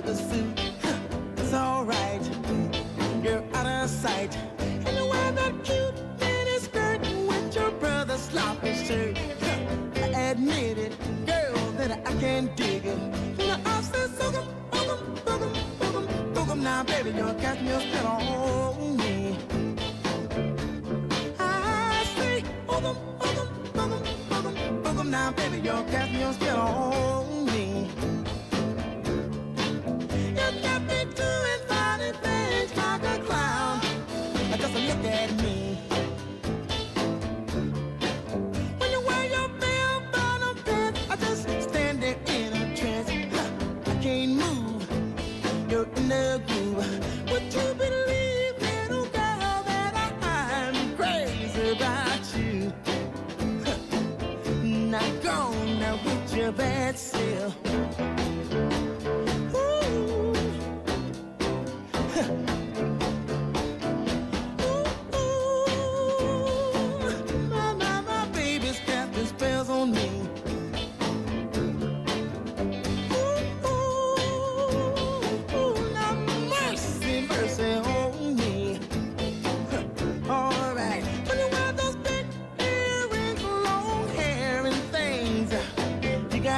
the suit. It's alright, you're out of sight. And you wear that cute mini skirt with your brother's sloppy shirt. I admit it, girl, that I can't dig it. You know, I said, boogum, boogum, boogum, boogum, boogum. Now, baby, you're casting your spell on me. I say, boogum, boogum, boogum, boogum, boogum. Now, baby, you're casting your spell on me. You got me doing funny things like a clown. Just look at me. When you wear your bell-bottom pants, I just stand there in a trance. I can't move, you're in the groove. Would you believe, little girl, that I'm crazy about you? Now go now with your bad self.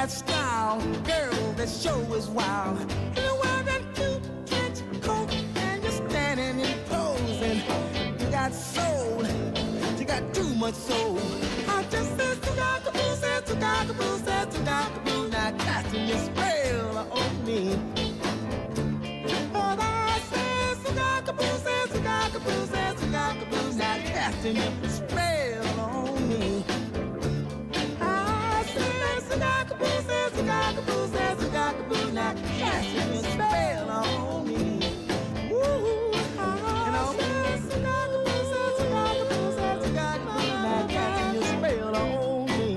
Style, girl, that show is wild. You wear that cute trench coat and you're standing and posing. You got soul, you got too much soul. I just said to-ga-ga-boo, said to-ga-ga-boo, said to-ga-ga-boo. Now casting your spell on me. But I said to-ga-ga-boo, said to-ga-ga-boo, said to-ga-ga-boo. Now casting your spell on me. Cockaboo says cockaboo, now casting your spell on me. Ooh, and I says cockaboo says cockaboo, now casting your spell on me.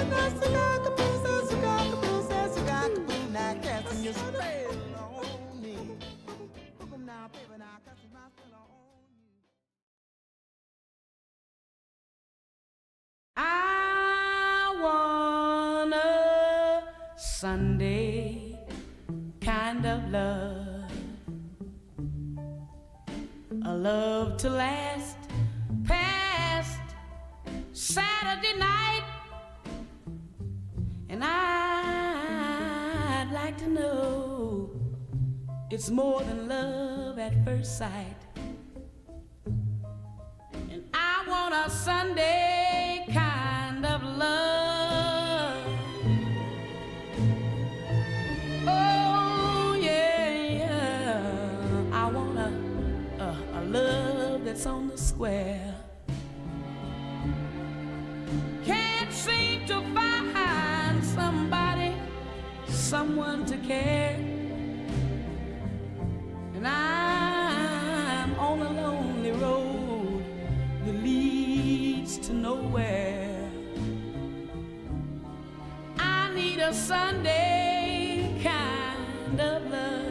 I said cockaboo says cockaboo, now casting your spell on me. Now, baby, now casting my spell on you. I want a Sunday kind of love, a love to last past Saturday night, and I'd like to know it's more than love at first sight. And I want a Sunday kind of love. Oh yeah, yeah. I want a love that's on the square. Can't seem to find somebody, someone to care. And I'm on a lonely road that leads to nowhere. I need a Sunday kind of love.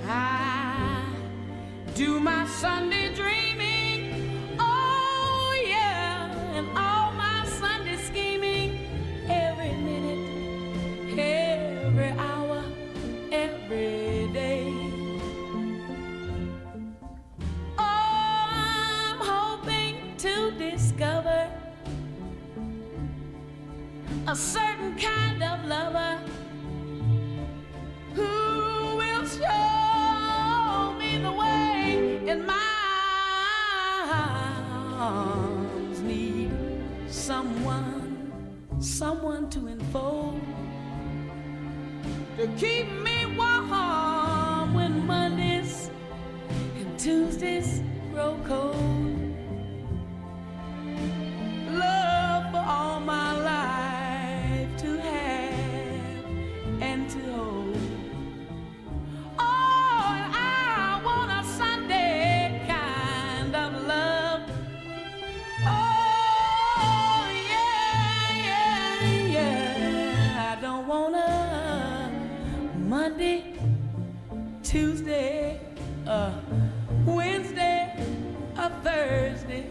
I do my Sunday dreaming, oh yeah, and all my Sunday scheming, every minute, every hour, every day. Oh, I'm hoping to discover a certain kind of lover who will show me the way, and my arms need someone to enfold, to keep me warm when Mondays and Tuesdays grow cold. Love for all my life to have and to hold. Oh, and I want a Sunday kind of love. Oh, yeah, yeah, yeah. I don't want a Monday, Tuesday, Wednesday, or Thursday.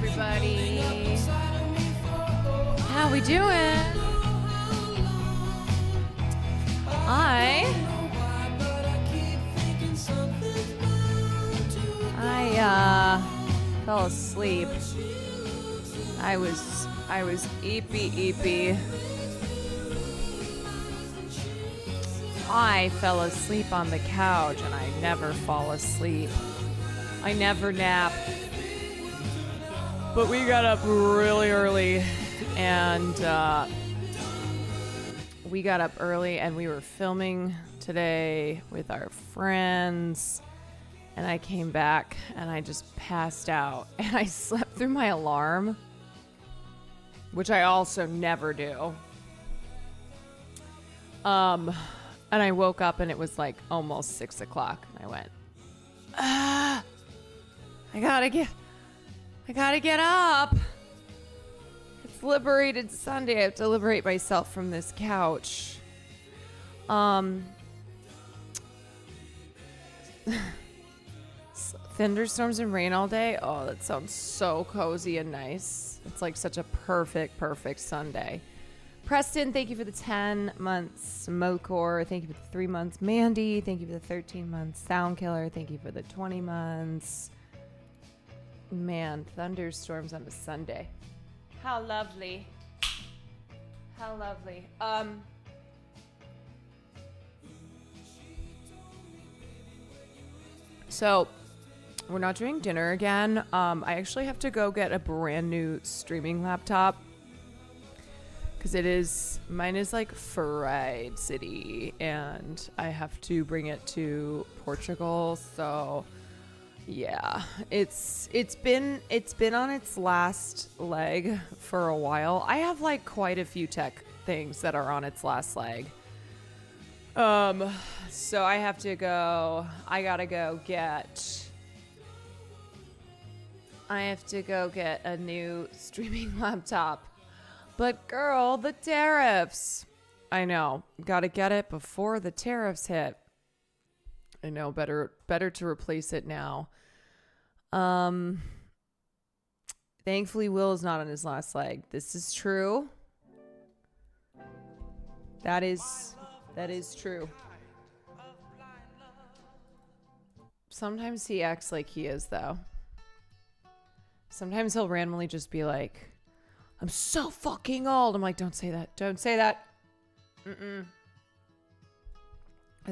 Everybody, how we doing? I fell asleep. I was eepy. I fell asleep on the couch, and I never fall asleep. I never nap. But we got up really early, and we were filming today with our friends, and I came back and I just passed out, and I slept through my alarm, which I also never do. And I woke up and it was like almost 6 o'clock, and I went, I gotta get up. It's Liberated Sunday. I have to liberate myself from this couch. Thunderstorms and rain all day. Oh, that sounds so cozy and nice. It's like such a perfect Sunday. Preston, thank you for the 10 months. Mokor, thank you for the 3 months. Mandy, thank you for the 13 months. Soundkiller, thank you for the 20 months. Man, thunderstorms on a Sunday. How lovely. How lovely. So we're not doing dinner again. I actually have to go get a brand new streaming laptop because mine is like fried city, and I have to bring it to Portugal. So yeah, it's been on its last leg for a while. I have like quite a few tech things that are on its last leg. So I gotta go get a new streaming laptop. But girl, the tariffs. I know, gotta get it before the tariffs hit. I know, better to replace it now. Thankfully, Will is not on his last leg. This is true. That is true. Sometimes he acts like he is, though. Sometimes he'll randomly just be like, I'm so fucking old. I'm like, don't say that. Don't say that. I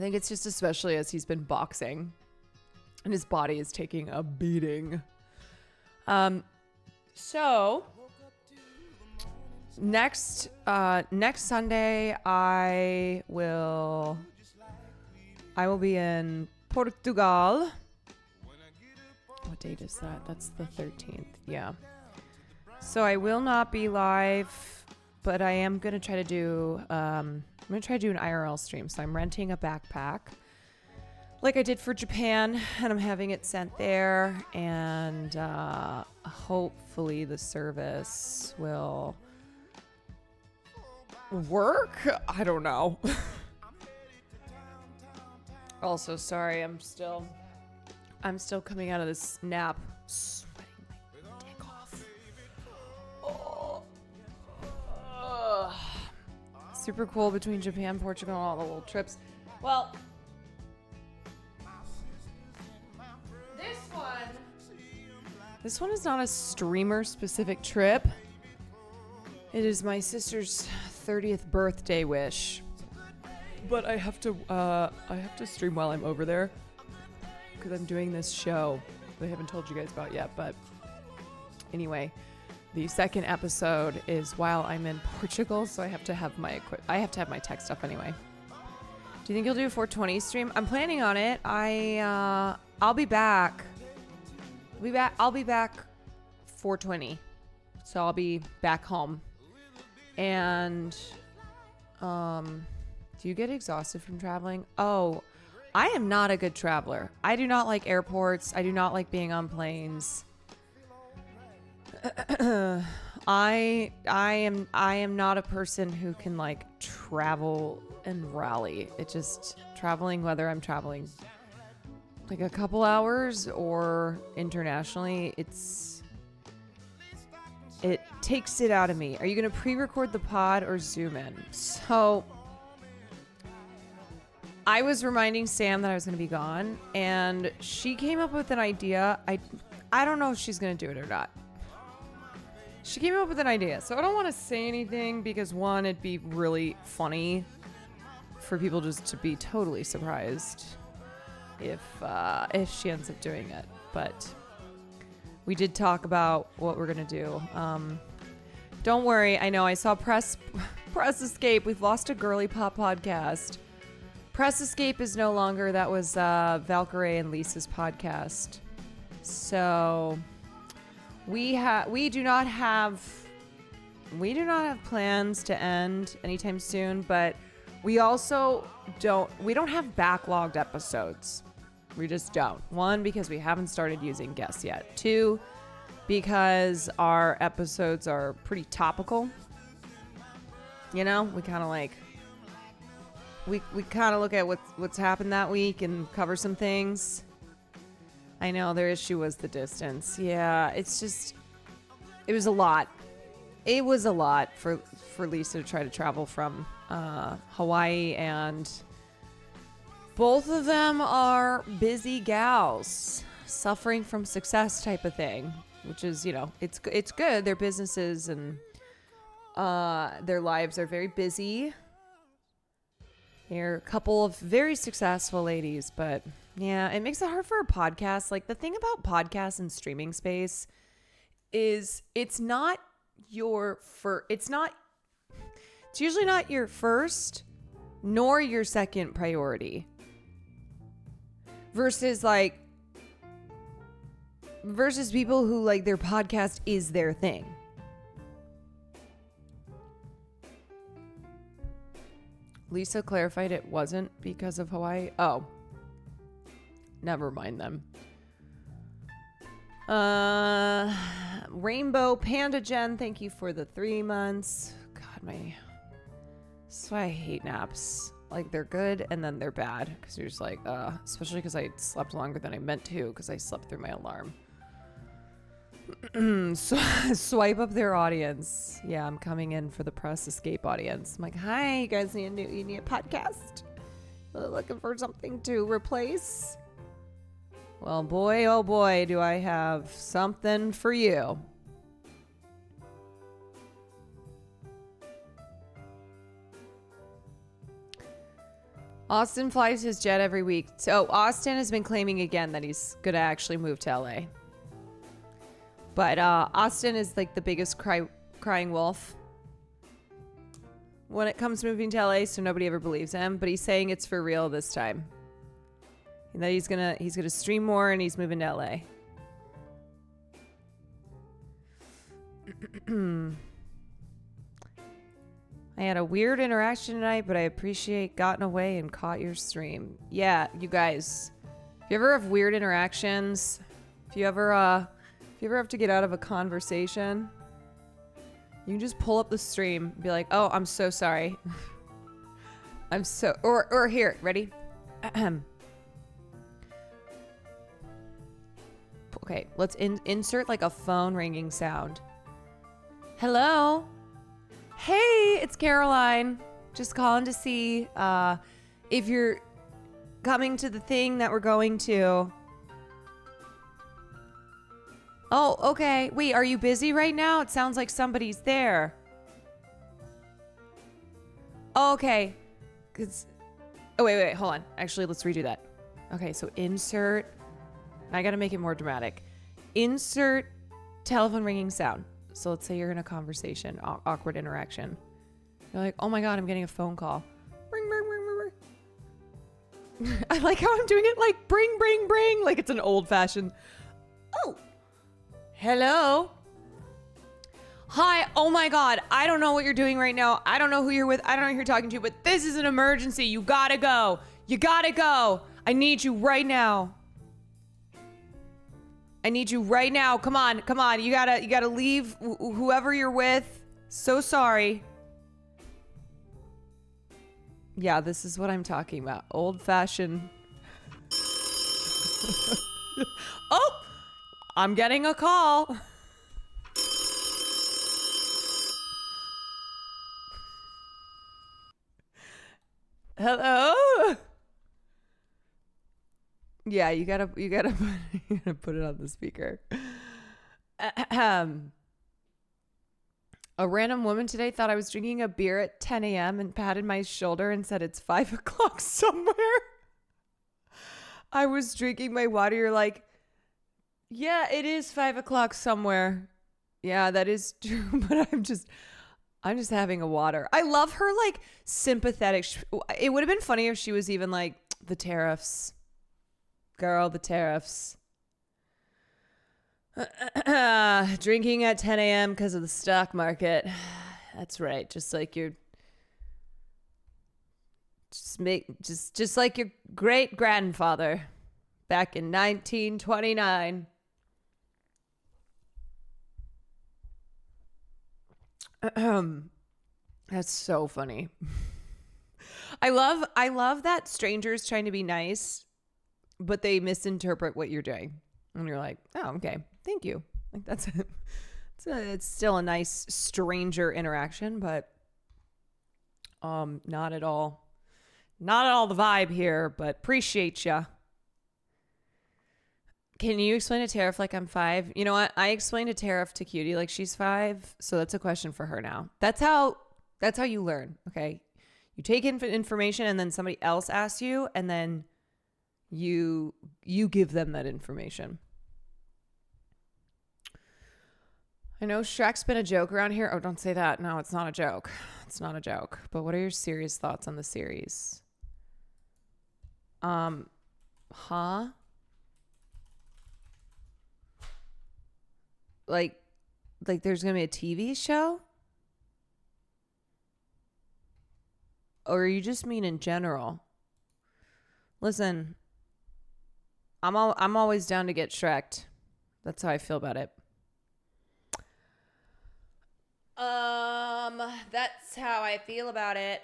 think it's just especially as he's been boxing and his body is taking a beating. So next Sunday I will be in Portugal. What date is that? That's the 13th. Yeah. So I will not be live, but I am going to try to do an IRL stream. So I'm renting a backpack like I did for Japan, and I'm having it sent there, and hopefully the service will work. I don't know. Also, sorry, I'm still coming out of this nap, sweating my dick off. Super cool between Japan, Portugal, and all the little trips. Well, this one is not a streamer specific trip. It is my sister's 30th birthday wish. But I have to stream while I'm over there because I'm doing this show that I haven't told you guys about yet. But anyway, the second episode is while I'm in Portugal, so I have to have my tech stuff anyway. Do you think you'll do a 420 stream? I'm planning on it. I'll be back. I'll be back 4:20. So I'll be back home. And do you get exhausted from traveling? Oh, I am not a good traveler. I do not like airports. I do not like being on planes. I am not a person who can like travel and rally. It just traveling, whether I'm traveling like a couple hours or internationally, it takes it out of me. Are you going to pre-record the pod or zoom in? So I was reminding Sam that I was going to be gone, and she came up with an idea. I don't know if she's going to do it or not. She came up with an idea, so I don't want to say anything because, one, it'd be really funny for people just to be totally surprised if she ends up doing it. But we did talk about what we're going to do. Don't worry. I know I saw Press Escape. We've lost a girly pop podcast. Press Escape is no longer. That was Valkyrie and Lisa's podcast. So we do not have plans to end anytime soon, but we also don't have backlogged episodes. We just don't. One, because we haven't started using guests yet. Two, because our episodes are pretty topical. You know, we kind of like we kind of look at what's happened that week and cover some things. I know their issue was the distance. Yeah, it was a lot. It was a lot for Lisa to try to travel from Hawaii, and both of them are busy gals suffering from success type of thing, which is, you know, it's good. Their businesses and their lives are very busy. They're a couple of very successful ladies, but yeah, it makes it hard for a podcast. Like, the thing about podcasts and streaming space is it's usually not your first nor your second priority versus people who like their podcast is their thing. Lisa clarified it wasn't because of Hawaii. Oh, never mind them. Rainbow Panda Jen, thank you for the 3 months. God, that's why I hate naps. Like, they're good and then they're bad because you're just like, especially because I slept longer than I meant to because I slept through my alarm. So, swipe up their audience. Yeah, I'm coming in for the Press Escape audience. I'm like, hi, you guys you need a podcast? Looking for something to replace? Well, boy, oh boy, do I have something for you. Austin flies his jet every week. So Austin has been claiming again that he's going to actually move to LA. But Austin is like the biggest crying wolf when it comes to moving to LA, so nobody ever believes him. But he's saying it's for real this time. And that he's gonna stream more and he's moving to LA. I had a weird interaction tonight, but I appreciate gotten away and caught your stream. Yeah, you guys, if you ever have weird interactions, if you ever have to get out of a conversation, you can just pull up the stream and be like, oh, I'm so sorry. Or here, ready? Okay, let's insert like a phone ringing sound. Hello? Hey, it's Caroline. Just calling to see if you're coming to the thing that we're going to. Oh, okay. Wait, are you busy right now? It sounds like somebody's there. Oh, okay. Oh, wait, hold on. Actually, let's redo that. Okay, so insert. I gotta make it more dramatic. Insert telephone ringing sound. So let's say you're in a conversation, awkward interaction. You're like, oh my God, I'm getting a phone call. Bring, bring, bring, bring, bring. I like how I'm doing it like bring, bring, bring. Like it's an old fashioned. Oh, Hello? Hi, oh my God, I don't know what you're doing right now. I don't know who you're with. I don't know who you're talking to, but this is an emergency. You gotta go. You gotta go. I need you right now. I need you right now. Come on, come on. You gotta leave whoever you're with. So sorry. Yeah, this is what I'm talking about. Old fashioned. Oh, I'm getting a call. Hello? Yeah, you gotta put it on the speaker. Ahem. A random woman today thought I was drinking a beer at 10 a.m. and patted my shoulder and said it's 5 o'clock somewhere. I was drinking my water. You're like, yeah, it is 5 o'clock somewhere. Yeah, that is true. But I'm just having a water. I love her like sympathetic. It would have been funny if she was even like, the tariffs. Girl, the tariffs. Drinking at 10 a.m. because of the stock market. That's right. Just like your just like your great grandfather back in 1929. That's so funny. I love that strangers trying to be nice, but they misinterpret what you're doing. And you're like, oh, okay, thank you. Like it's still a nice stranger interaction, but not at all the vibe here, but appreciate ya. Can you explain a tariff like I'm 5? You know what? I explained a tariff to Cutie like she's 5, so that's a question for her now. That's how you learn, okay? You take information and then somebody else asks you, and then you give them that information. I know Shrek's been a joke around here. Oh, don't say that. No, it's not a joke. It's not a joke. But what are your serious thoughts on the series? Huh? Like there's going to be a TV show? Or you just mean in general? Listen, I'm always down to get Shrek'd. That's how I feel about it. That's how I feel about it.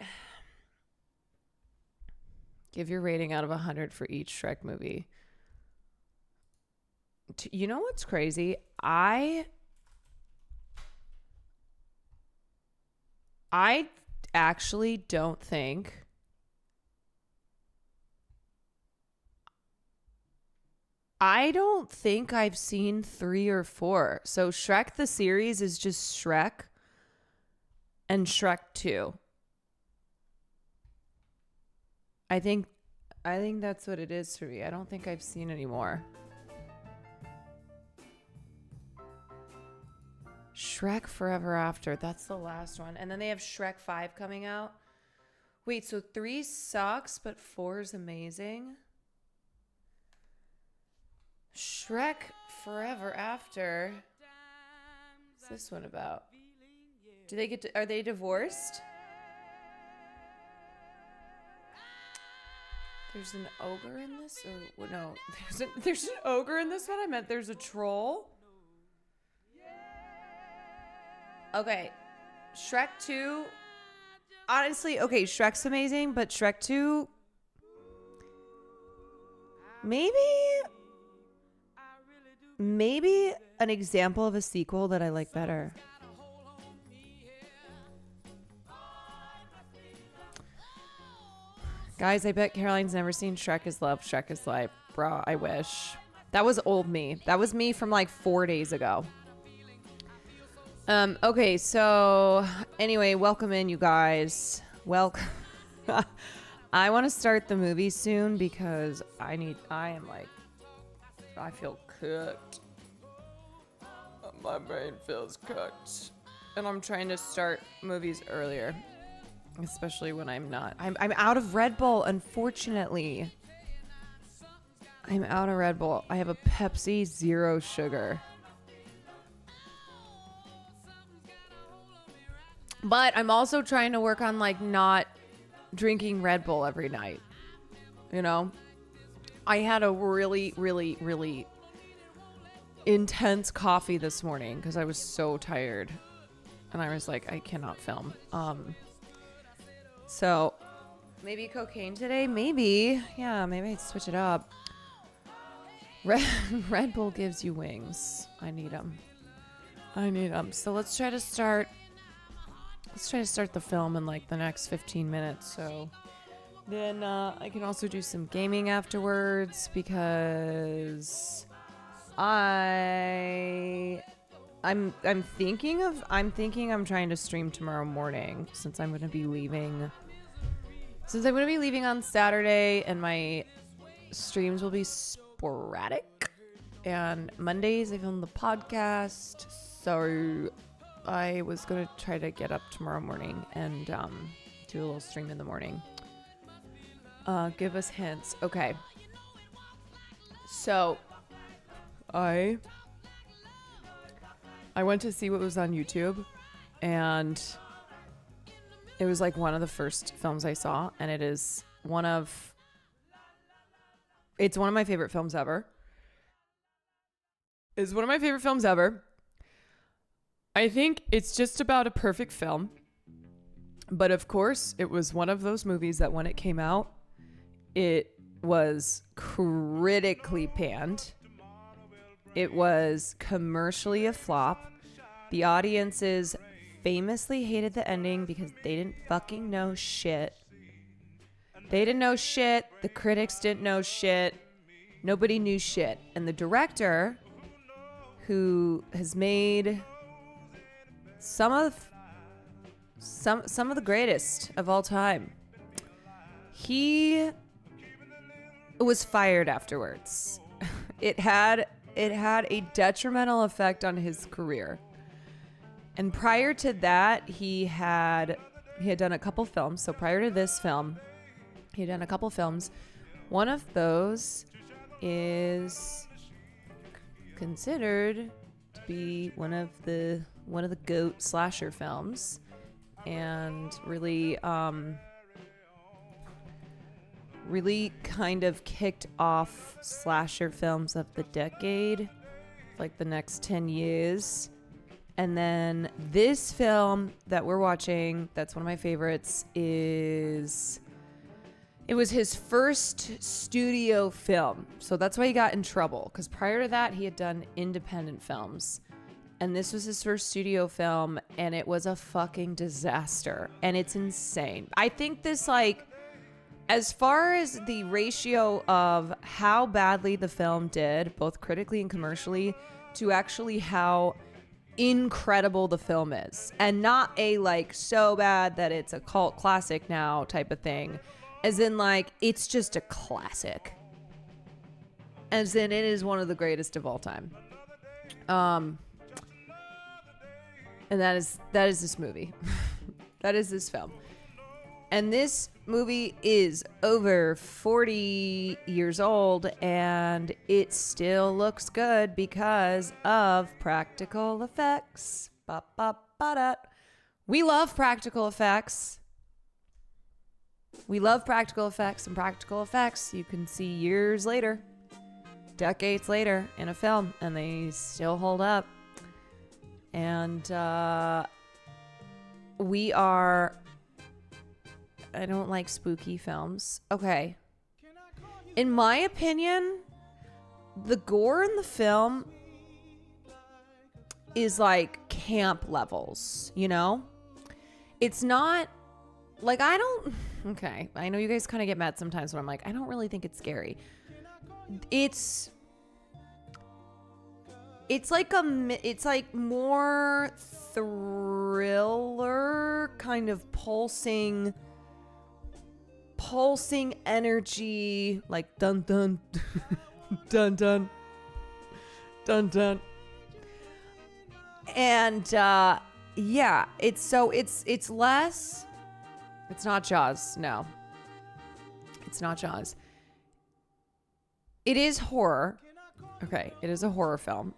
Give your rating out of 100 for each Shrek movie. You know what's crazy? I actually don't think I've seen 3 or 4. So Shrek the series is just Shrek and Shrek 2. I think that's what it is for me. I don't think I've seen any more. Shrek Forever After. That's the last one. And then they have Shrek 5 coming out. Wait, so 3 sucks, but 4 is amazing? Shrek Forever After. What's this one about? Are they divorced? There's an ogre in this? Or no, there's an ogre in this one? I meant there's a troll? Okay. Shrek 2. Honestly, okay, Shrek's amazing, but Shrek 2 maybe an example of a sequel that I like better. Guys, I bet Caroline's never seen Shrek is Love, Shrek is Life. Bro, I wish. That was old me. That was me from like 4 days ago. Okay, so anyway, welcome in, you guys. Welcome. I want to start the movie soon because I feel cooked. My brain feels cooked. And I'm trying to start movies earlier. Especially when I'm not. I'm out of Red Bull, unfortunately. I'm out of Red Bull. I have a Pepsi Zero Sugar. But I'm also trying to work on like not drinking Red Bull every night. You know? I had a really, really, really intense coffee this morning because I was so tired. And I was like, I cannot film. So maybe cocaine today? Maybe. Yeah, maybe I'd switch it up. Red Bull gives you wings. I need them. So let's try to start the film in like the next 15 minutes. So then I can also do some gaming afterwards because I'm thinking I'm trying to stream tomorrow morning since I'm going to be leaving on Saturday and my streams will be sporadic, and Mondays I film the podcast, so I was going to try to get up tomorrow morning and do a little stream in the morning. Give us hints. Okay, so I went to see what was on YouTube, and it was like one of the first films I saw, and it's one of my favorite films ever. It's one of my favorite films ever. I think it's just about a perfect film. But of course, it was one of those movies that when it came out, it was critically panned. It was commercially a flop. The audiences famously hated the ending because they didn't fucking know shit. They didn't know shit. The critics didn't know shit. Nobody knew shit. And the director, who has made some of the greatest of all time, he was fired afterwards. It had a detrimental effect on his career. And prior to that, he had done a couple films. So prior to this film, he had done a couple films. One of those is considered to be one of the GOAT slasher films, and really kind of kicked off slasher films of the decade, like the next 10 years. And then this film that we're watching, that's one of my favorites, it was his first studio film. So that's why he got in trouble, because prior to that, he had done independent films. And this was his first studio film, and it was a fucking disaster. And it's insane. I think this, like, as far as the ratio of how badly the film did, both critically and commercially, to actually how incredible the film is, and not a like so bad that it's a cult classic now type of thing, as in like it's just a classic, as in it is one of the greatest of all time. And that is this movie. That is this film. And this movie is over 40 years old, and it still looks good because of practical effects. Ba-ba-ba-da. We love practical effects. We love practical effects, and practical effects you can see years later, decades later in a film, and they still hold up. And I don't like spooky films. Okay. In my opinion, the gore in the film is like camp levels, you know? It's not like okay. I know you guys kind of get mad sometimes when I'm like, I don't really think it's scary. It's like more thriller, kind of pulsing energy, like dun dun dun dun dun dun. And yeah, it's less. It's not Jaws. No, it's not Jaws. It is horror. Okay, it is a horror film.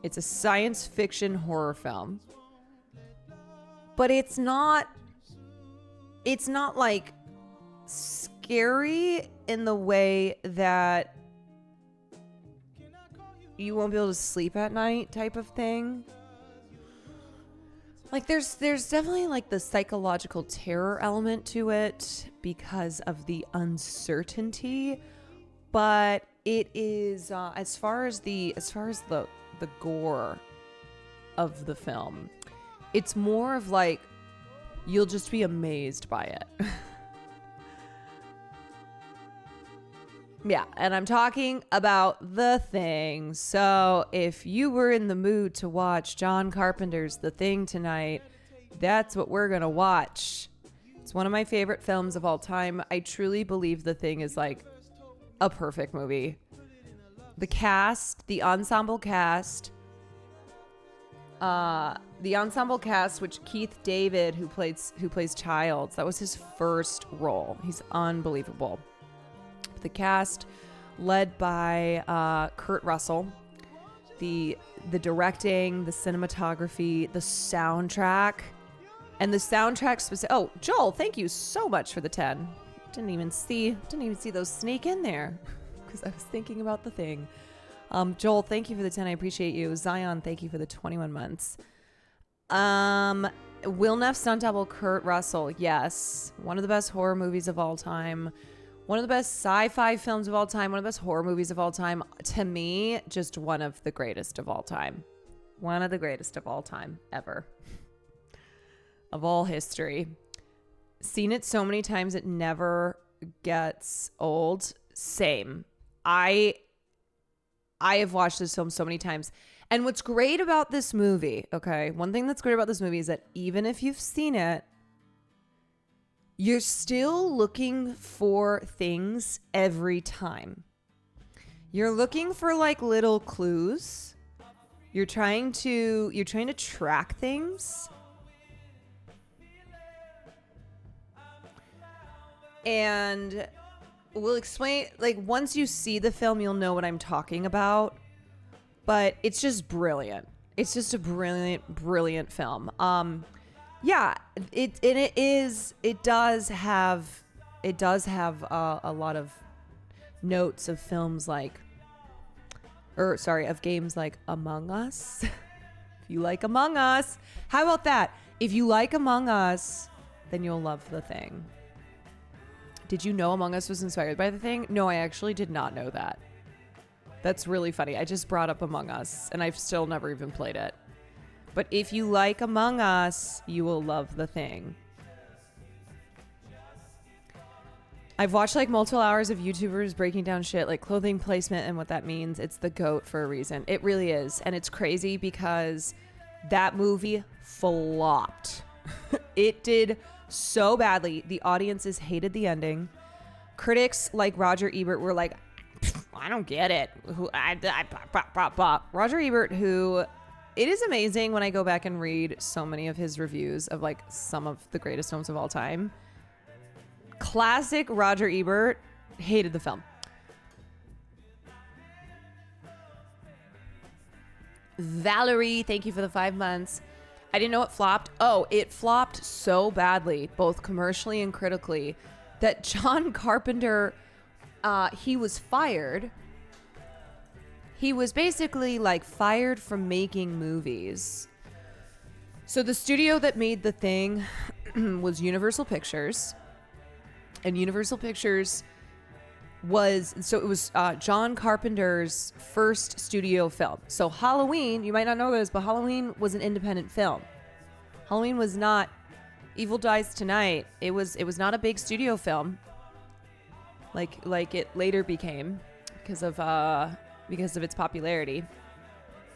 It's a science fiction horror film. but it's not like scary in the way that you won't be able to sleep at night type of thing. Like there's definitely like the psychological terror element to it because of the uncertainty, but it is as far as the gore of the film, it's more of like you'll just be amazed by it. Yeah, and I'm talking about The Thing. So if you were in the mood to watch John Carpenter's The Thing tonight, that's what we're going to watch. It's one of my favorite films of all time. I truly believe The Thing is like a perfect movie. The cast, the ensemble cast, which Keith David, who plays Childs, that was his first role. He's unbelievable. The cast led by Kurt Russell, the directing, the cinematography, the soundtrack, and the soundtrack specific. Oh, Joel, thank you so much for the 10. Didn't even see those sneak in there because I was thinking about The Thing. Joel, thank you for the 10. I appreciate you. Zion, thank you for the 21 months. Will Neff stunt double Kurt Russell. Yes, one of the best horror movies of all time. One of the best sci-fi films of all time. One of the best horror movies of all time. To me, just one of the greatest of all time. One of the greatest of all time ever. Of all history. Seen it so many times it never gets old. Same. I have watched this film so many times. And what's great about this movie, okay, one thing that's great about this movie is that even if you've seen it, you're still looking for things every time. You're looking for like little clues. You're trying to track things. And we'll explain, like, once you see the film, you'll know what I'm talking about. But it's just brilliant. It's just a brilliant film. Yeah, it does have a lot of notes of films like, of games like Among Us. If you like Among Us, how about that? If you like Among Us, then you'll love The Thing. Did you know Among Us was inspired by The Thing? No, I actually did not know that. That's really funny. I just brought up Among Us, and I've still never even played it. But if you like Among Us, you will love The Thing. I've watched like multiple hours of YouTubers breaking down shit like clothing placement and what that means. It's the GOAT for a reason. It really is. And it's crazy because that movie flopped. It did so badly. The audiences hated the ending. Critics like Roger Ebert were like, I don't get it. Roger Ebert, who... It is amazing when I go back and read so many of his reviews of like some of the greatest films of all time. Classic Roger Ebert hated the film. Valerie, thank you for the 5 months. I didn't know it flopped. Oh, it flopped so badly, both commercially and critically, that John Carpenter, he was fired. He was basically like fired from making movies. So the studio that made The Thing was Universal Pictures. And Universal Pictures was John Carpenter's first studio film. So Halloween, you might not know this, but Halloween was an independent film. Halloween was not Evil Dies Tonight. It was not a big studio film like it later became because of its popularity.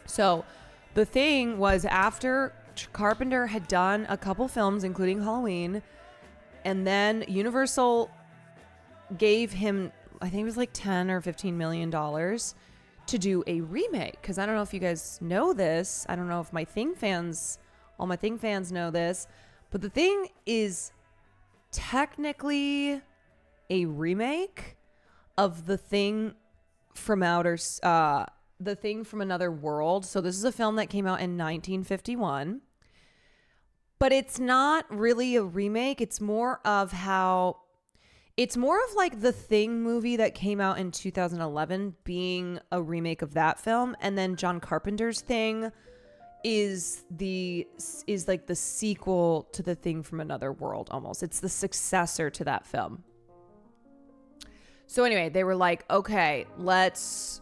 So The Thing was after Carpenter had done a couple films, including Halloween, and then Universal gave him, I think it was like $10 or $15 million to do a remake. Because I don't know if you guys know this. I don't know if all my Thing fans know this. But The Thing is technically a remake of The Thing from The Thing from Another World. So this is a film that came out in 1951. but it's not really a remake. It's more of like the Thing movie that came out in 2011 being a remake of that film, and then John Carpenter's Thing is like the sequel to The Thing from Another World almost. It's the successor to that film. So anyway, they were like, okay, let's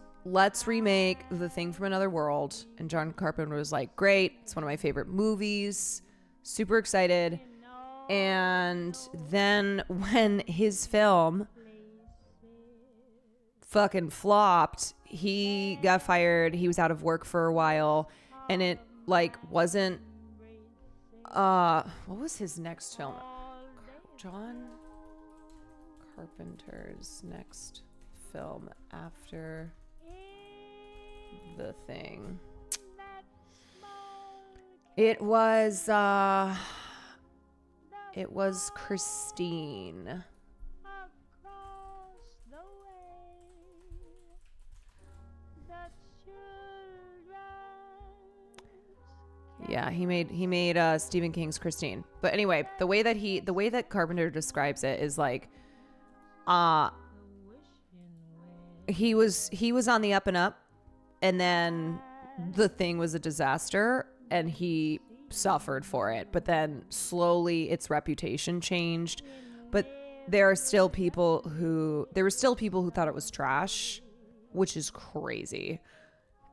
remake The Thing from Another World. And John Carpenter was like, great. It's one of my favorite movies. Super excited. And then when his film fucking flopped, he got fired. He was out of work for a while. And it like wasn't, what was his next film? John Carpenter's next film after The Thing. It was Christine. Yeah, he made Stephen King's Christine. But anyway, the way that Carpenter describes it is like he was on the up and up, and then The Thing was a disaster and he suffered for it, but then slowly its reputation changed. But there were still people who thought it was trash, which is crazy.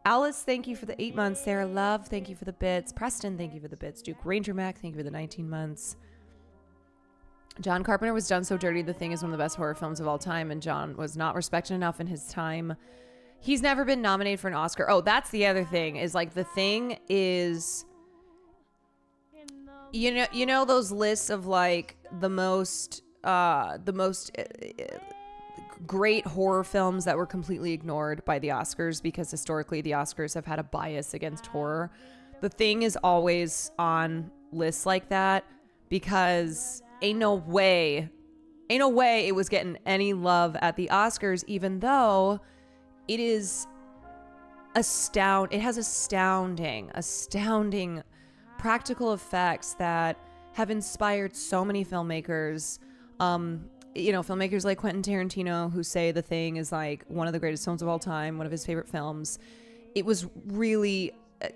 Alice, thank you for the 8 months. Sarah Love, thank you for the bits. Preston, thank you for the bits. Duke Ranger Mac, thank you for the 19 months. John Carpenter was done so dirty. The Thing is one of the best horror films of all time, and John was not respected enough in his time. He's never been nominated for an Oscar. Oh, that's the other thing, is like The Thing is, you know those lists of like the most great horror films that were completely ignored by the Oscars because historically the Oscars have had a bias against horror. The Thing is always on lists like that because ain't no way it was getting any love at the Oscars, even though it is it has astounding practical effects that have inspired so many filmmakers. Filmmakers like Quentin Tarantino, who say The Thing is like one of the greatest films of all time, one of his favorite films. It was really,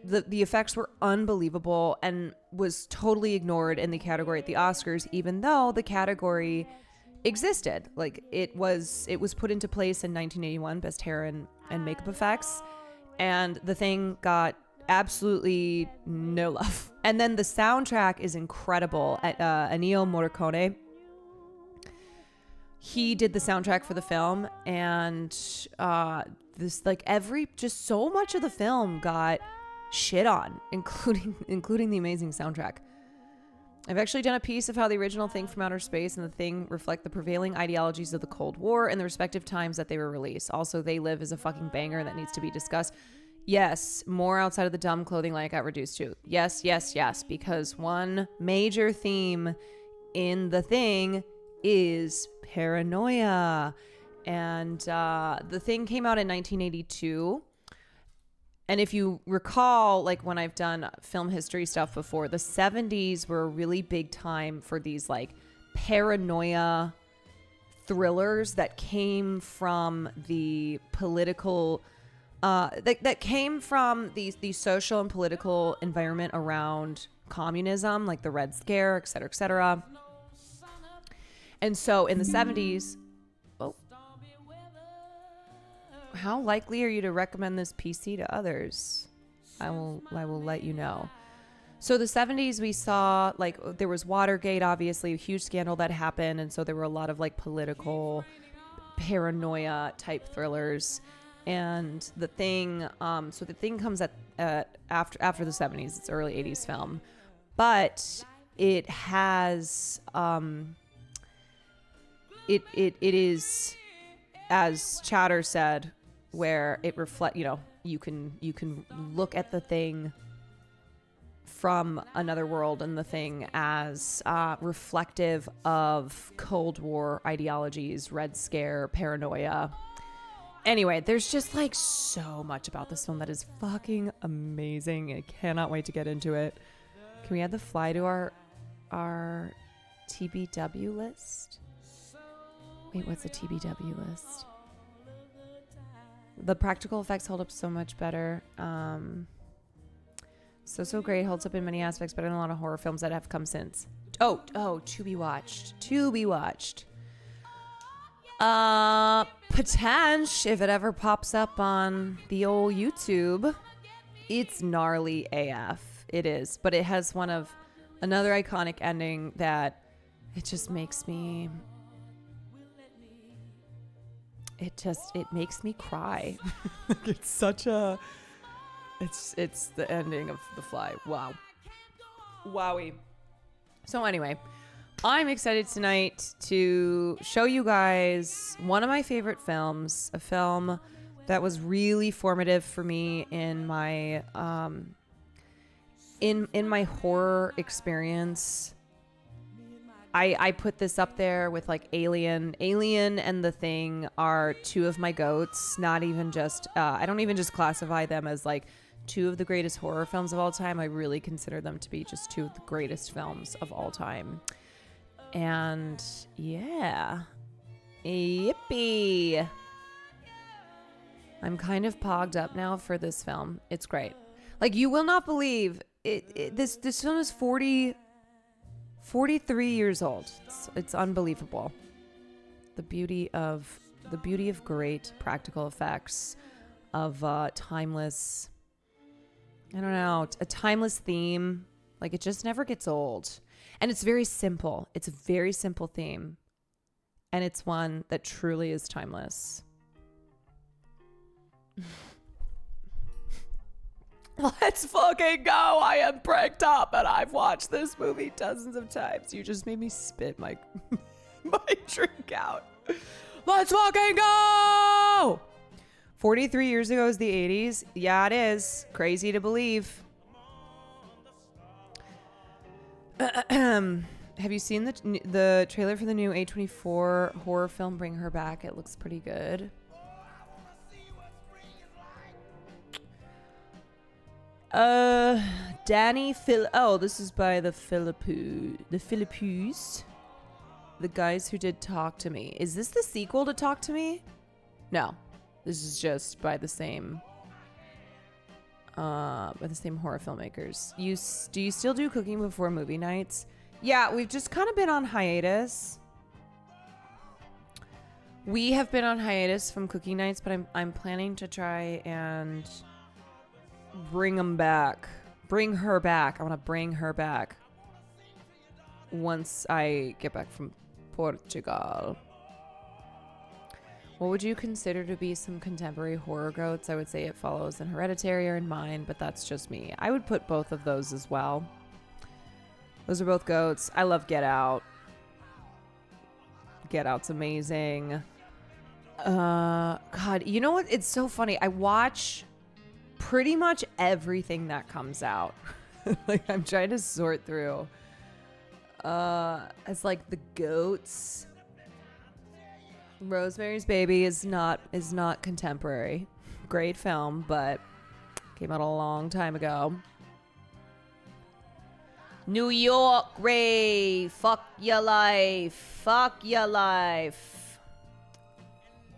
the effects were unbelievable and was totally ignored in the category at the Oscars, even though the category existed. Like it was put into place in 1981, best hair and makeup effects, and The Thing got absolutely no love. And then the soundtrack is incredible. Ennio Morricone, he did the soundtrack for the film, and just so much of the film got shit on, including the amazing soundtrack. I've actually done a piece of how the original Thing from Outer Space and The Thing reflect the prevailing ideologies of the Cold War and the respective times that they were released. Also, They Live is a fucking banger that needs to be discussed. Yes, more outside of the dumb clothing line I got reduced to. Yes, because one major theme in The Thing is paranoia. And The Thing came out in 1982. And if you recall, like when I've done film history stuff before, the 70s were a really big time for these like paranoia thrillers that came from the political, that came from the social and political environment around communism, like the Red Scare, et cetera, et cetera. And so in the 70s, how likely are you to recommend this PC to others? I will let you know. So the 70s, we saw like there was Watergate, obviously a huge scandal that happened, and so there were a lot of like political paranoia type thrillers. And The Thing, so The Thing comes after the 70s. It's early 80s film, but it has it is, as Chatter said, where it you can look at The Thing from another world and The Thing as reflective of Cold War ideologies, Red Scare, paranoia. Anyway, there's just like so much about this film that is fucking amazing. I cannot wait to get into it. Can we add The Fly to our TBW list? Wait, what's a TBW list? The practical effects hold up so much better. So great, holds up in many aspects better than a lot of horror films that have come since. Oh, to be watched. To be watched. Potential, if it ever pops up on the old YouTube. It's gnarly AF. It is. But it has another iconic ending that it just makes me... It makes me cry. It's such a... It's the ending of The Fly. Wow. Wowie. So anyway, I'm excited tonight to show you guys one of my favorite films, a film that was really formative for me in my in my horror experience. I put this up there with like Alien. Alien and The Thing are two of my goats. Not even just I don't even just classify them as like two of the greatest horror films of all time. I really consider them to be just two of the greatest films of all time. And yeah, yippee. I'm kind of pogged up now for this film. It's great. Like, you will not believe it. This film is 43 years old. It's unbelievable. The beauty of great practical effects, of timeless. I don't know, a timeless theme. Like, it just never gets old. And it's very simple. It's a very simple theme. And it's one that truly is timeless. Let's fucking go. I am pricked up and I've watched this movie dozens of times. You just made me spit my drink out. Let's fucking go. 43 years ago is the 80s. Yeah, it is. Crazy to believe. Have you seen the trailer for the new A24 horror film, Bring Her Back? It looks pretty good. Danny Phil. Oh, this is by the Philippines. The guys who did Talk to Me. Is this the sequel to Talk to Me? No. This is just by the same horror filmmakers. Do you still do cooking before movie nights? Yeah, we've just kind of been on hiatus. We have been on hiatus from cooking nights, but I'm planning to try and bring them back. Bring her back. I want to bring her back once I get back from Portugal. What would you consider to be some contemporary horror goats? I would say It Follows and Hereditary are in mine, but that's just me. I would put both of those as well. Those are both goats. I love Get Out. Get Out's amazing. God, you know what? It's so funny. I watch pretty much everything that comes out. Like, I'm trying to sort through. It's like the goats. Rosemary's Baby is not contemporary. Great film, but came out a long time ago. New York, Ray. Fuck your life. Fuck your life.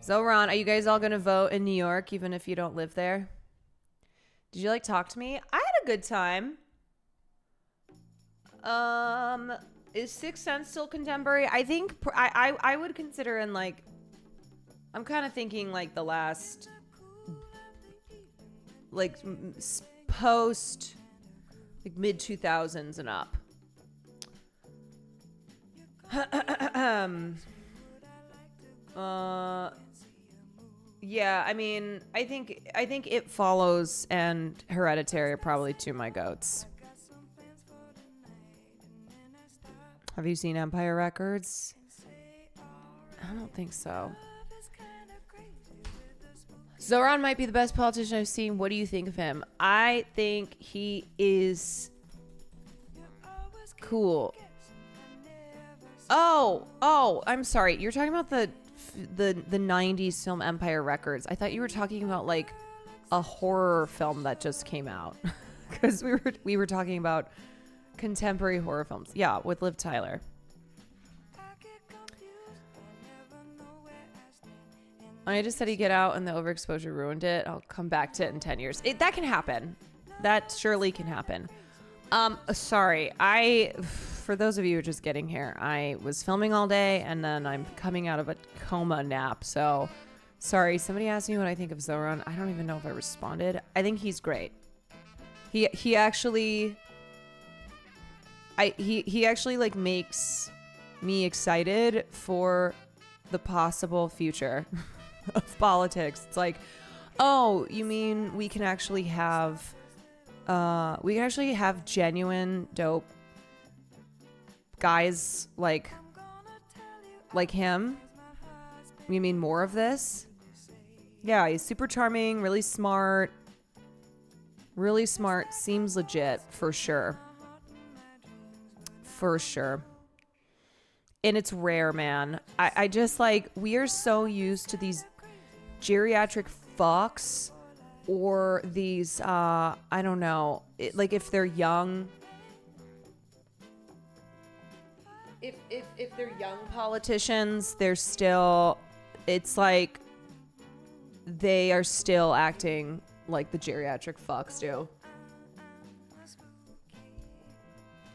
Zoran, are you guys all gonna vote in New York, even if you don't live there? Did you Talk to Me? I had a good time. Is Sixth Sense still contemporary? I think I would consider in I'm kind of thinking the last post mid 2000s and up. Yeah, I mean, I think It Follows and Hereditary are probably two of my goats. Have you seen Empire Records? I don't think so. Zoran might be the best politician I've seen. What do you think of him? I think he is cool. Oh, I'm sorry. You're talking about the 90s film Empire Records. I thought you were talking about a horror film that just came out. Because we were talking about contemporary horror films. Yeah, with Liv Tyler. I just said he'd get out and the overexposure ruined it. I'll come back to it in 10 years. That can happen. That surely can happen. Sorry. For those of you who are just getting here, I was filming all day and then I'm coming out of a coma nap. So sorry. Somebody asked me what I think of Zoran. I don't even know if I responded. I think he's great. He actually like makes me excited for the possible future of politics. It's like, oh, you mean we can actually have genuine dope guys like him? You mean more of this? Yeah, he's super charming, really smart, seems legit for sure. For sure. And it's rare, man. I just like, we are so used to these geriatric fucks or these, I don't know, like if they're young, if they're young politicians, they're still, it's like they are still acting like the geriatric fucks do.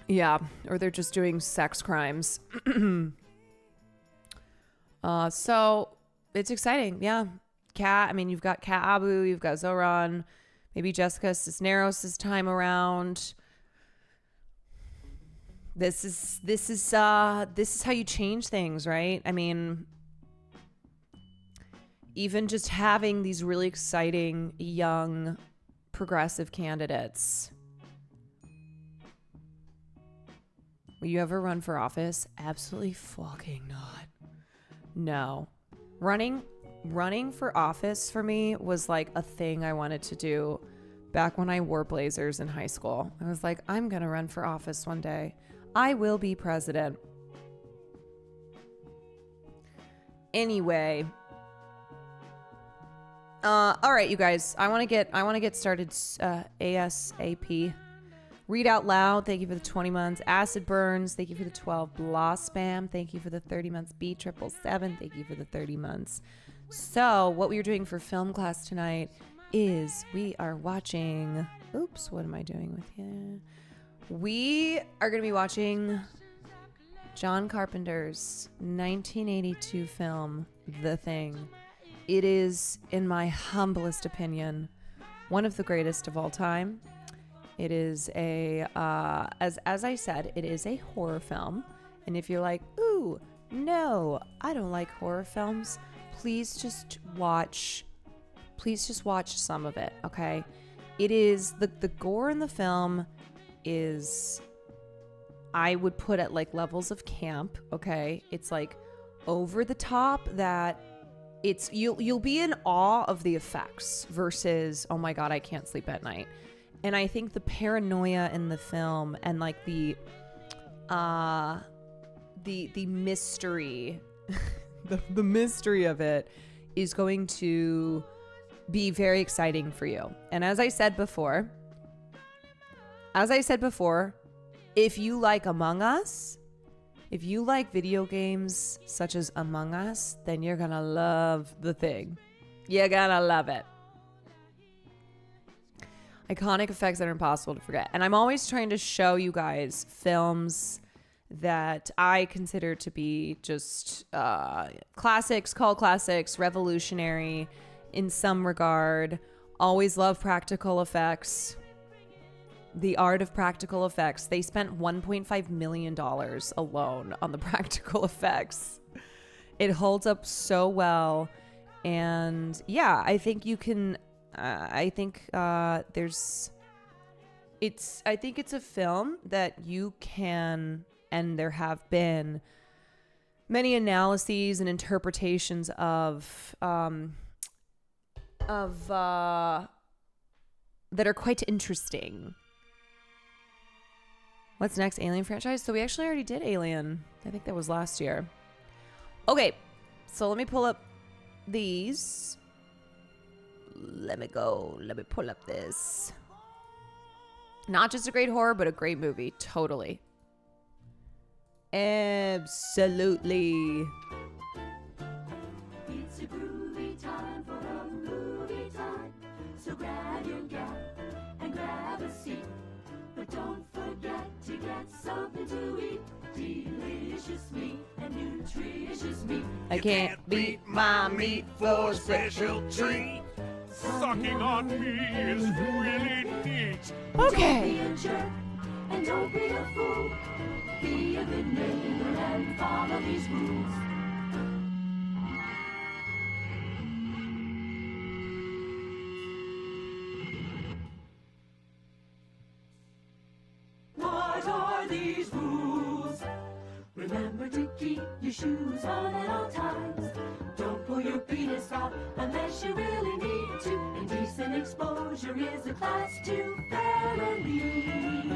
Yeah, or they're just doing sex crimes. So it's exciting. Yeah. You've got Kat Abu, you've got Zoran, maybe Jessica Cisneros' time around. This is how you change things, right? I mean, even just having these really exciting young progressive candidates. Will you ever run for office? Absolutely fucking not. No. Running for office for me was like a thing I wanted to do back when I wore blazers in high school. I was like, I'm going to run for office one day. I will be president. Anyway. All right, you guys. I want to get started ASAP. Read Out Loud, thank you for the 20 months. Acid Burns, thank you for the 12. Blah Spam, thank you for the 30 months. B777, thank you for the 30 months. So, what we are doing for film class tonight is we are watching... Oops, what am I doing with you? We are going to be watching John Carpenter's 1982 film, The Thing. It is, in my humblest opinion, one of the greatest of all time. It is as I said, it is a horror film. And if you're like, ooh, no, I don't like horror films, please just watch some of it, okay? It is, the gore in the film is, I would put at like levels of camp, okay? It's like over the top that it's, you'll be in awe of the effects versus, oh my God, I can't sleep at night. And I think the paranoia in the film and like the mystery, the mystery of it is going to be very exciting for you. And as I said before, if you like Among Us, if you like video games such as Among Us, then you're gonna love The Thing. You're gonna love it. Iconic effects that are impossible to forget. And I'm always trying to show you guys films that I consider to be just classics, cult classics, revolutionary in some regard. Always love practical effects. The art of practical effects. They spent $1.5 million alone on the practical effects. It holds up so well. And yeah, I think you can... I think it's a film that you can, and there have been many analyses and interpretations of that are quite interesting. What's next? Alien franchise? So we actually already did Alien. I think that was last year. Okay, so let me pull up these. Let me pull up this. Not just a great horror, but a great movie. Totally. Absolutely. It's a groovy time for a movie time. So grab your gap and grab a seat. But don't forget to get something to eat. Delicious meat and nutritious meat. I can't beat my meat for a special treat. Sucking on me is really neat. Don't be Okay. a jerk and don't be a fool. Be a good neighbor and follow these rules. What are these rules? Remember to keep your shoes on at all times. Don't pull your penis out unless you really need to. Indecent exposure is a class 2 felony.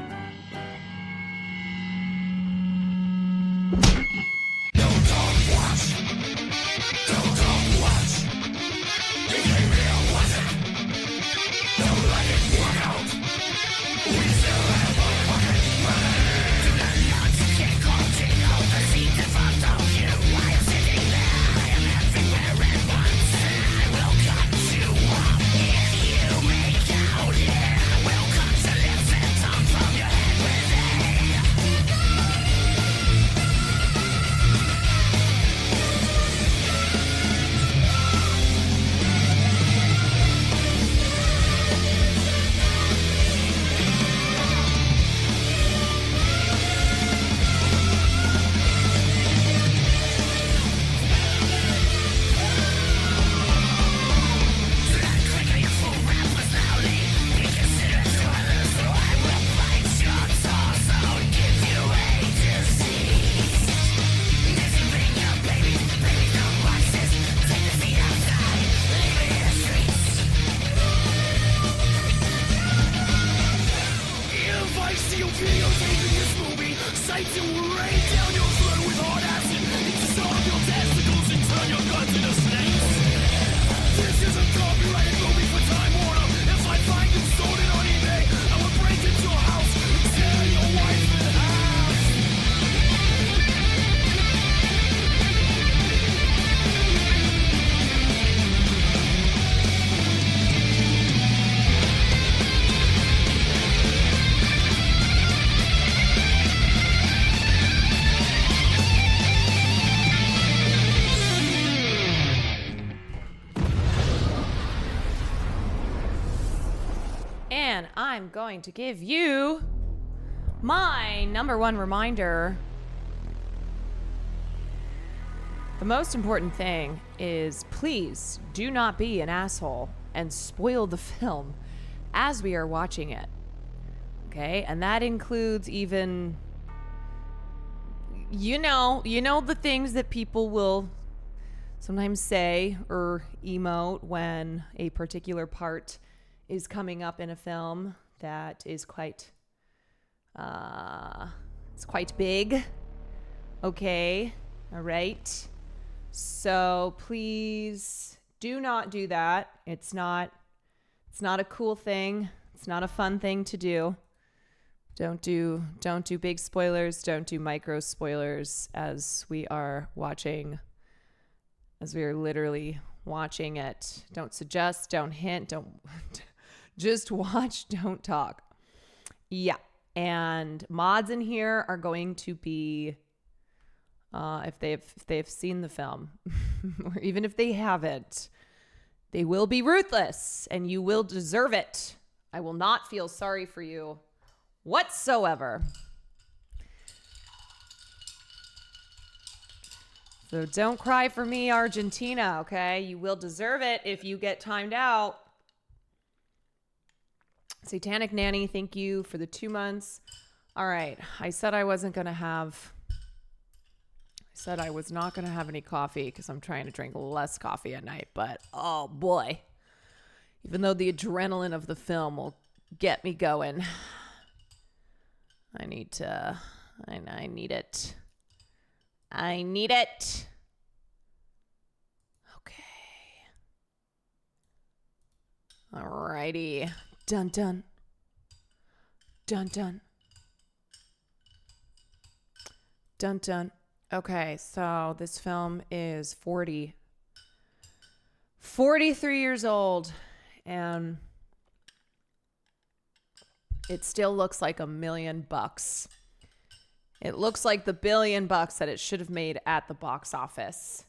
And I'm going to give you my number one reminder. The most important thing is please do not be an asshole and spoil the film as we are watching it. Okay? And that includes even, you know the things that people will sometimes say or emote when a particular part is coming up in a film that is quite it's quite big. Okay. All right. So please do not do that. It's not a cool thing. It's not a fun thing to do. Don't do big spoilers, don't do micro spoilers as we are literally watching it. Don't suggest, don't hint, don't just watch, don't talk. Yeah. And mods in here are going to be if they've seen the film or even if they haven't, they will be ruthless and you will deserve it. I will not feel sorry for you whatsoever. So don't cry for me, Argentina, okay? You will deserve it if you get timed out. Satanic Nanny, thank you for the 2 months. All right. I said I was not going to have any coffee because I'm trying to drink less coffee at night. But, oh, boy. Even though the adrenaline of the film will get me going, I need it. I need it. Okay. Alrighty. Dun dun. Dun dun. Dun dun. Okay, so this film is 43 years old, and it still looks like $1 million. It looks like the $1 billion that it should have made at the box office,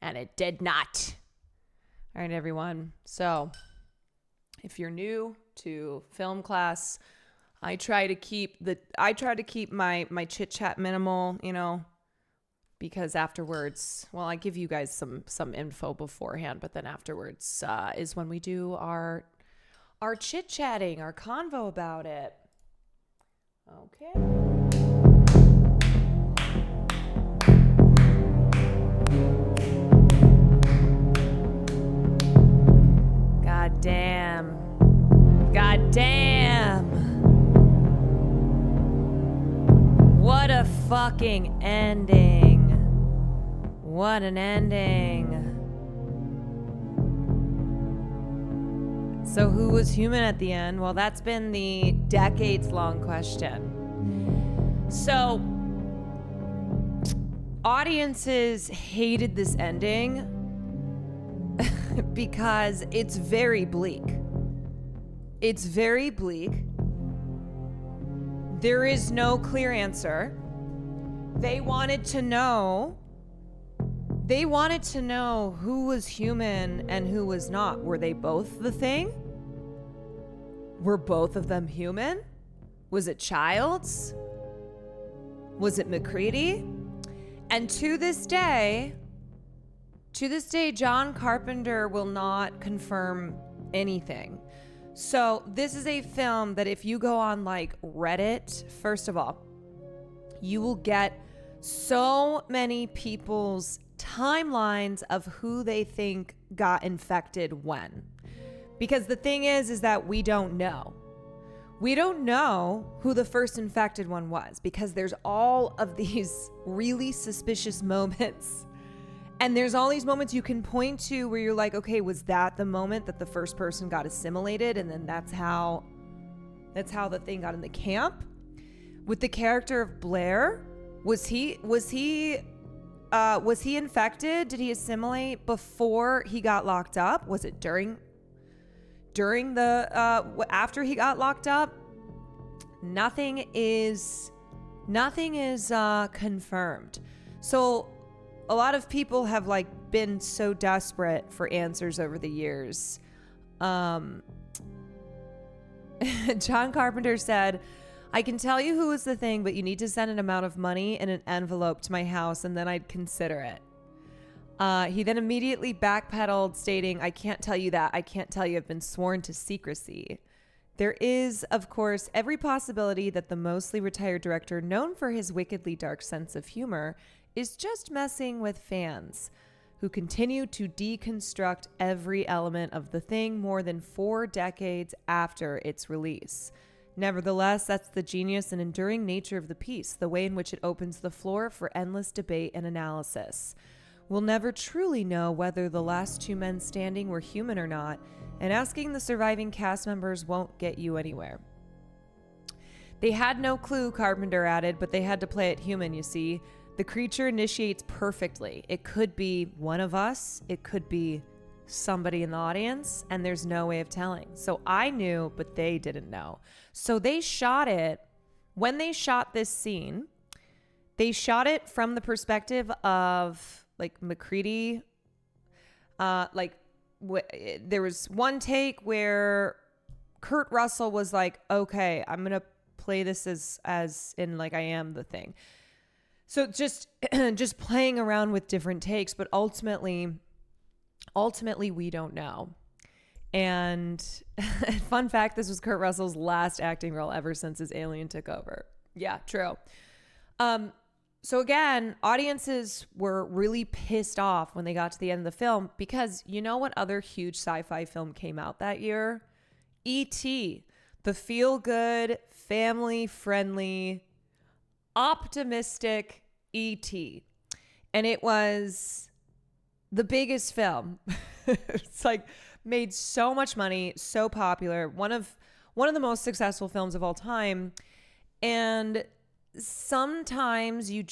and it did not. All right, everyone. So if you're new to film class, I try to keep my chit chat minimal, because afterwards, well, I give you guys some info beforehand, but then afterwards is when we do our chit chatting, our convo about it. Okay. God damn. What a fucking ending. What an ending. So who was human at the end? Well, that's been the decades-long question. So audiences hated this ending because it's very bleak. It's very bleak. There is no clear answer. They wanted to know who was human and who was not. Were they both the thing? Were both of them human? Was it Childs? Was it McCready? And to this day, John Carpenter will not confirm anything. So this is a film that if you go on like Reddit, first of all, you will get so many people's timelines of who they think got infected when. Because the thing is that we don't know. We don't know who the first infected one was because there's all of these really suspicious moments. And there's all these moments you can point to where you're like, okay, was that the moment that the first person got assimilated? And then that's how the thing got in the camp. With the character of Blair, was he infected? Did he assimilate before he got locked up? Was it during the after he got locked up? Nothing is confirmed. So a lot of people have like been so desperate for answers over the years. John Carpenter said, I can tell you who was the thing, but you need to send an amount of money in an envelope to my house and then I'd consider it. He then immediately backpedaled, stating, I can't tell you that. I can't tell you. I've been sworn to secrecy. There is, of course, every possibility that the mostly retired director, known for his wickedly dark sense of humor, is just messing with fans who continue to deconstruct every element of The Thing more than 4 decades after its release. Nevertheless, that's the genius and enduring nature of the piece, the way in which it opens the floor for endless debate and analysis. We'll never truly know whether the last 2 men standing were human or not, and asking the surviving cast members won't get you anywhere. They had no clue, Carpenter added, but they had to play it human, you see. The creature initiates perfectly. It could be one of us. It could be somebody in the audience, and there's no way of telling. So I knew, but they didn't know. So they shot it. When they shot this scene, they shot it from the perspective of like McCready. There was one take where Kurt Russell was like, okay, I'm going to play this as in like I am the Thing. So just playing around with different takes, but ultimately we don't know. And fun fact, this was Kurt Russell's last acting role ever since his Alien took over. Yeah, true. So again, audiences were really pissed off when they got to the end of the film because you know what other huge sci-fi film came out that year? E.T., the feel-good, family-friendly, optimistic E.T. And it was the biggest film. It's like made so much money, so popular. One of one of the most successful films of all time. And sometimes a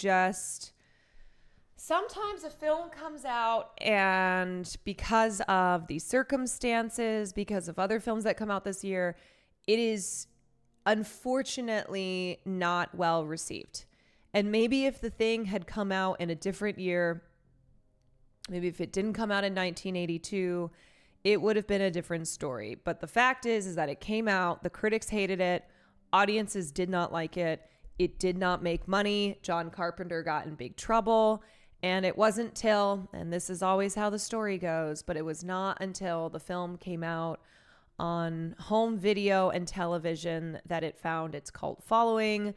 film comes out, and because of the circumstances, because of other films that come out this year, it is unfortunately not well received. And maybe if The Thing had come out in a different year, maybe if it didn't come out in 1982, it would have been a different story. But the fact is that it came out, the critics hated it, audiences did not like it, it did not make money, John Carpenter got in big trouble, and it wasn't till, and this is always how the story goes, but it was not until the film came out on home video and television that it found its cult following.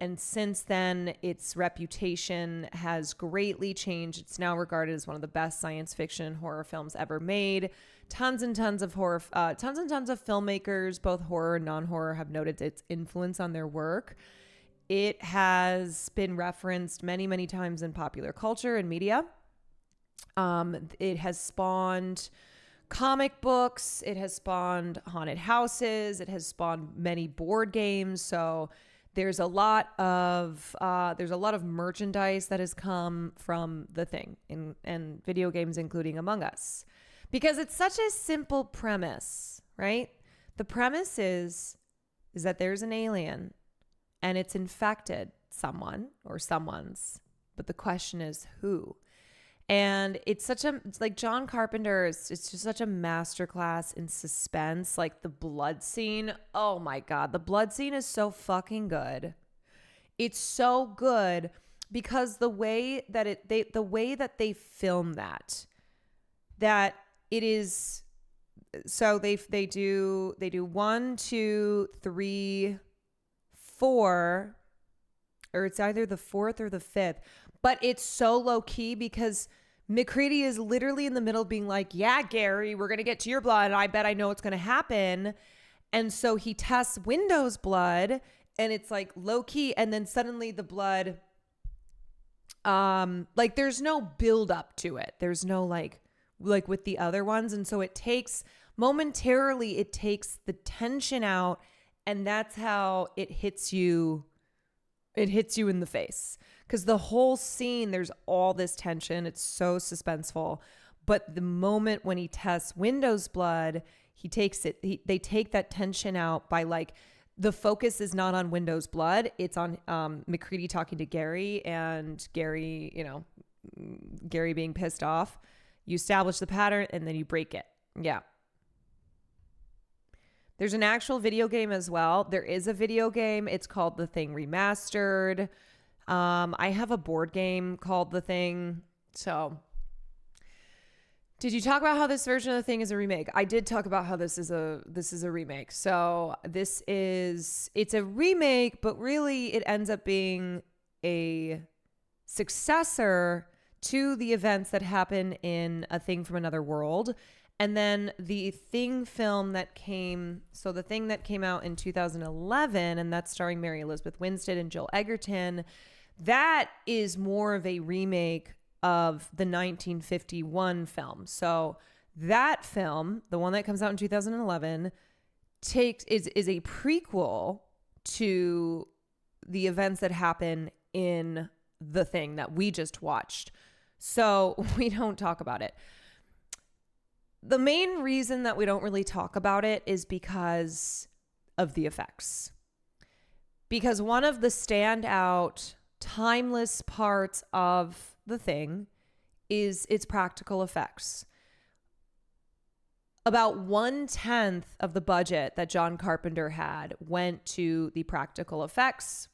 And since then, its reputation has greatly changed. It's now regarded as one of the best science fiction and horror films ever made. Tons and tons of filmmakers, both horror and non-horror, have noted its influence on their work. It has been referenced many, many times in popular culture and media. It has spawned comic books. It has spawned haunted houses. It has spawned many board games. So there's a lot of merchandise that has come from The Thing and video games, including Among Us, because it's such a simple premise, right? The premise is that there's an alien and it's infected someone or someone's, but the question is who. And it's like John Carpenter, it's just such a masterclass in suspense. Like the blood scene. Oh my God. The blood scene is so fucking good. It's so good because the way that they film that it is, so they do 1, 2, 3, 4, or it's either the 4th or the 5th, but it's so low key because McCready is literally in the middle being like, yeah, Gary, we're going to get to your blood. And I bet I know what's going to happen. And so he tests Window's blood and it's like low key. And then suddenly the blood, like there's no build up to it. There's no like with the other ones. And so it takes the tension out, and that's how it hits you. It hits you in the face. Because the whole scene, there's all this tension. It's so suspenseful. But the moment when he tests Window's blood, they take that tension out by like, the focus is not on Window's blood. It's on McCready talking to Gary, and Gary being pissed off. You establish the pattern and then you break it. Yeah. There's an actual video game as well. There is a video game. It's called The Thing Remastered. I have a board game called The Thing. So did you talk about how this version of The Thing is a remake? I did talk about how this is a remake. So it's a remake, but really it ends up being a successor to the events that happen in A Thing from Another World. And then the Thing film The Thing that came out in 2011, and that's starring Mary Elizabeth Winstead and Joel Egerton, that is more of a remake of the 1951 film. So that film, the one that comes out in 2011, is a prequel to the events that happen in The Thing that we just watched. So we don't talk about it. The main reason that we don't really talk about it is because of the effects. Because one of the standout, timeless parts of The Thing is its practical effects. About 1/10 of the budget that John Carpenter had went to the practical effects.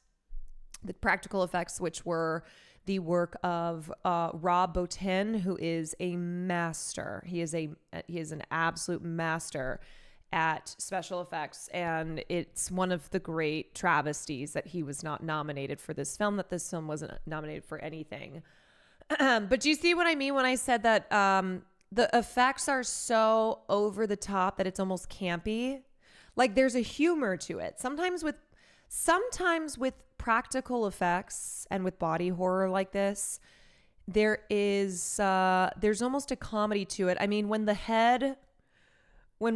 The practical effects, which were the work of Rob Bottin, who is a master. He is an absolute master at special effects, and it's one of the great travesties that he was not nominated for this film, that this film wasn't nominated for anything. But do you see what I mean when I said that the effects are so over the top that it's almost campy? Like there's a humor to it. Sometimes with practical effects and with body horror like this, there's almost a comedy to it. I mean, when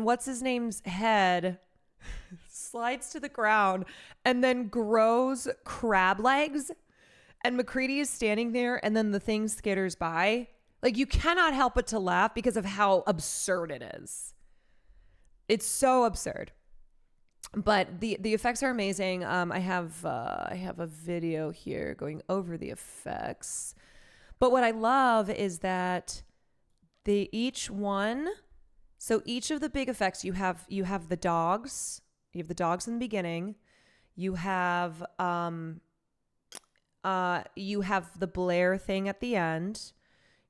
what's his name's head slides to the ground and then grows crab legs. And McCready is standing there, and then the thing skitters by. Like, you cannot help but to laugh because of how absurd it is. It's so absurd. But the effects are amazing. I have a video here going over the effects. But what I love is that each of the big effects, you have the dogs. You have the dogs in the beginning. You have the Blair thing at the end.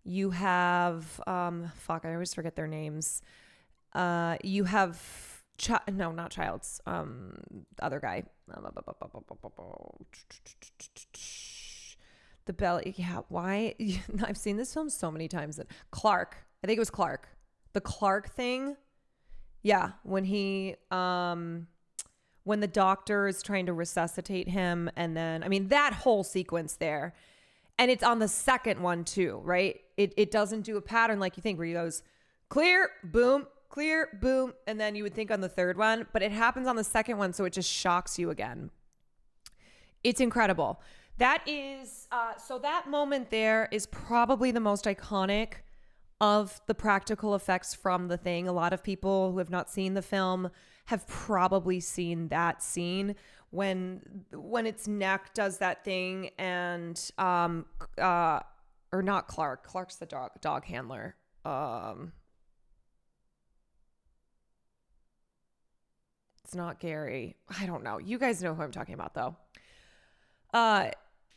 You have I always forget their names. You have not Childs. The other guy. The belly. Yeah. Why? I've seen this film so many times. Clark. I think it was Clark. The Clark thing. Yeah. When the doctor is trying to resuscitate him, and then, I mean, that whole sequence there. And it's on the second one too, right? It doesn't do a pattern like you think, where he goes clear, boom, and then you would think on the third one, but it happens on the second one, so it just shocks you again. It's incredible. That is, so that moment there is probably the most iconic of the practical effects from The Thing. A lot of people who have not seen the film have probably seen that scene when its neck does that thing, and or not Clark. Clark's the dog handler. It's not Gary. I don't know. You guys know who I'm talking about, though.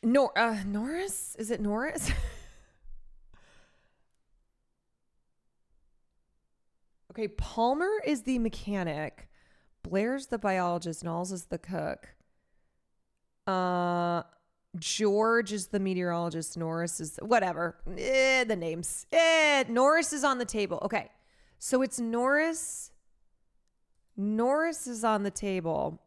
Norris? Is it Norris? Okay, Palmer is the mechanic. Blair's the biologist. Knowles is the cook. George is the meteorologist. Norris is whatever. The names. Norris is on the table. Okay, so it's Norris. Norris is on the table.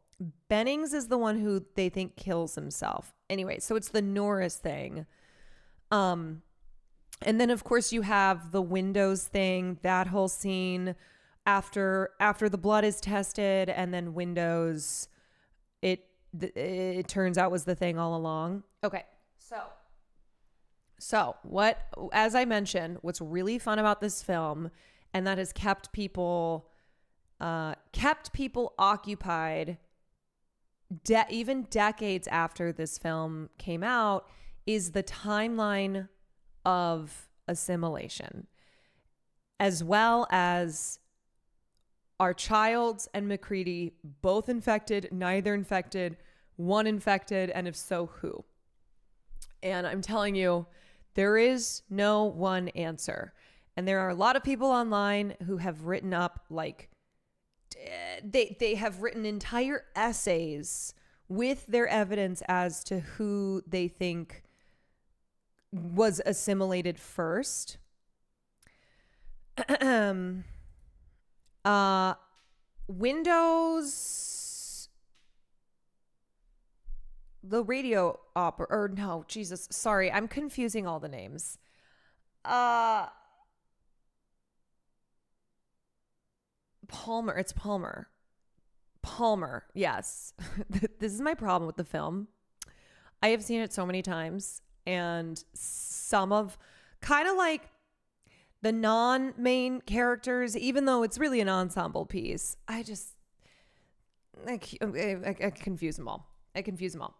Bennings is the one who they think kills himself. Anyway, so it's the Norris thing. And then of course you have the windows thing, that whole scene after the blood is tested, and then windows, it turns out was the thing all along. Okay. So what, as I mentioned, what's really fun about this film, and that has kept people occupied even decades after this film came out, is the timeline of assimilation, as well as are Childs and McCready both infected, neither infected, one infected, and if so, who? And I'm telling you, there is no one answer. And there are a lot of people online who have written up, like, they have written entire essays with their evidence as to who they think was assimilated first. Windows, the radio opera, or no, Jesus, sorry, I'm confusing all the names. Palmer, it's Palmer. Palmer, yes. This is my problem with the film. I have seen it so many times, and some of, kind of like the non-main characters, even though it's really an ensemble piece, I confuse them all.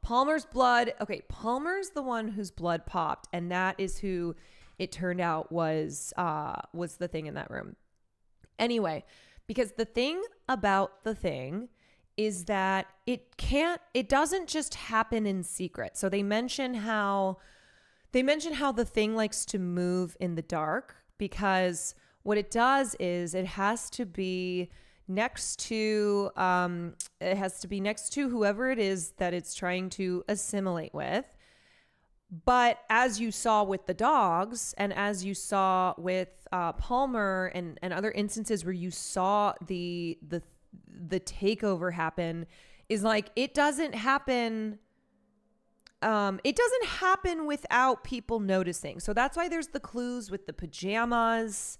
Palmer's blood. Okay, Palmer's the one whose blood popped, and that is who it turned out was the thing in that room. Anyway, because the thing about the thing is that it doesn't just happen in secret. So they mention how the thing likes to move in the dark, because what it does is it has to be next to whoever it is that it's trying to assimilate with. But as you saw with the dogs, and as you saw with Palmer and other instances where you saw the takeover happen, is like it doesn't happen without people noticing. So that's why there's the clues with the pajamas,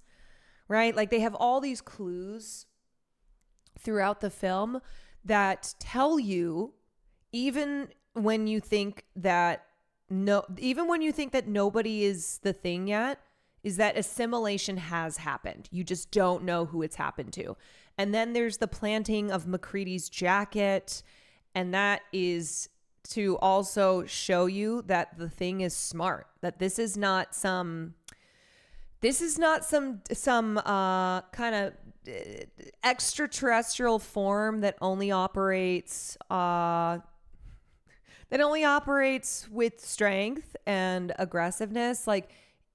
right? Like they have all these clues throughout the film that tell you, even when you think that nobody is the thing yet, is that assimilation has happened. You just don't know who it's happened to. And then there's the planting of MacReady's jacket, and that is to also show you that the thing is smart, that this is not some kind of extraterrestrial form that only operates with strength and aggressiveness. Like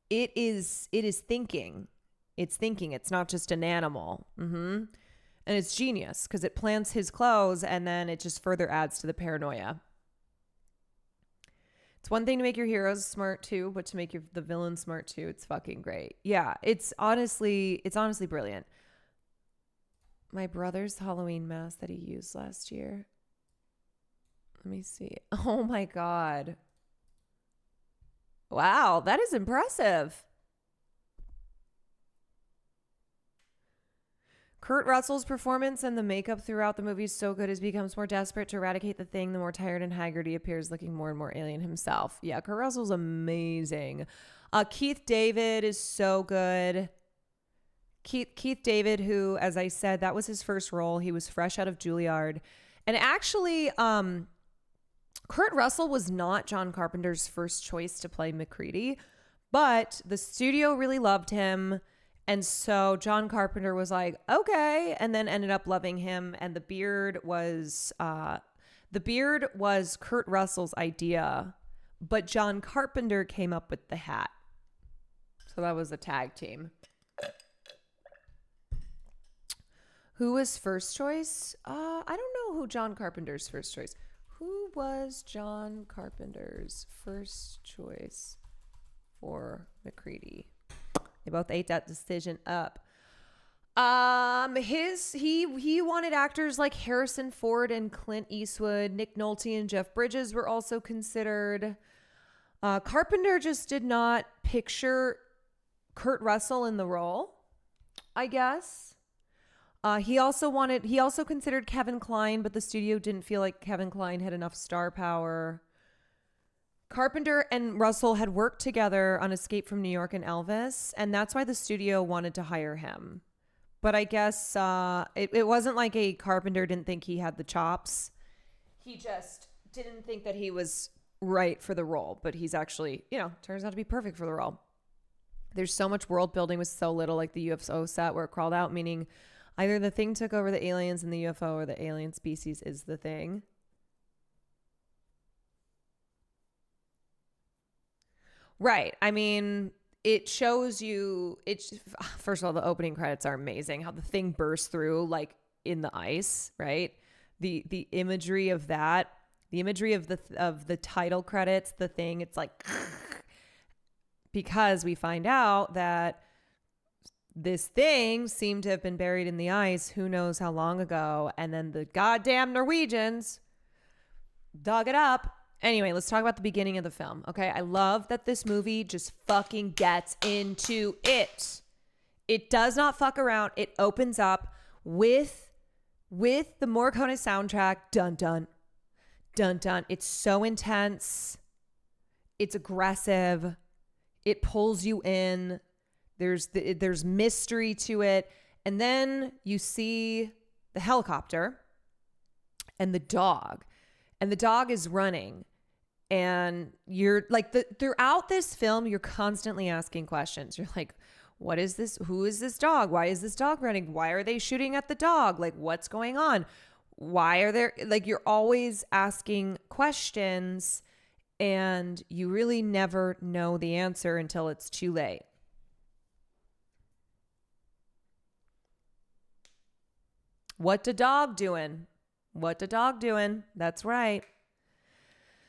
it is thinking. It's thinking. It's not just an animal. And it's genius because it plants his clothes and then it just further adds to the paranoia. It's one thing to make your heroes smart too, but to make the villain smart too, it's fucking great. Yeah, it's honestly brilliant. My brother's Halloween mask that he used last year. Let me see. Oh my God. Wow, that is impressive. Kurt Russell's performance and the makeup throughout the movie is so good as he becomes more desperate to eradicate the thing. The more tired and haggard he appears, looking more and more alien himself. Yeah, Kurt Russell's amazing. Keith David is so good. Keith David, who, as I said, that was his first role. He was fresh out of Juilliard. And actually, Kurt Russell was not John Carpenter's first choice to play MacReady, but the studio really loved him. And so John Carpenter was like, okay, and then ended up loving him. And the beard was Kurt Russell's idea, but John Carpenter came up with the hat. So that was a tag team. Who was first choice? I don't know who John Carpenter's first choice. Who was John Carpenter's first choice for MacReady? They both ate that decision up. He wanted actors like Harrison Ford and Clint Eastwood. Nick Nolte and Jeff Bridges were also considered. Carpenter just did not picture Kurt Russell in the role, I guess. He also considered Kevin Kline, but the studio didn't feel like Kevin Kline had enough star power. Carpenter and Russell had worked together on Escape from New York and Elvis, and that's why the studio wanted to hire him. But I guess it wasn't like Carpenter didn't think he had the chops. He just didn't think that he was right for the role, but he's actually, turns out to be perfect for the role. There's so much world building with so little, like the UFO set where it crawled out, meaning either the thing took over the aliens in the UFO or the alien species is the thing. Right. I mean, it shows you, first of all, the opening credits are amazing. How the thing bursts through like in the ice, right? The imagery of that, the imagery of the title credits, the thing, it's like, because we find out that this thing seemed to have been buried in the ice who knows how long ago. And then the goddamn Norwegians dug it up. Anyway, let's talk about the beginning of the film. Okay, I love that this movie just fucking gets into it. It does not fuck around. It opens up with the Morricone soundtrack. Dun dun dun dun. It's so intense. It's aggressive. It pulls you in. There's mystery to it, and then you see the helicopter and the dog, and the dog is running. And you're like, throughout this film, you're constantly asking questions. You're like, what is this? Who is this dog? Why is this dog running? Why are they shooting at the dog? Like, what's going on? Why are there, like, you're always asking questions and you really never know the answer until it's too late. What the dog doing? What the dog doing? That's right.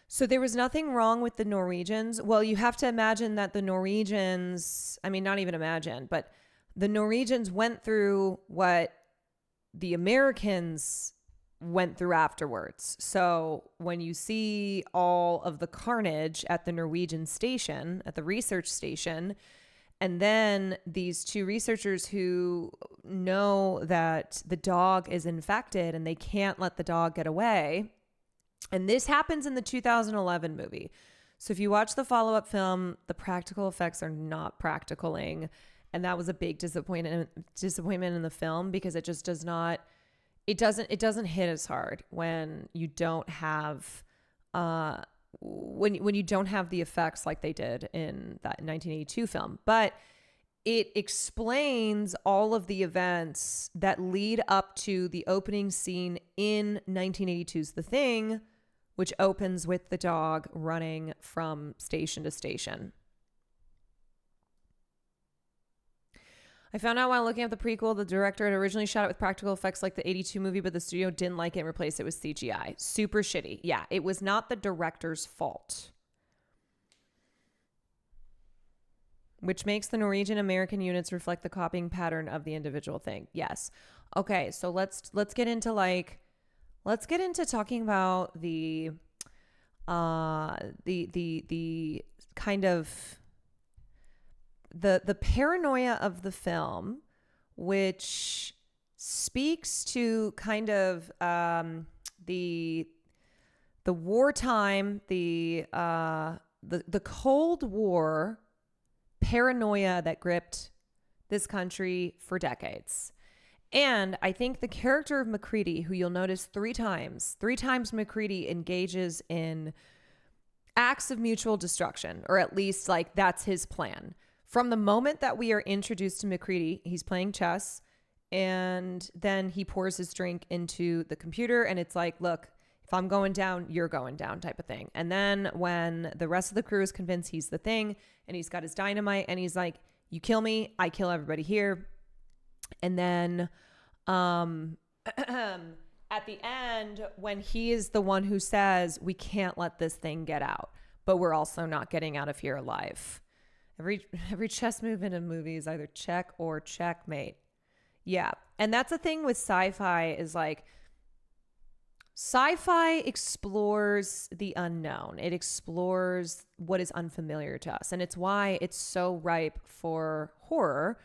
So there was nothing wrong with the Norwegians. Well, you have to imagine that the Norwegians, I mean, not even imagine, but the Norwegians went through what the Americans went through afterwards. So when you see all of the carnage at the Norwegian station, at the research station, And then these two researchers who know that the dog is infected and they can't let the dog get away. And this happens in the 2011 movie. So if you watch the follow-up film, the practical effects are not practicaling. And that was a big disappointment in the film, because it just doesn't hit as hard when you don't have when you don't have the effects like they did in that 1982 film. But it explains all of the events that lead up to the opening scene in 1982's The Thing, which opens with the dog running from station to station. I found out while looking at the prequel, the director had originally shot it with practical effects like the 82 movie, but the studio didn't like it and replaced it with CGI. Super shitty. Yeah, it was not the director's fault. Which makes the Norwegian American units reflect the copying pattern of the individual thing. Yes. Okay, so let's get into talking about the kind of the paranoia of the film, which speaks to kind of the wartime, the Cold War paranoia that gripped this country for decades. And I think the character of MacReady, who you'll notice three times MacReady engages in acts of mutual destruction, or at least like that's his plan. From the moment that we are introduced to MacReady, he's playing chess, and then he pours his drink into the computer, and it's like, look, if I'm going down, you're going down type of thing. And then when the rest of the crew is convinced he's the thing, and he's got his dynamite, and he's like, you kill me, I kill everybody here. And then at the end, when he is the one who says, we can't let this thing get out, but we're also not getting out of here alive. Every chess move in a movie is either check or checkmate. Yeah. And that's the thing with sci-fi, is like, sci-fi explores the unknown. It explores what is unfamiliar to us. And it's why it's so ripe for horror,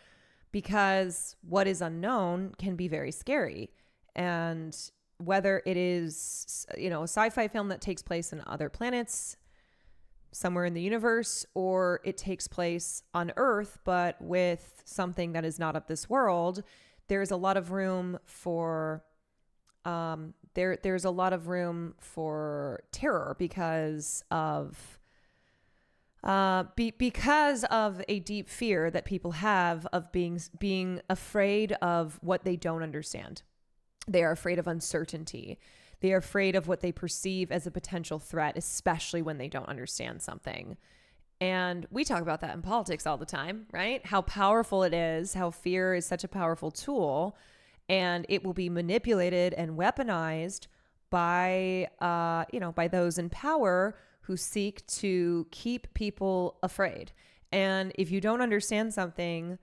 because what is unknown can be very scary. And whether it is, a sci-fi film that takes place in other planets, somewhere in the universe, or it takes place on Earth, but with something that is not of this world, there's a lot of room for there's a lot of room for terror because of a deep fear that people have of being afraid of what they don't understand. They are afraid of uncertainty. They are afraid of what they perceive as a potential threat, especially when they don't understand something. And we talk about that in politics all the time, right? How powerful it is, how fear is such a powerful tool, and it will be manipulated and weaponized by those in power who seek to keep people afraid. And if you don't understand something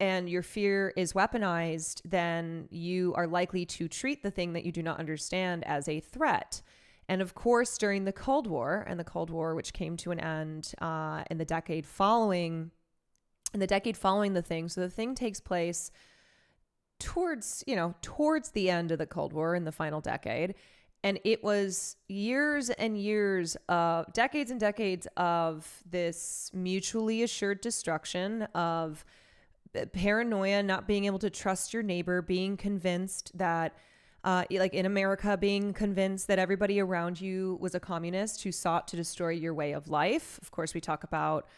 and your fear is weaponized, then you are likely to treat the thing that you do not understand as a threat. And of course, during the Cold War, which came to an end in the decade following The Thing. So The Thing takes place towards the end of the Cold War in the final decade. And it was years and years of decades and decades of this mutually assured destruction, of paranoia, not being able to trust your neighbor, being convinced that, like in America, being convinced that everybody around you was a communist who sought to destroy your way of life. Of course, we talk about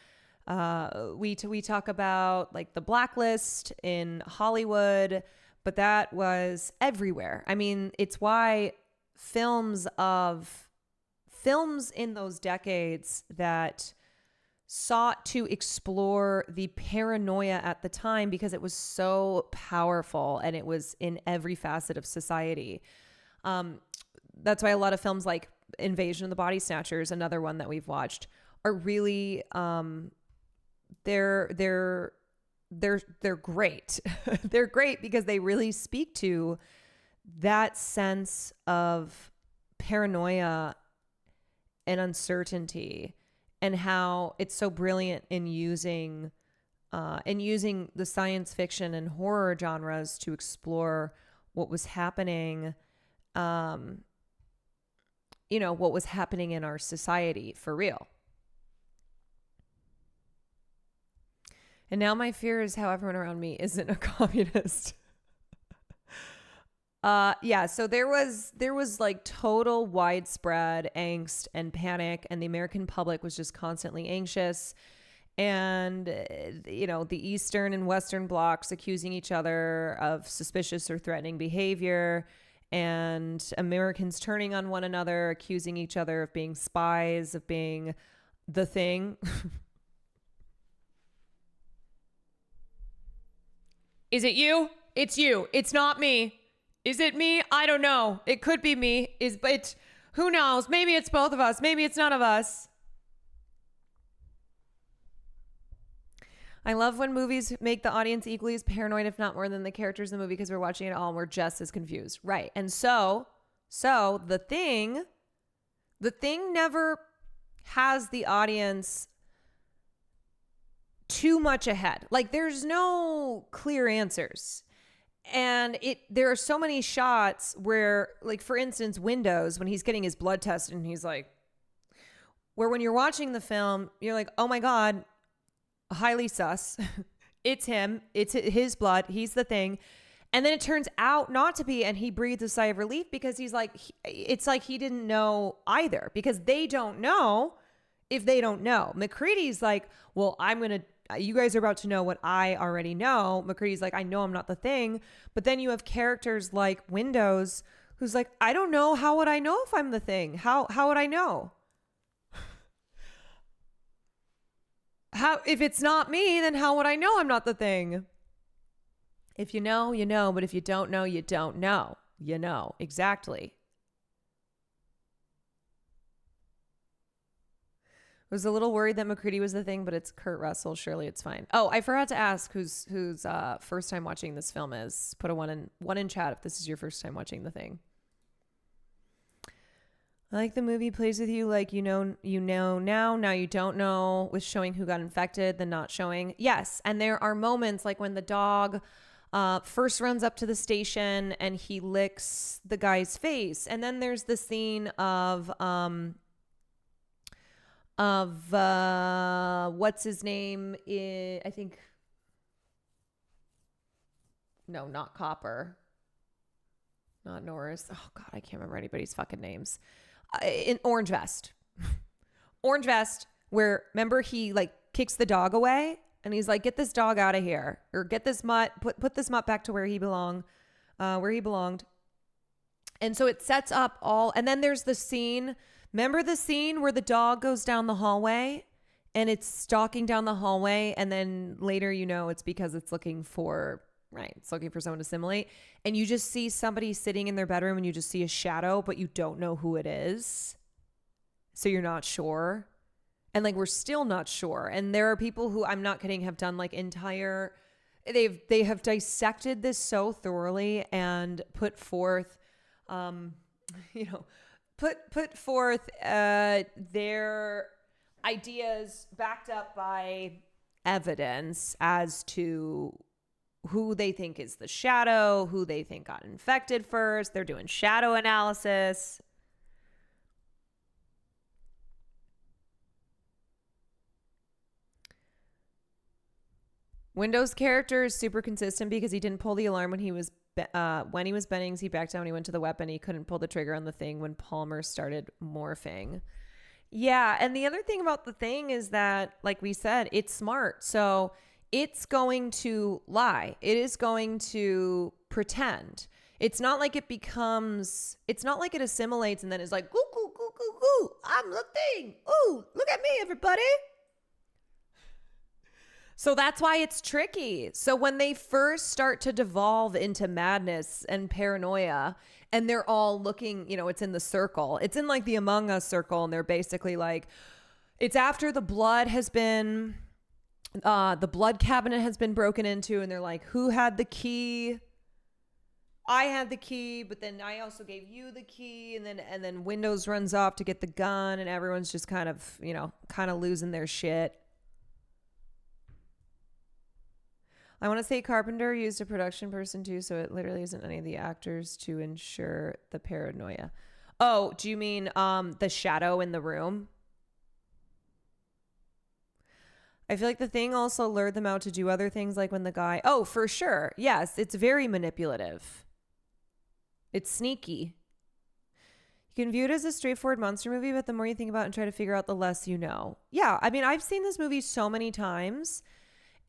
we talk about like the blacklist in Hollywood, but that was everywhere. I mean, it's why films in those decades that sought to explore the paranoia at the time, because it was so powerful and it was in every facet of society. That's why a lot of films like Invasion of the Body Snatchers, another one that we've watched, are really they're great. They're great because they really speak to that sense of paranoia and uncertainty, and how it's so brilliant in using and using the science fiction and horror genres to explore what was happening, what was happening in our society for real. And now my fear is how everyone around me isn't a communist. So there was like total widespread angst and panic, and the American public was just constantly anxious. And, the Eastern and Western blocs accusing each other of suspicious or threatening behavior, and Americans turning on one another, accusing each other of being spies, of being the thing. Is it you? It's you. It's not me. Is it me? I don't know. It could be me. But who knows? Maybe it's both of us. Maybe it's none of us. I love when movies make the audience equally as paranoid, if not more, than the characters in the movie, because we're watching it all and we're just as confused. Right. And so the thing never has the audience too much ahead. Like, there's no clear answers. And there are so many shots where, like, for instance, Windows, when he's getting his blood tested and he's like, where when you're watching the film, you're like, oh my God, highly sus. It's him. It's his blood. He's the thing. And then it turns out not to be. And he breathes a sigh of relief because he's like, it's like he didn't know either, because they don't know if they don't know. McCready's like, well, you guys are about to know what I already know. McCready's like, I know I'm not the thing. But then you have characters like Windows who's like, I don't know. How would I know if I'm the thing? How would I know? If it's not me, then how would I know I'm not the thing? If you know, you know. But if you don't know, you don't know. You know. Exactly. I was a little worried that McCready was the thing, but it's Kurt Russell. Surely it's fine. Oh, I forgot to ask whose first time watching this film is. Put a one in chat if this is your first time watching The Thing. I like the movie plays with you like you know now you don't know, with showing who got infected, then not showing. Yes, and there are moments like when the dog first runs up to the station and he licks the guy's face, and then there's the scene of what's his name? I think, no, not Copper, not Norris. Oh God, I can't remember anybody's fucking names. In Orange Vest, where remember he like kicks the dog away and he's like, get this dog out of here, or get this mutt, put this mutt back to where he belonged. And so it sets up all, and then there's the scene. Remember the scene where the dog goes down the hallway and it's stalking down the hallway, and then later it's because it's looking for someone to assimilate, and you just see somebody sitting in their bedroom and you just see a shadow, but you don't know who it is. So you're not sure. And like, we're still not sure. And there are people who, I'm not kidding, have done like they have dissected this so thoroughly and put forth, put forth their ideas backed up by evidence as to who they think is the shadow, who they think got infected first. They're doing shadow analysis. Windows' character is super consistent because he didn't pull the alarm when he was Bennings. He backed down when he went to the weapon. He couldn't pull the trigger on the thing when Palmer started morphing. Yeah, and the other thing about the thing is that, like we said, it's smart. So it's going to lie. It is going to pretend. It's not like it assimilates and then is like, goo, goo, goo, goo, goo, I'm the thing. Ooh, look at me, everybody. So that's why it's tricky. So when they first start to devolve into madness and paranoia, and they're all looking, it's in the circle. It's in like the Among Us circle, and they're basically like, it's after the blood has been... the blood cabinet has been broken into, and they're like, who had the key? I had the key, but then I also gave you the key. And then Windows runs off to get the gun, and everyone's just kind of losing their shit. I want to say Carpenter used a production person too, so it literally isn't any of the actors to ensure the paranoia. Oh, do you mean the shadow in the room? I feel like The Thing also lured them out to do other things, like when the guy... Oh, for sure. Yes, it's very manipulative. It's sneaky. You can view it as a straightforward monster movie, but the more you think about it and try to figure out, the less you know. Yeah, I mean, I've seen this movie so many times,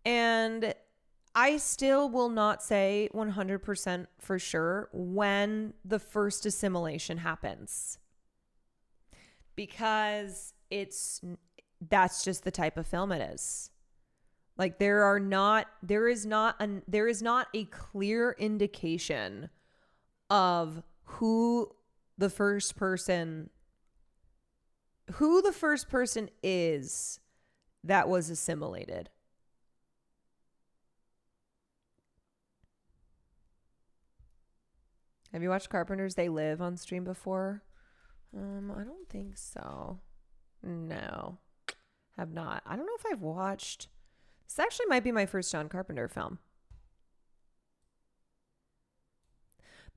and I still will not say 100% for sure when the first assimilation happens. Because that's just the type of film it is. Like there is not a clear indication of who the first person is that was assimilated. Have you watched Carpenter's They Live on stream before? I don't think so. No, have not. I don't know if I've watched. This actually might be my first John Carpenter film.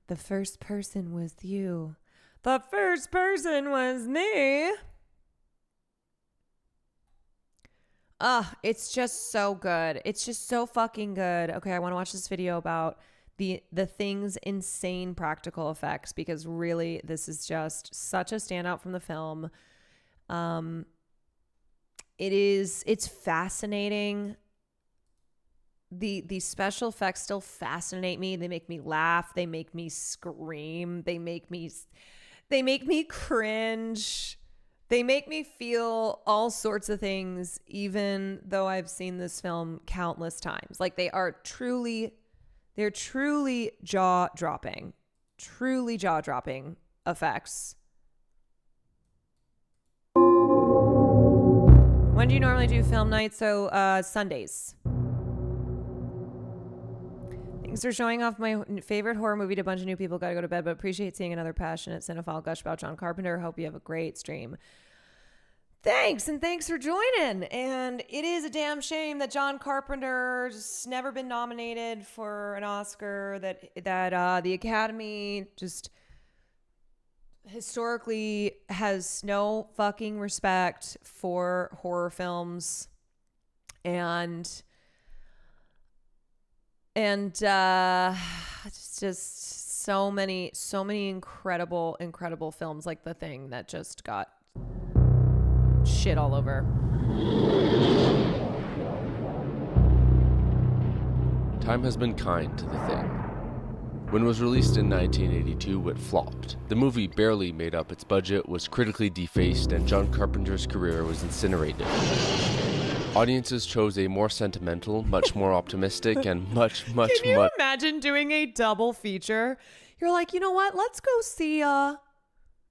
The first person was you. The first person was me. It's just so good. It's just so fucking good. Okay, I want to watch this video about the Thing's insane practical effects, because really this is just such a standout from the film. It's fascinating. The special effects still fascinate me. They make me laugh. They make me scream. They make me cringe. They make me feel all sorts of things, even though I've seen this film countless times. Like they're truly jaw-dropping effects. When do you normally do film night? So Sundays. Thanks for showing off my favorite horror movie to a bunch of new people. Gotta go to bed, but appreciate seeing another passionate cinephile gush about John Carpenter. Hope you have a great stream. Thanks, and thanks for joining. And it is a damn shame that John Carpenter's never been nominated for an Oscar, that the Academy just historically has no fucking respect for horror films. And it's just so many incredible films like The Thing that just got shit all over. Time has been kind to The Thing. When it was released in 1982, it flopped. The movie barely made up its budget, was critically defaced, and John Carpenter's career was incinerated. Audiences chose a more sentimental, much more optimistic, and much Can you imagine doing a double feature? You're like, you know what? Let's go see, not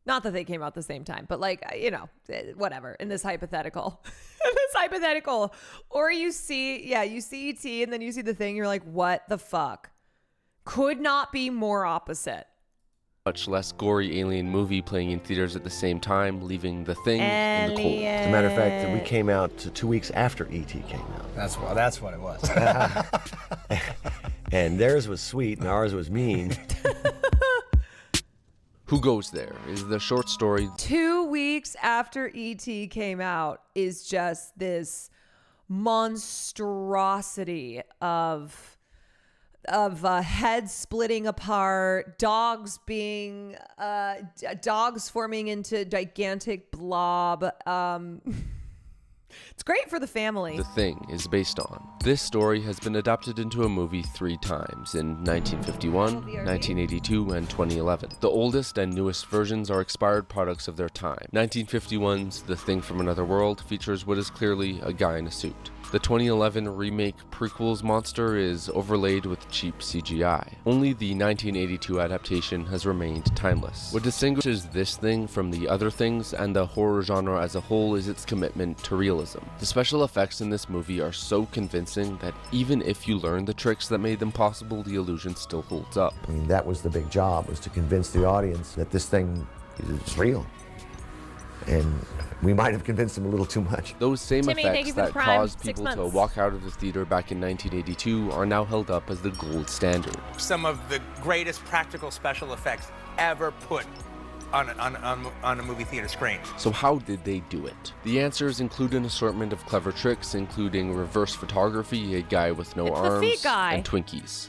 that they came out at the same time, but like, whatever, in this hypothetical. Or you see E.T. and then you see The Thing. You're like, what the fuck? Could not be more opposite. Much less gory alien movie playing in theaters at the same time, leaving The Thing in the cold. As a matter of fact, we came out 2 weeks after E.T. came out. That's what it was. And theirs was sweet and ours was mean. Who Goes There is the short story. 2 weeks after E.T. came out is just this monstrosity of heads splitting apart, dogs forming into gigantic blob. It's great for the family. The Thing is based on. This story has been adapted into a movie 3 times, in 1951, 1982, and 2011. The oldest and newest versions are expired products of their time. 1951's The Thing from Another World features what is clearly a guy in a suit. The 2011 remake prequel's monster is overlaid with cheap CGI. Only the 1982 adaptation has remained timeless. What distinguishes this thing from the other things and the horror genre as a whole is its commitment to realism. The special effects in this movie are so convincing that even if you learn the tricks that made them possible, the illusion still holds up. I mean, that was the big job, was to convince the audience that this thing is real. And We might have convinced them a little too much. Those same Timmy, thank effects you for the that prime. caused 6 people to months. walk out of the theater back in 1982 are now held up as the gold standard. Some of the greatest practical special effects ever put on a movie theater screen. So how did they do it? The answers include an assortment of clever tricks, including reverse photography, a guy with no It's the arms, feet guy. and Twinkies.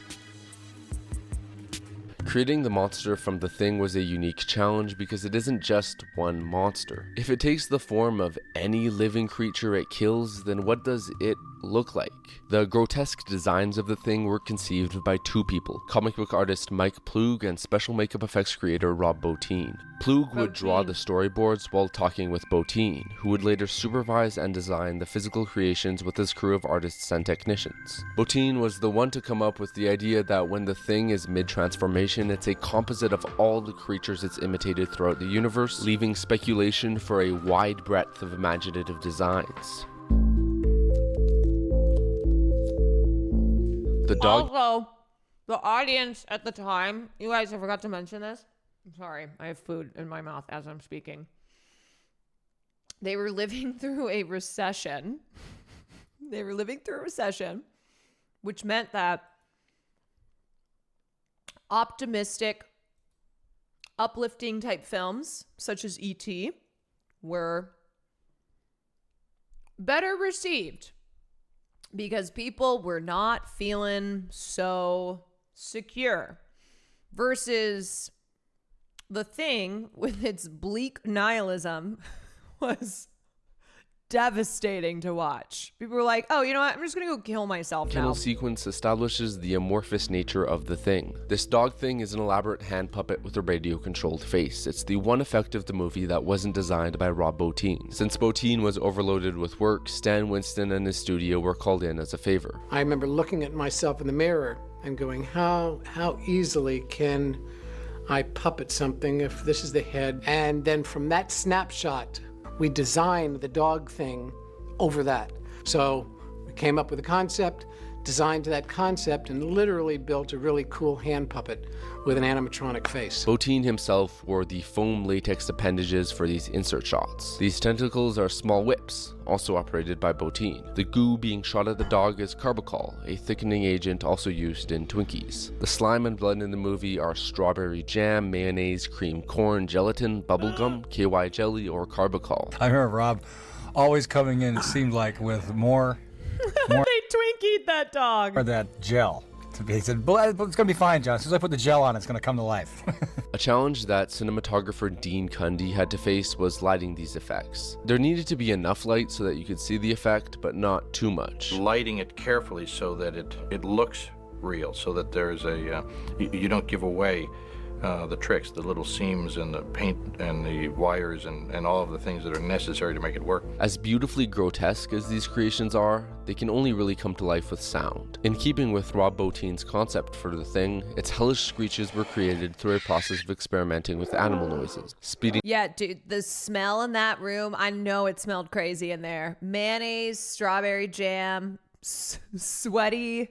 Creating the monster from The Thing was a unique challenge because it isn't just one monster. If it takes the form of any living creature it kills, then what does it look like? The grotesque designs of The Thing were conceived by two people, comic book artist Mike Ploog and special makeup effects creator Rob Bottin. Ploog would draw the storyboards while talking with Bottin, who would later supervise and design the physical creations with his crew of artists and technicians. Bottin was the one to come up with the idea that when the Thing is mid-transformation, it's a composite of all the creatures it's imitated throughout the universe, leaving speculation for a wide breadth of imaginative designs. The dog. Also, the audience at the time, you guys, I forgot to mention this. I'm sorry, I have food in my mouth as I'm speaking. They were living through a recession. Which meant that optimistic, uplifting type films, such as E.T., were better received because people were not feeling so secure versus The Thing with its bleak nihilism was devastating to watch. People were like, oh, you know what? I'm just going to go kill myself now. Kennel sequence establishes the amorphous nature of the Thing. This dog thing is an elaborate hand puppet with a radio-controlled face. It's the one effect of the movie that wasn't designed by Rob Bottin. Since Bottin was overloaded with work, Stan Winston and his studio were called in as a favor. I remember looking at myself in the mirror and going, how easily can I puppet something if this is the head? And then from that snapshot, we designed the dog thing over that. So we came up with a concept, designed to that concept, and literally built a really cool hand puppet with an animatronic face. Bottin himself wore the foam latex appendages for these insert shots. These tentacles are small whips, also operated by Bottin. The goo being shot at the dog is carbachol, a thickening agent also used in Twinkies. The slime and blood in the movie are strawberry jam, mayonnaise, cream corn, gelatin, bubblegum, KY jelly, or carbachol. I remember Rob always coming in, it seemed like, with more They Twinkied that dog. or that gel. He said, "But it's going to be fine, John. As soon as I put the gel on, it's going to come to life." A challenge that cinematographer Dean Cundy had to face was lighting these effects. There needed to be enough light so that you could see the effect, but not too much. Lighting it carefully so that it looks real, so that there's a you don't give away the tricks, the little seams and the paint and the wires and all of the things that are necessary to make it work. As beautifully grotesque as these creations are, they can only really come to life with sound. In keeping with Rob Bottin's concept for The Thing, its hellish screeches were created through a process of experimenting with animal noises. Speeding Yeah, dude, the smell in that room, I know it smelled crazy in there. Mayonnaise, strawberry jam, sweaty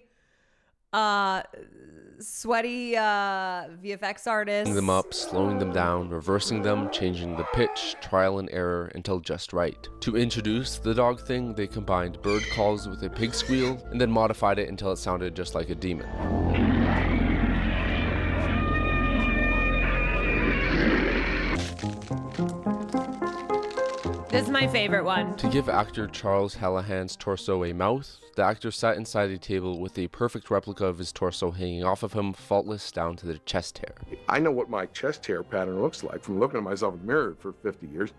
VFX artists. them up, slowing them down, reversing them, changing the pitch, trial and error until just right. To introduce the dog thing, they combined bird calls with a pig squeal and then modified it until it sounded just like a demon. This is my favorite one. To give actor Charles Hallahan's torso a mouth, the actor sat inside a table with a perfect replica of his torso hanging off of him, faultless down to the chest hair. I know what my chest hair pattern looks like from looking at myself in the mirror for 50 years.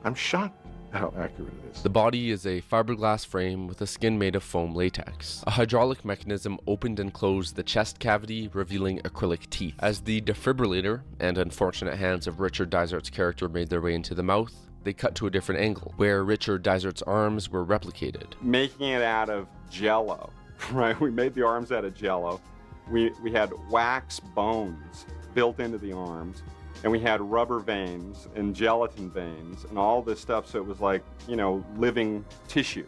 I'm shocked at how accurate it is. The body is a fiberglass frame with a skin made of foam latex. A hydraulic mechanism opened and closed the chest cavity, revealing acrylic teeth. As the defibrillator and unfortunate hands of Richard Dysart's character made their way into the mouth, they cut to a different angle, where Richard Dysart's arms were replicated. Making it out of Jell-O, right? We made the arms out of Jell-O. We had wax bones built into the arms, and we had rubber veins and gelatin veins and all this stuff, so it was like, you know, living tissue.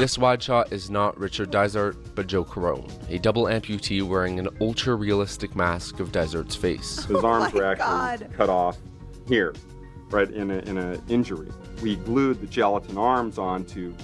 This wide shot is not Richard Dysart, but Joe Carone, a double amputee wearing an ultra-realistic mask of Dysart's face. His arms were actually cut off here, right in a injury. We glued the gelatin arms onto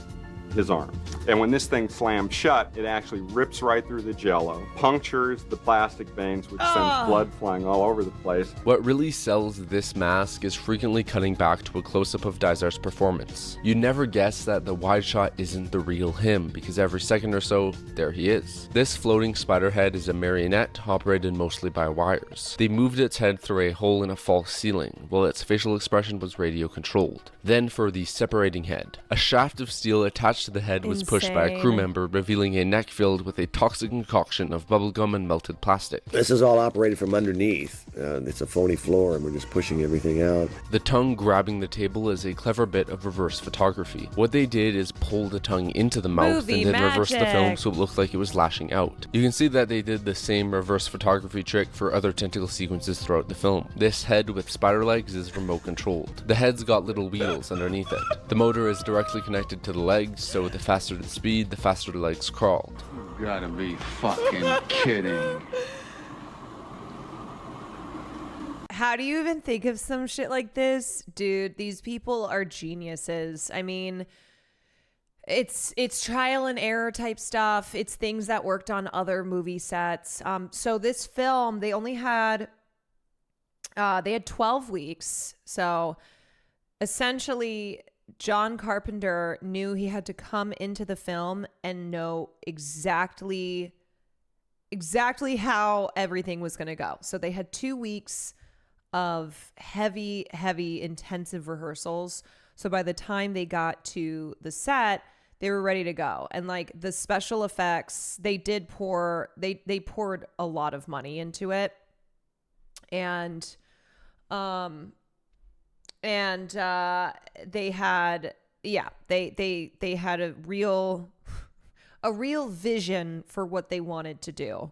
his arm. And when this thing slams shut, it actually rips right through the jello, punctures the plastic veins, which sends blood flying all over the place. What really sells this mask is frequently cutting back to a close-up of Dysart's performance. You'd never guess that the wide shot isn't the real him, because every second or so, there he is. This floating spider head is a marionette operated mostly by wires. They moved its head through a hole in a false ceiling, while its facial expression was radio-controlled. Then for the separating head, a shaft of steel attached to the head was pushed by a crew member, revealing a neck filled with a toxic concoction of bubblegum and melted plastic. This is all operated from underneath. It's a phony floor and we're just pushing everything out. The tongue grabbing the table is a clever bit of reverse photography. What they did is pull the tongue into the mouth and then reverse the film so it looked like it was lashing out. You can see that they did the same reverse photography trick for other tentacle sequences throughout the film. This head with spider legs is remote controlled. The head's got little wheels underneath it. The motor is directly connected to the legs, so the faster the speed, the faster the legs crawled. You gotta be fucking kidding. How do you even think of some shit like this? Dude, these people are geniuses. I mean, it's trial and error type stuff. It's things that worked on other movie sets. So this film, they had 12 weeks. So essentially, John Carpenter knew he had to come into the film and know exactly how everything was going to go. So they had 2 weeks of heavy, intensive rehearsals. So by the time they got to the set, they were ready to go. And like the special effects, they poured a lot of money into it. And they had a real vision for what they wanted to do.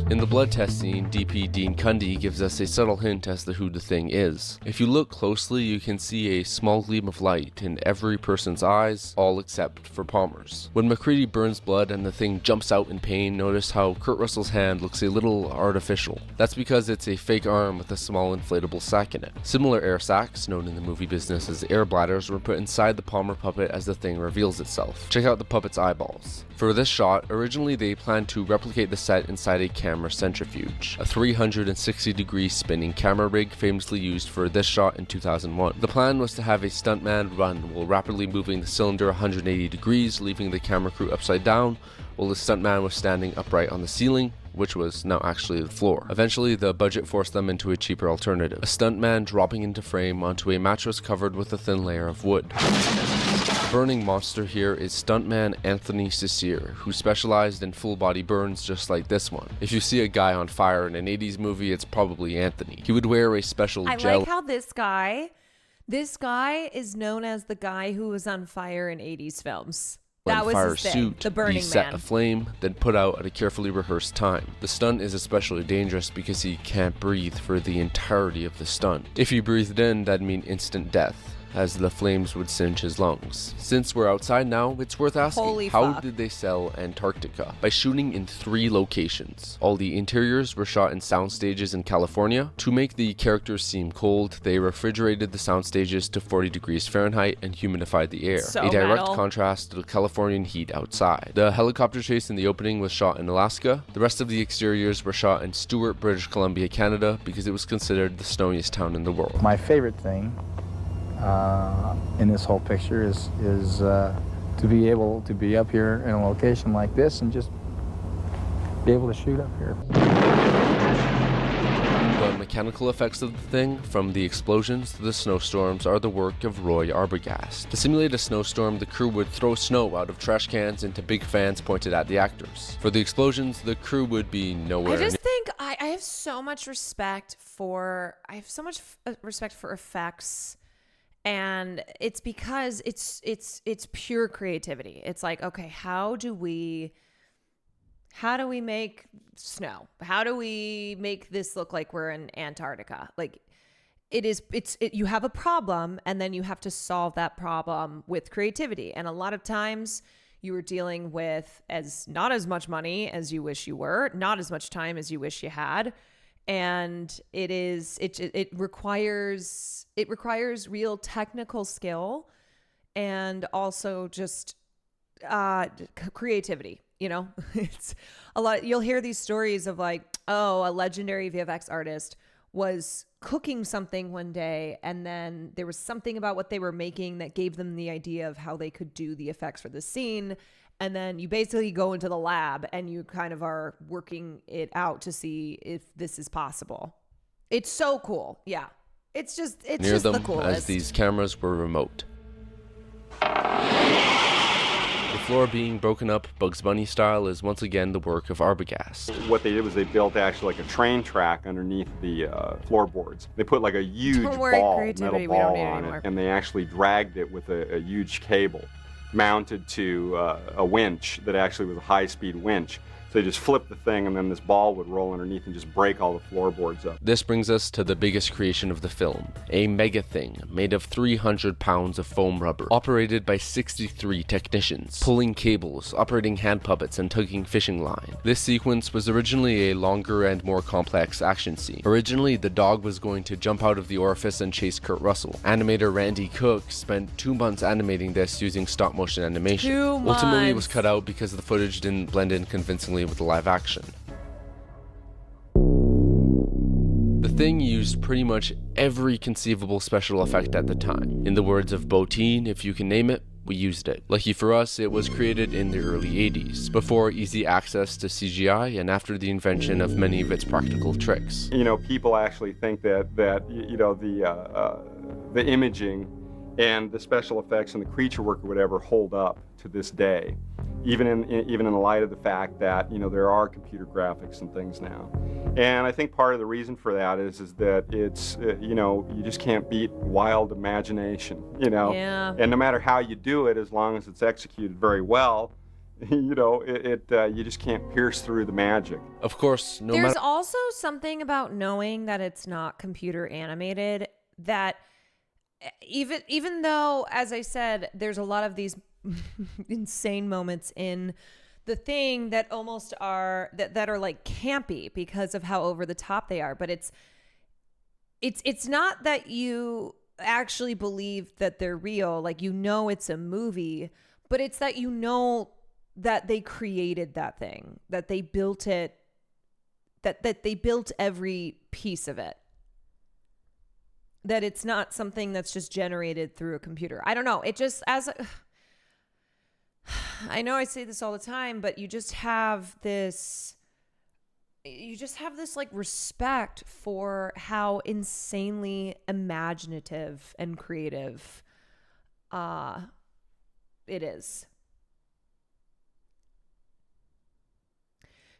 In the blood test scene, DP Dean Cundy gives us a subtle hint as to who the thing is. If you look closely, you can see a small gleam of light in every person's eyes, all except for Palmer's. When MacReady burns blood and the thing jumps out in pain, notice how Kurt Russell's hand looks a little artificial. That's because it's a fake arm with a small inflatable sac in it. Similar air sacs, known in the movie business as air bladders, were put inside the Palmer puppet as the thing reveals itself. Check out the puppet's eyeballs. For this shot, originally they planned to replicate the set inside a camera centrifuge, a 360-degree spinning camera rig famously used for this shot in 2001. The plan was to have a stuntman run while rapidly moving the cylinder 180 degrees, leaving the camera crew upside down, while the stuntman was standing upright on the ceiling, which was now actually the floor. Eventually, the budget forced them into a cheaper alternative, a stuntman dropping into frame onto a mattress covered with a thin layer of wood. Burning monster here is stuntman Anthony Cicere, who specialized in full-body burns just like this one. If you see a guy on fire in an 80s movie, it's probably Anthony. He would wear a special gel... I like how this guy is known as the guy who was on fire in 80s films. That was fire his thing, suit, the Burning he set Man. aflame, then put out at a carefully rehearsed time. The stunt is especially dangerous because he can't breathe for the entirety of the stunt. If he breathed in, that'd mean instant death, as the flames would singe his lungs. Since we're outside now, it's worth asking, how did they sell Antarctica? By shooting in 3 locations. All the interiors were shot in sound stages in California. To make the characters seem cold, they refrigerated the sound stages to 40 degrees Fahrenheit and humidified the air, a direct contrast to the Californian heat outside. The helicopter chase in the opening was shot in Alaska. The rest of the exteriors were shot in Stewart, British Columbia, Canada, because it was considered the snowiest town in the world. My favorite thing in this whole picture is to be able to be up here in a location like this and just be able to shoot up here. The mechanical effects of the thing, from the explosions to the snowstorms, are the work of Roy Arbogast. To simulate a snowstorm, the crew would throw snow out of trash cans into big fans pointed at the actors. For the explosions, the crew would be nowhere near. I just think I have so much respect for effects. And it's because it's pure creativity. It's like, okay, how do we make snow? How do we make this look like we're in Antarctica? Like, you have a problem, and then you have to solve that problem with creativity. And a lot of times you are dealing with not as much money as you wish you were, not as much time as you wish you had. And it requires real technical skill and also just creativity. You know, it's a lot. You'll hear these stories of like, oh, a legendary VFX artist was cooking something one day, and then there was something about what they were making that gave them the idea of how they could do the effects for the scene. And then you basically go into the lab and you kind of are working it out to see if this is possible. It's so cool. Yeah. It's just them the coolest. As these cameras were remote. The floor being broken up Bugs Bunny style is once again the work of Arbogast. What they did was they built actually like a train track underneath the floorboards. They put like a huge metal ball on it, and they actually dragged it with a huge cable mounted to a winch that actually was a high-speed winch. So they just flipped the thing, and then this ball would roll underneath and just break all the floorboards up. This brings us to the biggest creation of the film, a mega thing made of 300 pounds of foam rubber, operated by 63 technicians, pulling cables, operating hand puppets, and tugging fishing line. This sequence was originally a longer and more complex action scene. Originally, the dog was going to jump out of the orifice and chase Kurt Russell. Animator Randy Cook spent 2 months animating this using stop-motion animation. 2 months. Ultimately, it was cut out because the footage didn't blend in convincingly with the live action. The Thing used pretty much every conceivable special effect at the time. In the words of Boteen, if you can name it, we used it. Lucky for us, it was created in the early 80s, before easy access to CGI and after the invention of many of its practical tricks. You know, people actually think that you know, the imaging and the special effects and the creature work or whatever hold up to this day, even in the light of the fact that, you know, there are computer graphics and things now. And I think part of the reason for that is that it's you know, you just can't beat wild imagination, you know. Yeah. And no matter how you do it, as long as it's executed very well, you know, you just can't pierce through the magic. Of course, There's also something about knowing that it's not computer animated that even though, as I said, there's a lot of these insane moments in The Thing that almost are that are like campy because of how over the top they are, but it's not that you actually believe that they're real, like, you know, it's a movie, but it's that, you know, that they created that thing, that they built it, that they built every piece of it. That it's not something that's just generated through a computer. I don't know. It just, I know I say this all the time, but you just have this like respect for how insanely imaginative and creative it is.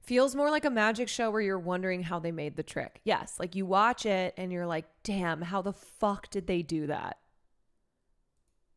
Feels more like a magic show where you're wondering how they made the trick. Yes, like you watch it and you're like, damn, how the fuck did they do that?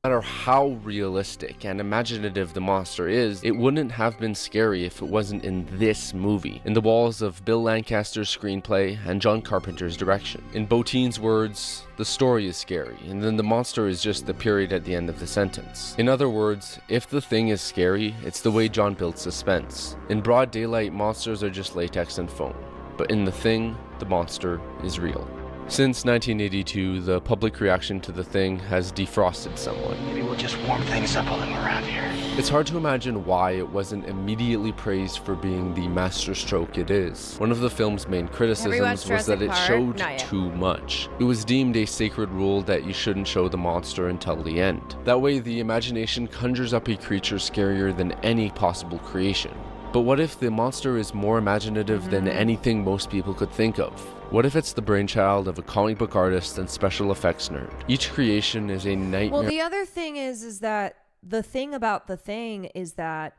No matter how realistic and imaginative the monster is, it wouldn't have been scary if it wasn't in this movie, in the walls of Bill Lancaster's screenplay and John Carpenter's direction. In Boteen's words, the story is scary, and then the monster is just the period at the end of the sentence. In other words, if The Thing is scary, it's the way John built suspense. In broad daylight, monsters are just latex and foam, but in The Thing, the monster is real. Since 1982, the public reaction to The Thing has defrosted somewhat. Maybe we'll just warm things up a little around here. It's hard to imagine why it wasn't immediately praised for being the masterstroke it is. One of the film's main criticisms was that it showed too much. It was deemed a sacred rule that you shouldn't show the monster until the end. That way, the imagination conjures up a creature scarier than any possible creation. But what if the monster is more imaginative than anything most people could think of? What if it's the brainchild of a comic book artist and special effects nerd? Each creation is a nightmare. Well, the other thing is that the thing about The Thing is that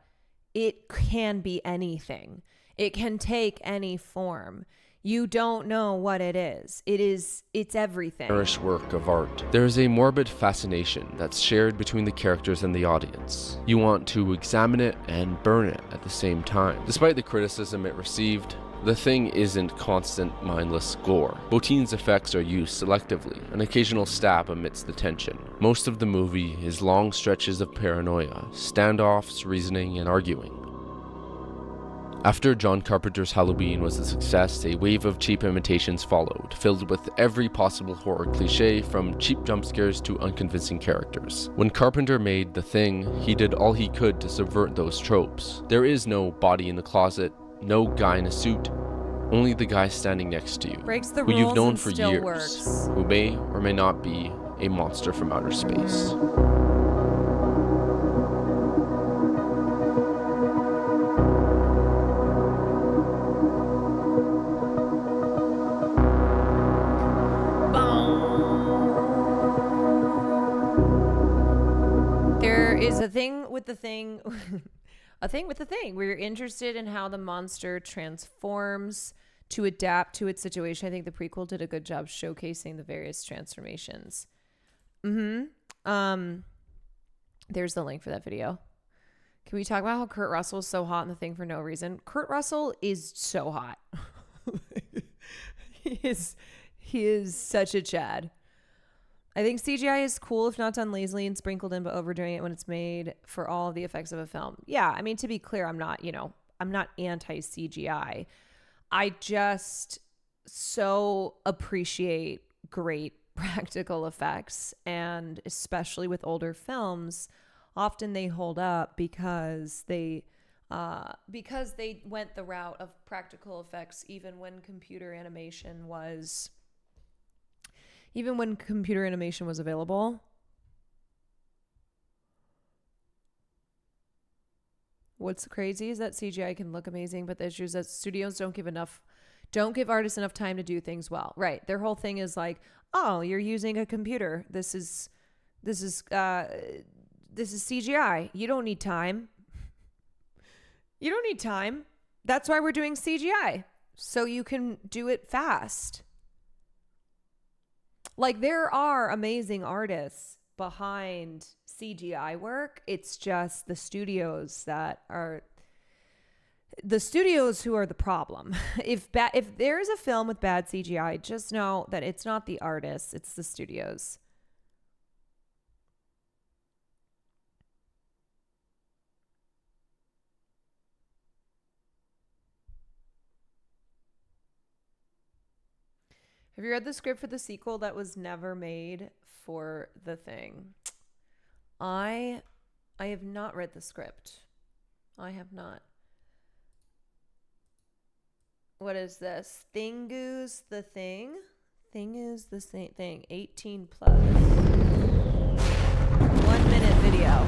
it can be anything. It can take any form. You don't know what it is. It's everything. Irish work of art. There is a morbid fascination that's shared between the characters and the audience. You want to examine it and burn it at the same time. Despite the criticism it received, The Thing isn't constant, mindless gore. Botine's effects are used selectively, an occasional stab amidst the tension. Most of the movie is long stretches of paranoia, standoffs, reasoning, and arguing. After John Carpenter's Halloween was a success, a wave of cheap imitations followed, filled with every possible horror cliché, from cheap jump scares to unconvincing characters. When Carpenter made The Thing, he did all he could to subvert those tropes. There is no body in the closet, no guy in a suit, only the guy standing next to you, Breaks the who you've rules known and for still years, works. who may or may not be a monster from outer space. There is a thing with the thing, a thing with the thing. We're interested in how the monster transforms to adapt to its situation. I think the prequel did a good job showcasing the various transformations. There's the link for that video. Can we talk about how Kurt Russell is so hot in The Thing for no reason? Kurt Russell is so hot. He is such a Chad. I think CGI is cool if not done lazily and sprinkled in, but overdoing it when it's made for all of the effects of a film. Yeah, I mean, to be clear, I'm not anti-CGI. I just so appreciate great practical effects, and especially with older films, often they hold up because they went the route of practical effects even when computer animation was available. What's crazy is that CGI can look amazing, but the issue is that studios don't give artists enough time to do things well. Right. Their whole thing is like, oh, you're using a computer. This is CGI. You don't need time. You don't need time. That's why we're doing CGI. So you can do it fast. Like, there are amazing artists behind CGI work. It's just the studios who are the problem. If there is a film with bad CGI, just know that it's not the artists, it's the studios. Have you read the script for the sequel that was never made for The Thing? I have not read the script. I have not. What is this? Thingoos the Thing? Thingoos the Thing. 18 plus. 1 minute video.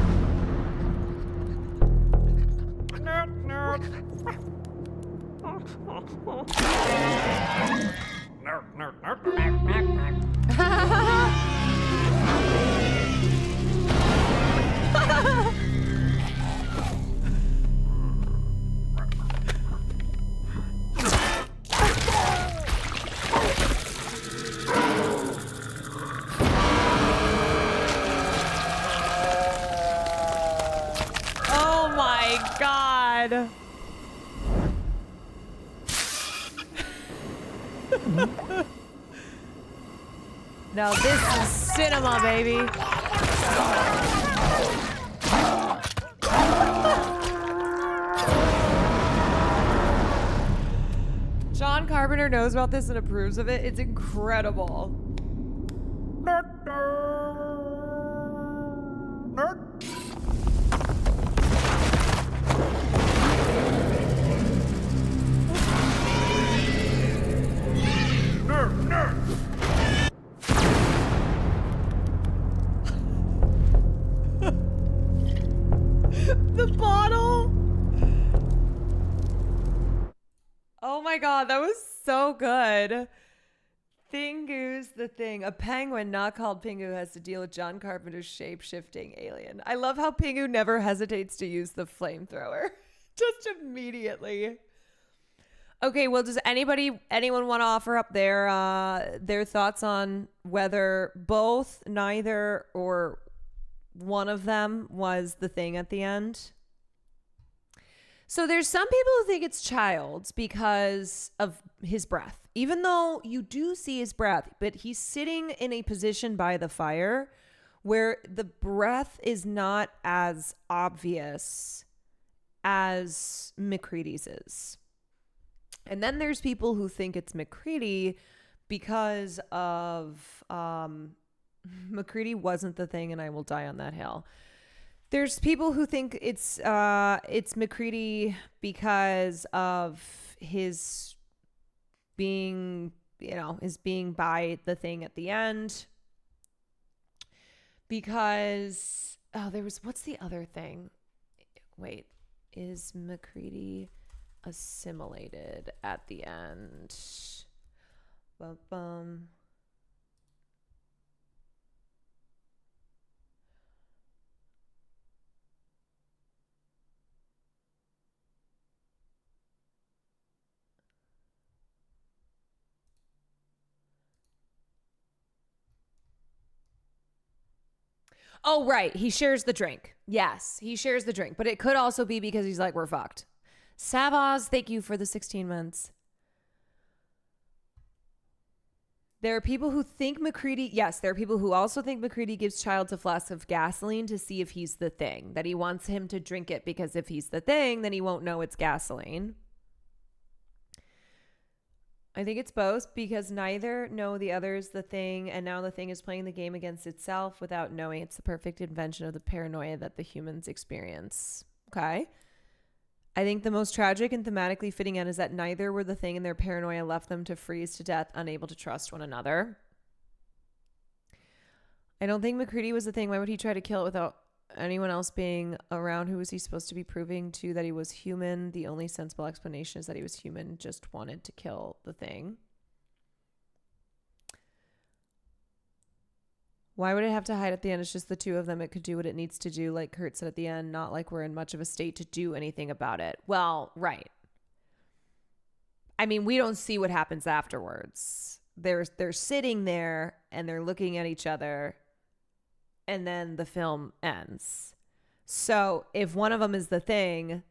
Oh my God. Now this is cinema, baby. John Carpenter knows about this and approves of it. It's incredible. The bottle. Oh my God, that was so good. Thingoos the Thing. A penguin not called Pingu has to deal with John Carpenter's shape-shifting alien. I love how Pingu never hesitates to use the flamethrower. Just immediately. Okay, well, does anyone want to offer up their thoughts on whether both, neither, or one of them was the thing at the end? So there's some people who think it's Childs because of his breath. Even though you do see his breath, but he's sitting in a position by the fire where the breath is not as obvious as McCready's is. And then there's people who think it's McCready because of McCready wasn't the thing and I will die on that hill. There's people who think it's McCready because of his being, his being by the thing at the end. Because what's the other thing? Wait, is McCready assimilated at the end? Bum. Oh, right. He shares the drink. Yes, he shares the drink. But it could also be because he's like, we're fucked. Savaz, thank you for the 16 months. There are people who think McCready, yes, there are people who also think McCready gives Childs a flask of gasoline to see if he's the thing, that he wants him to drink it because if he's the thing, then he won't know it's gasoline. I think it's both because neither know the other is the thing, and now the thing is playing the game against itself without knowing it's the perfect invention of the paranoia that the humans experience. Okay. I think the most tragic and thematically fitting end is that neither were the thing and their paranoia left them to freeze to death, unable to trust one another. I don't think McCready was the thing. Why would he try to kill it without anyone else being around? Who was he supposed to be proving to that he was human? The only sensible explanation is that he was human, just wanted to kill the thing. Why would it have to hide at the end? It's just the two of them. It could do what it needs to do, like Kurt said at the end, not like we're in much of a state to do anything about it. Well, right. I mean, we don't see what happens afterwards. They're sitting there and they're looking at each other and then the film ends. So if one of them is the thing,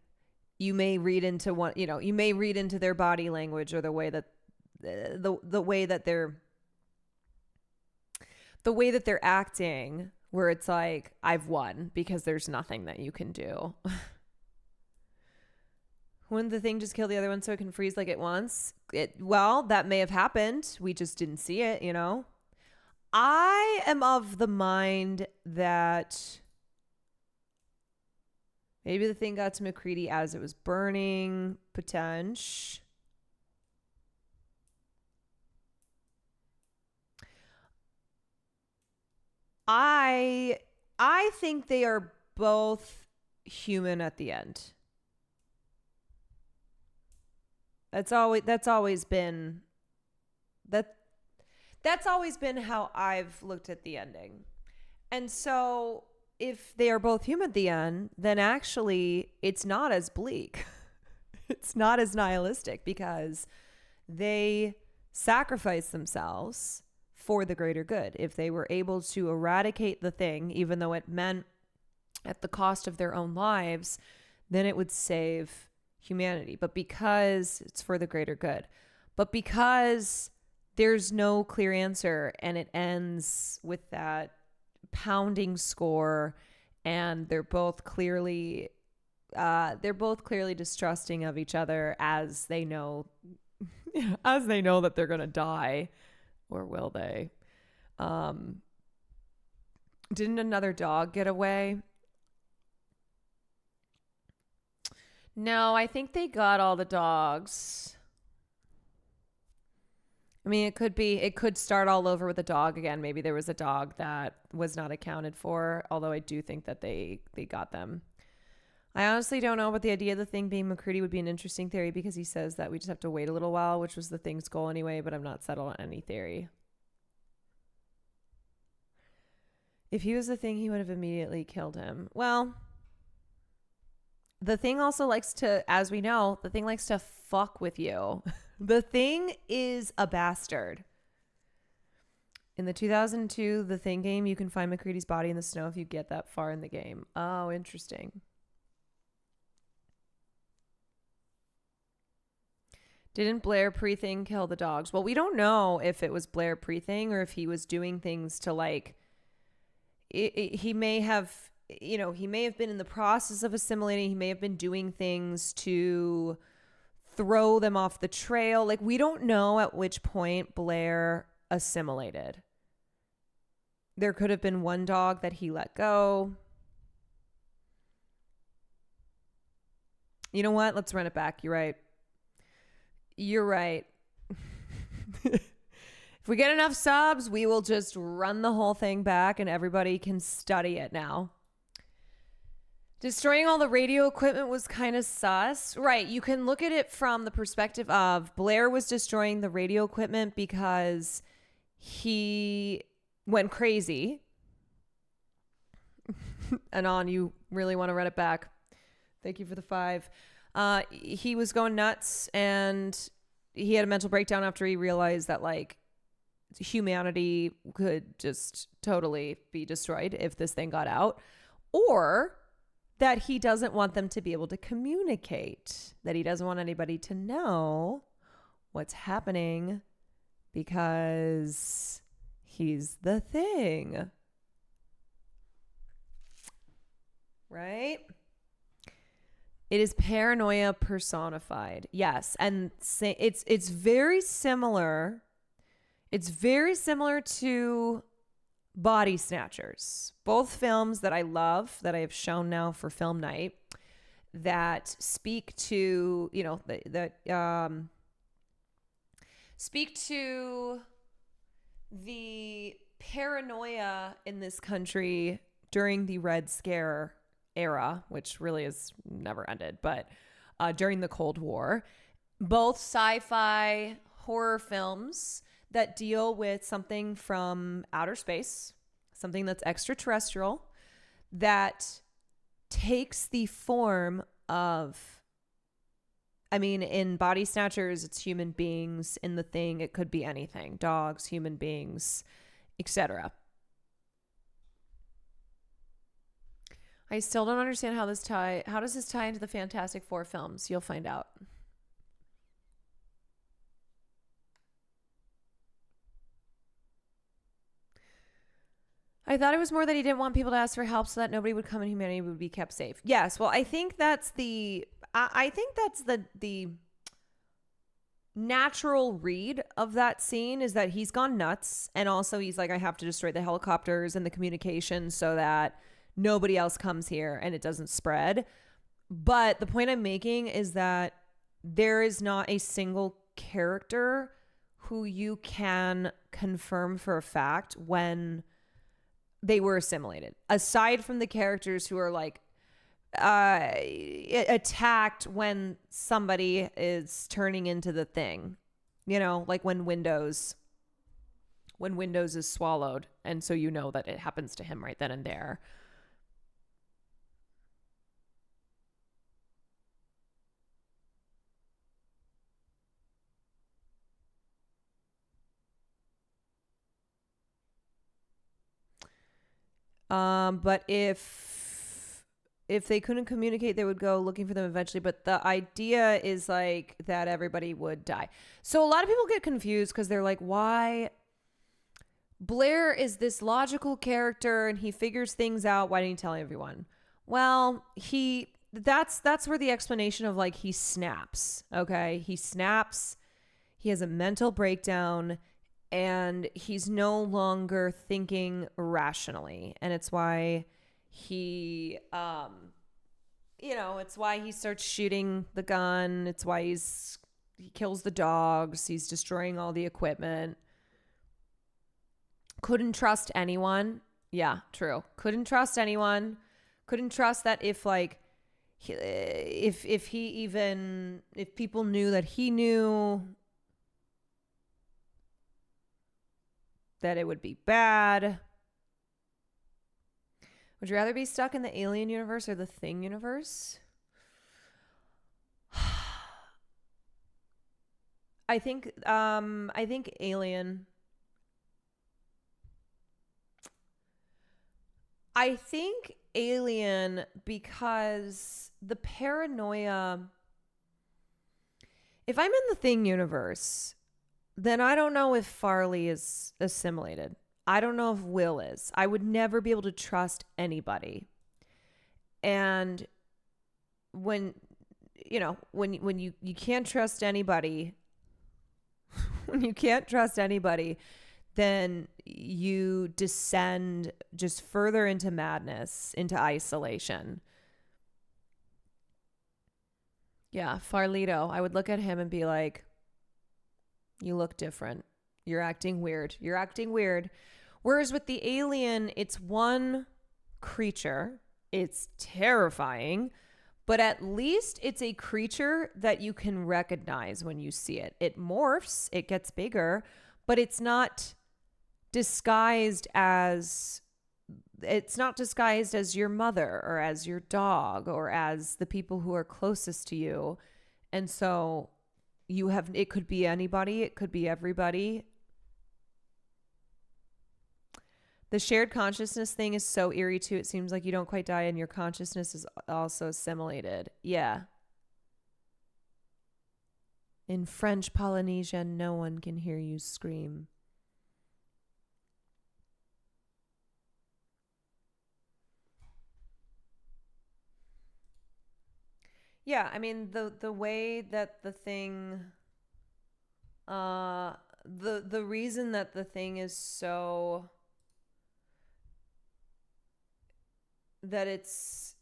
you may read into you may read into their body language or the way that the way that they're acting, where it's like, I've won because there's nothing that you can do. Wouldn't the thing just kill the other one so it can freeze like it wants? Well, that may have happened. We just didn't see it, I am of the mind that maybe the thing got to McCready as it was burning, potential. I think they are both human at the end. That's always been how I've looked at the ending. And so if they are both human at the end, then actually it's not as bleak. It's not as nihilistic because they sacrifice themselves for the greater good. If they were able to eradicate the thing, even though it meant at the cost of their own lives, then it would save humanity. But because it's for the greater good, but because there's no clear answer and it ends with that pounding score and they're both clearly distrusting of each other as they know that they're going to die. Or will they? Didn't another dog get away? No, I think they got all the dogs. I mean, it could start all over with a dog again. Maybe there was a dog that was not accounted for, although I do think that they got them. I honestly don't know, but the idea of the thing being McCready would be an interesting theory because he says that we just have to wait a little while, which was the thing's goal anyway, but I'm not settled on any theory. If he was the thing, he would have immediately killed him. Well, The Thing also likes to, as we know, the Thing likes to fuck with you. The Thing is a bastard. In the 2002 The Thing game, you can find McCready's body in the snow if you get that far in the game. Oh, interesting. Didn't Blair pre-Thing kill the dogs? Well, we don't know if it was Blair pre-Thing or if he was doing things to like... he may have... You know, he may have been in the process of assimilating. He may have been doing things to throw them off the trail. Like, we don't know at which point Blair assimilated. There could have been one dog that he let go. You know what? Let's run it back. You're right. You're right. If we get enough subs, we will just run the whole thing back and everybody can study it now. Destroying all the radio equipment was kind of sus. Right. You can look at it from the perspective of Blair was destroying the radio equipment because he went crazy. Anon, you really want to run it back. Thank you for the 5. He was going nuts and he had a mental breakdown after he realized that like humanity could just totally be destroyed if this thing got out. Or that he doesn't want them to be able to communicate, that he doesn't want anybody to know what's happening because he's the Thing. Right? It is paranoia personified. Yes, and it's very similar. It's very similar to Body Snatchers, both films that I love, that I have shown now for film night, that speak to, you know, speak to the paranoia in this country during the Red Scare era, which really has never ended, but during the Cold War. Both sci-fi horror films that deal with something from outer space, something that's extraterrestrial, that takes the form of, I mean, in Body Snatchers, it's human beings. In The Thing, it could be anything. Dogs, human beings, etc. I still don't understand how does this tie into the Fantastic Four films? You'll find out. I thought it was more that he didn't want people to ask for help so that nobody would come and humanity would be kept safe. Yes, well, I think that's the natural read of that scene is that he's gone nuts, and also he's like, I have to destroy the helicopters and the communication so that nobody else comes here and it doesn't spread. But the point I'm making is that there is not a single character who you can confirm for a fact when they were assimilated, aside from the characters who are like attacked when somebody is turning into the Thing, you know, like when Windows is swallowed, and so you know that it happens to him right then and there. But if they couldn't communicate, they would go looking for them eventually. But the idea is like that everybody would die. So a lot of people get confused because they're like, why? Blair is this logical character and he figures things out. Why didn't he tell everyone? Well, that's where the explanation of like he snaps. Okay. He snaps. He has a mental breakdown. And he's no longer thinking rationally. And it's why he, it's why he starts shooting the gun. It's why he kills the dogs. He's destroying all the equipment. Couldn't trust anyone. Yeah, true. Couldn't trust anyone. Couldn't trust that if people knew that he knew, that it would be bad. Would you rather be stuck in the Alien universe or the Thing universe? I think Alien. I think Alien because the paranoia. If I'm in the Thing universe, then I don't know if Farley is assimilated. I don't know if Will is. I would never be able to trust anybody. And when you can't trust anybody, when you can't trust anybody, then you descend just further into madness, into isolation. Yeah, Farlito, I would look at him and be like, you look different. You're acting weird. You're acting weird. Whereas with the alien, it's one creature. It's terrifying, but at least it's a creature that you can recognize when you see it. It morphs, it gets bigger, but it's not disguised as your mother or as your dog or as the people who are closest to you. And so it could be anybody, it could be everybody. The shared consciousness thing is so eerie too. It seems like you don't quite die and your consciousness is also assimilated. Yeah. In French Polynesia, no one can hear you scream. Yeah, I mean the way that the thing the reason that the thing is so that it's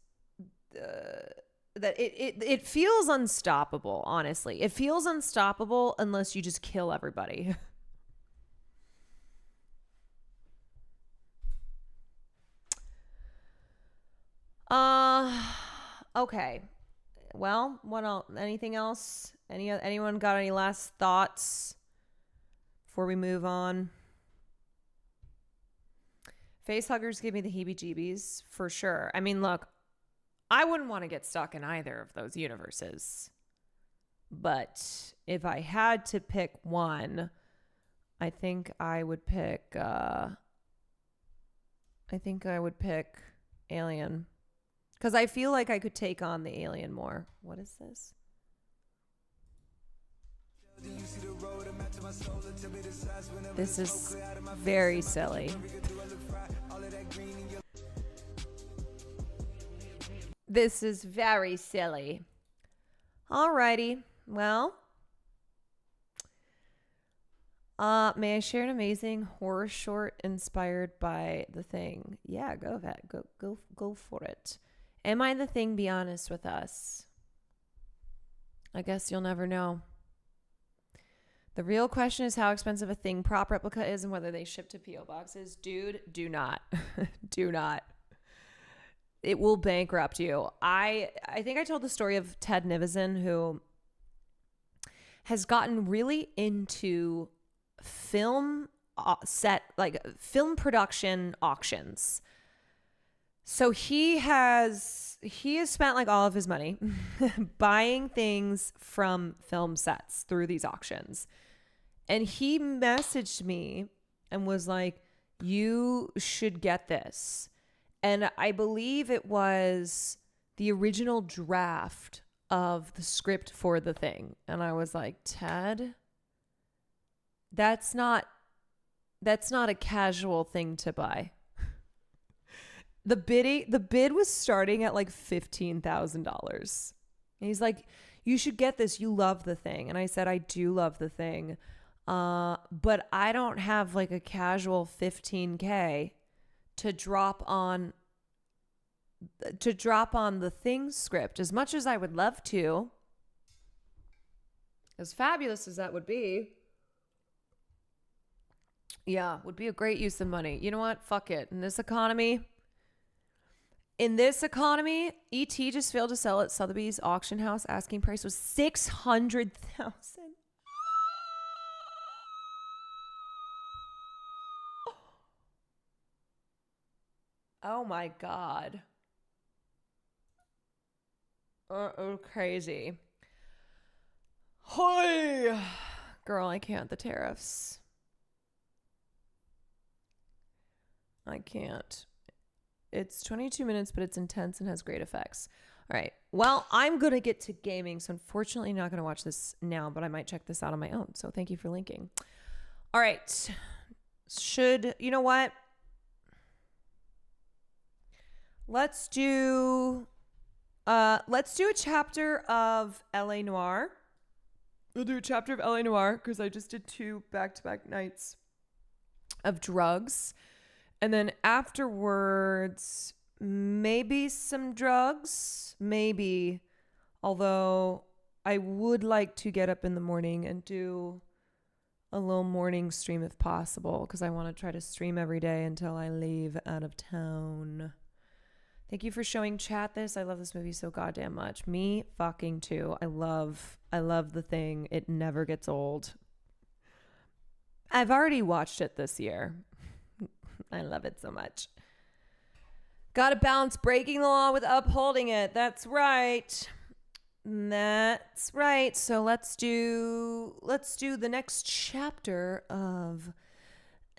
that it feels unstoppable, honestly. It feels unstoppable unless you just kill everybody. Okay. Well, what else? Anything else? Anyone got any last thoughts before we move on? Facehuggers give me the heebie-jeebies for sure. I mean, look, I wouldn't want to get stuck in either of those universes. But if I had to pick one, I think I would pick Alien. Because I feel like I could take on the alien more. What is this? This is very silly. This is very silly. Alrighty. Well. May I share an amazing horror short inspired by The Thing? Yeah, go for it. Am I the Thing? Be honest with us. I guess you'll never know. The real question is how expensive a Thing prop replica is and whether they ship to P.O. boxes. Dude, do not. Do not. It will bankrupt you. I think I told the story of Ted Nivison, who has gotten really into film production auctions. So he has spent like all of his money buying things from film sets through these auctions. And he messaged me and was like, you should get this. And I believe it was the original draft of the script for The Thing. And I was like, Ted, that's not a casual thing to buy. The bid was starting at like $15,000. And he's like, you should get this. You love The Thing. And I said, I do love The Thing. But I don't have like a casual $15K to drop on The Thing script. As much as I would love to, as fabulous as that would be, yeah, would be a great use of money. You know what? Fuck it. In this economy, E.T. just failed to sell at Sotheby's auction house. Asking price was $600,000. Oh my God. Crazy. Hoy. Girl, I can't. The tariffs. I can't. It's 22 minutes, but it's intense and has great effects. All right. Well, I'm going to get to gaming, so unfortunately not going to watch this now, but I might check this out on my own. So thank you for linking. All right. You know what? Let's do a chapter of LA Noire. We'll do a chapter of LA Noire because I just did 2 back-to-back nights of drugs. And then afterwards, maybe some drugs, maybe. Although I would like to get up in the morning and do a little morning stream if possible, because I want to try to stream every day until I leave out of town. Thank you for showing chat this. I love this movie so goddamn much. Me fucking too. I love The Thing. It never gets old. I've already watched it this year. I love it so much. Gotta balance breaking the law with upholding it. That's right. That's right. So let's do the next chapter of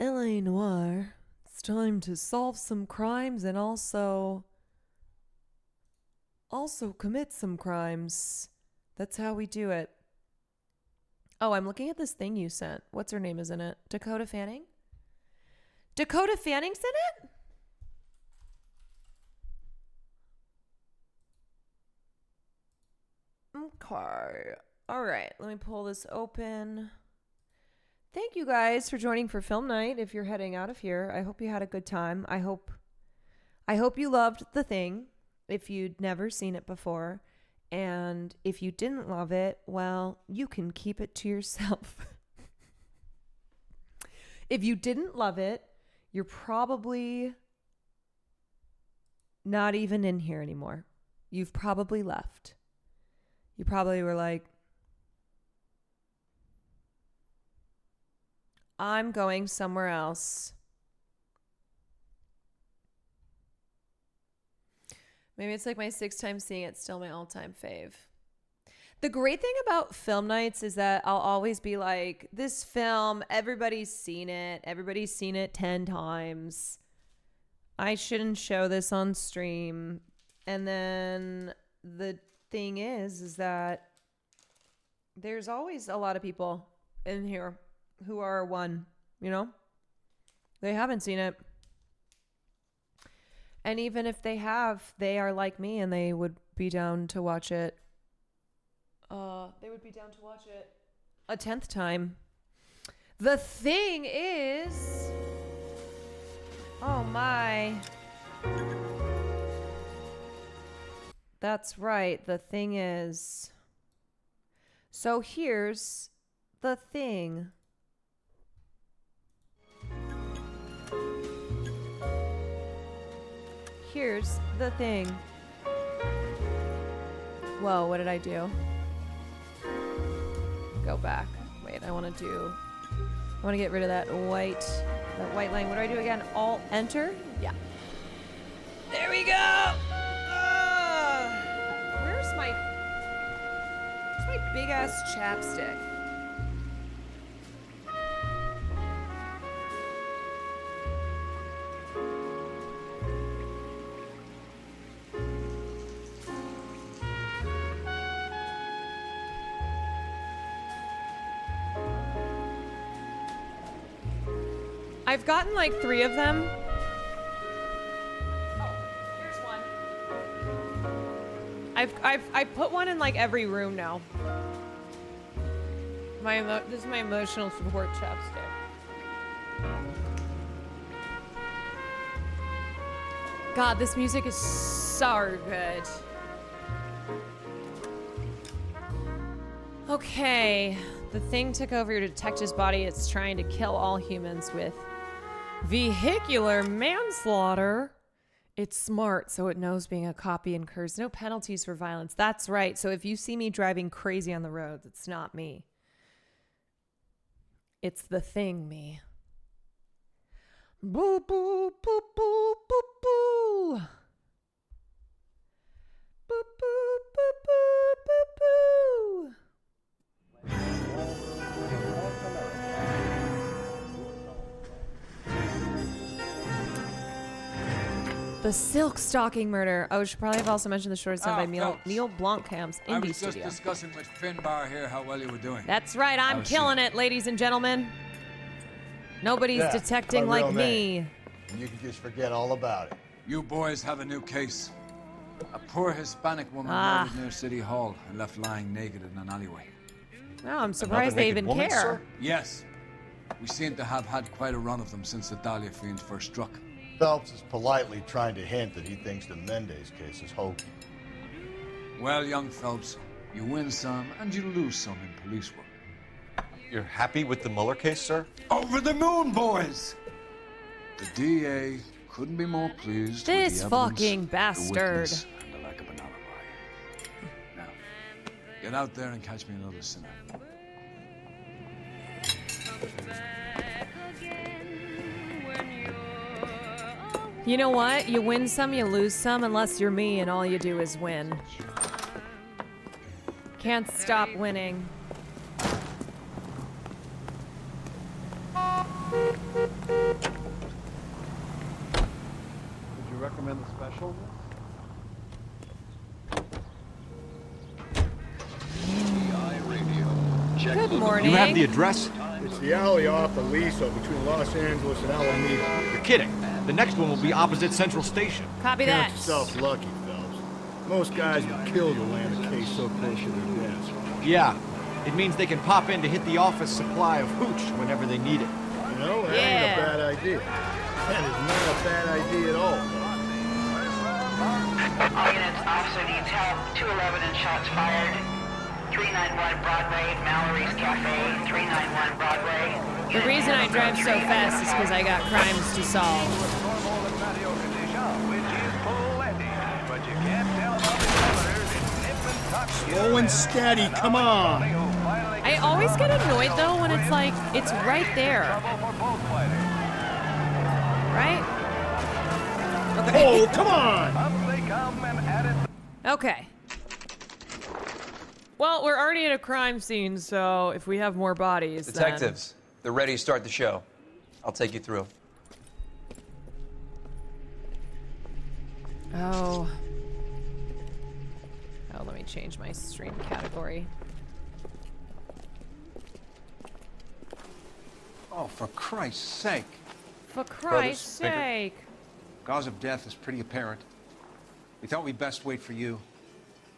LA Noire. It's time to solve some crimes and also commit some crimes. That's how we do it. Oh, I'm looking at this thing you sent. What's her name is in it? Dakota Fanning? Dakota Fanning's in it? Okay. All right. Let me pull this open. Thank you guys for joining for film night. If you're heading out of here, I hope you had a good time. I hope you loved The Thing if you'd never seen it before. And if you didn't love it, well, you can keep it to yourself. If you didn't love it, you're probably not even in here anymore. You've probably left. You probably were like, I'm going somewhere else. Maybe it's like my 6th time seeing it, still my all-time fave. The great thing about film nights is that I'll always be like, this film, everybody's seen it. Everybody's seen it 10 times. I shouldn't show this on stream. And then the thing is that there's always a lot of people in here who are one, you know? They haven't seen it. And even if they have, they are like me and they would be down to watch it. They would be down to watch it a 10th time. The thing is... Oh my. That's right. The thing is... So here's the thing. Here's the thing. Whoa, what did I do? Go back. Wait, I want to get rid of that white line. What do I do again? Alt enter? Yeah. There we go. Where's my big ass chapstick? I've gotten like 3 of them. Oh, here's one. I've put one in like every room now. This is my emotional support chapstick. God, this music is so good. Okay, the thing took over your detective's body. It's trying to kill all humans with vehicular manslaughter. It's smart, so it knows being a copy incurs no penalties for violence. That's right. So if you see me driving crazy on the roads, it's not me. It's the thing me. Boo, boo, boo, boo, boo, boo. Boo, boo, boo, boo, boo, boo. The silk stocking murder. Oh, we should probably have also mentioned the short story by Phelps. Neil Blomkamp's I indie was just studio. discussing with Finbar here how well you were doing. That's right, I'm How's killing it, ladies and gentlemen. Nobody's Yeah, detecting my real like me. name. And you can just forget all about it. You boys have a new case. A poor Hispanic woman murdered near City Hall and left lying naked in an alleyway. Wow, I'm surprised they even care. Yes. We seem to have had quite a run of them since the Dahlia fiends first struck. Phelps is politely trying to hint that he thinks the Mendez case is hokey. Well, young Phelps, you win some and you lose some in police work. You're happy with the Mueller case, sir? Over the moon, boys! The DA couldn't be more pleased This with the evidence, fucking the bastard. witness, and the lack of an alibi. Now, get out there and catch me another sinner. You know what? You win some, you lose some, unless you're me and all you do is win. Can't stop winning. Would you recommend the special? Good morning. You have the address? It's the alley off Aliso between Los Angeles and Alameda. You're kidding. The next one will be opposite Central Station. Copy that. Count yourself lucky, Phelps. Most guys would kill to land a case so close to their desk. Yeah. It means they can pop in to hit the office supply of hooch whenever they need it. You know, that ain't a bad idea. That is not a bad idea at all. All units, officer needs help. 211 and shots fired. 391 Broadway, Mallory's Cafe, 391 Broadway. The reason I drive so fast is because I got crimes to solve. Slow and steady, come on. I always get annoyed though when it's like, it's right there. Right? Okay. Oh, come on! Okay. Well, we're already at a crime scene, so if we have more bodies, Detectives, they're ready to start the show. I'll take you through. then... Oh, let me change my stream category. Oh, for Christ's sake. For Christ's sake. Cause of death is pretty apparent. We thought we'd best wait for you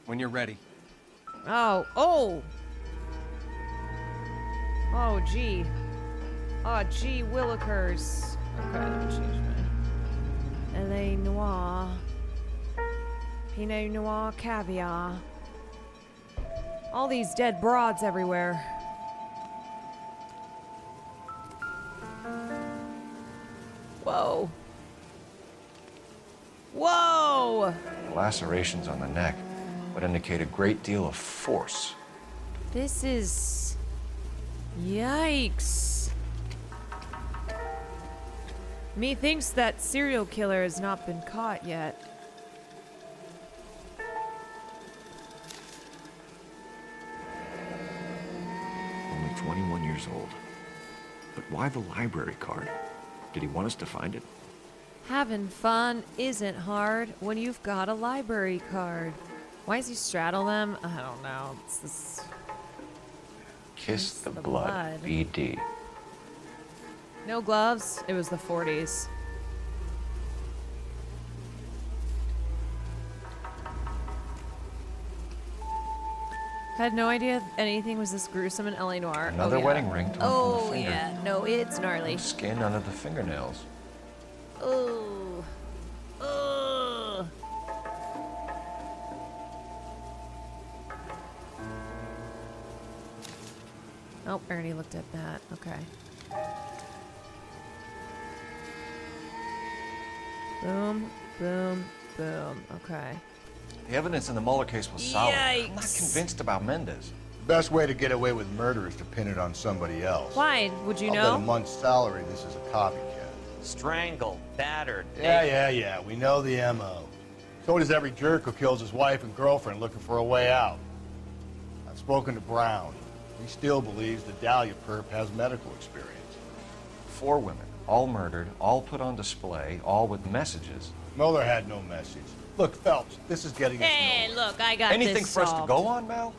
when you're ready. Oh, gee. Oh, gee willikers. Okay, let me change my... L.A. Noir. Pinot Noir caviar. All these dead broads everywhere. Whoa. Whoa! The lacerations on the neck would indicate a great deal of force. This is... Yikes. Methinks that serial killer has not been caught yet. Only 21 years old. But why the library card? Did he want us to find it? Having fun isn't hard when you've got a library card. Why does he straddle them? I don't know. It's this... Kiss the blood. BD. No gloves. It was the 40s. Had no idea anything was this gruesome in L.A. Noire. Another yeah. wedding ring torn from Oh, the finger. yeah. No, it's gnarly. Skin under the fingernails. Oh. Ugh. Oh, I already looked at that. Okay. Boom, boom, boom. Okay. The evidence in the Mueller case was solid. I'm not Yikes. convinced about Mendez. The best way to get away with murder is to pin it on somebody else. Why? Would you I'll bet know? a month's salary this is a copycat. Strangled, battered. Yeah. We know the M.O. So does every jerk who kills his wife and girlfriend looking for a way out. I've spoken to Brown. He still believes the Dahlia perp has medical experience. 4 women, all murdered, all put on display, all with messages. Mueller had no message. Look, Phelps, this is getting us Hey, look, I got Anything this for us to solved. go on, Mal?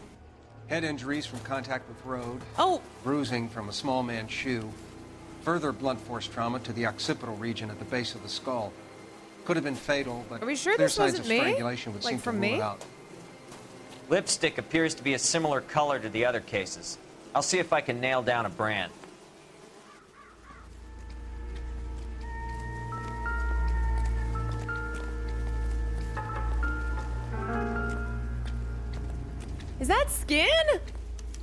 Head injuries from contact with road. Oh. Bruising from a small man's shoe. Further blunt force trauma to the occipital region at the base of the skull. Could have been fatal, but Are we sure clear this signs wasn't of me? strangulation would Like seem to from rule me? it out. Lipstick appears to be a similar color to the other cases. I'll see if I can nail down a brand. Is that skin?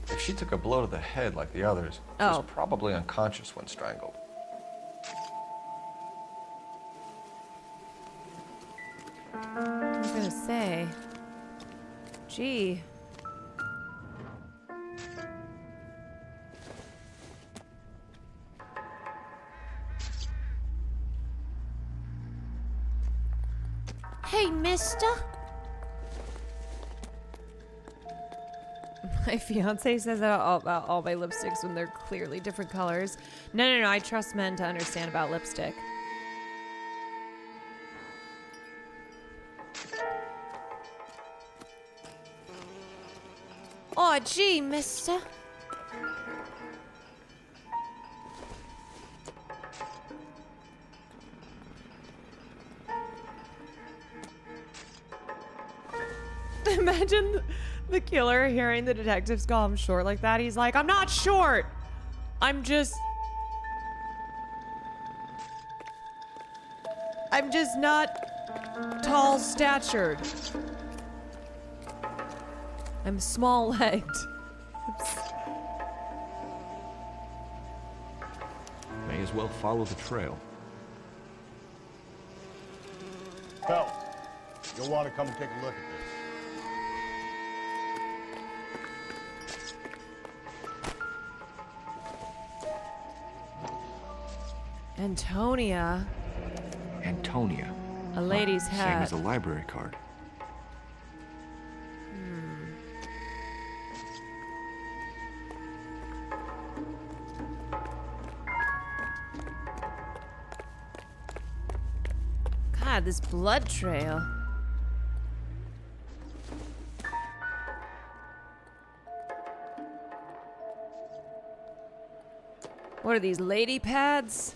If she took a blow to the head like the others, she Oh. was probably unconscious when strangled. I was gonna say. Gee. Hey, mister. My fiance says that about all my lipsticks when they're clearly different colors. No, I trust men to understand about lipstick. Oh, gee, mister. Imagine the killer hearing the detectives call him short like that. He's like, I'm not short. I'm just not tall statured. I'm small-legged. May as well follow the trail. Phelps, you'll want to come and take a look at this. Antonia. Antonia. A lady's Same hat. as a library card. God, this blood trail. What are these, lady pads?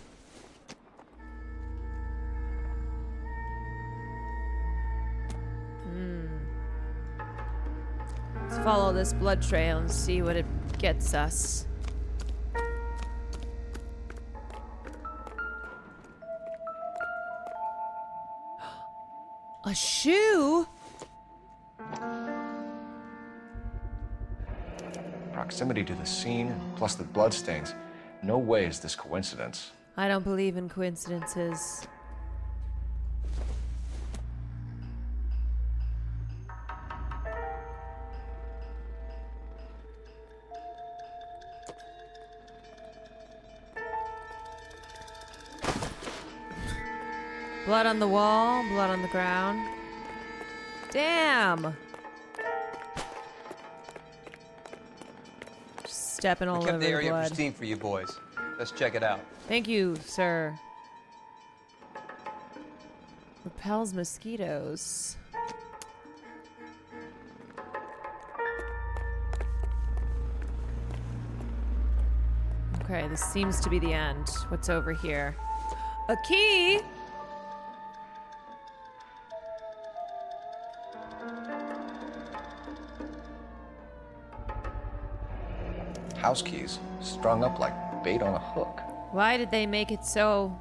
Let's follow this blood trail and see what it gets us. A shoe? Proximity to the scene, plus the bloodstains. No way is this coincidence. I don't believe in coincidences. Blood on the wall, blood on the ground. Damn! Just stepping all We over kept the the area blood. pristine for you boys. Let's check it out. Thank you, sir. Repels mosquitoes. Okay, this seems to be the end. What's over here? A key? House keys, strung up like bait on a hook. Why did they make it so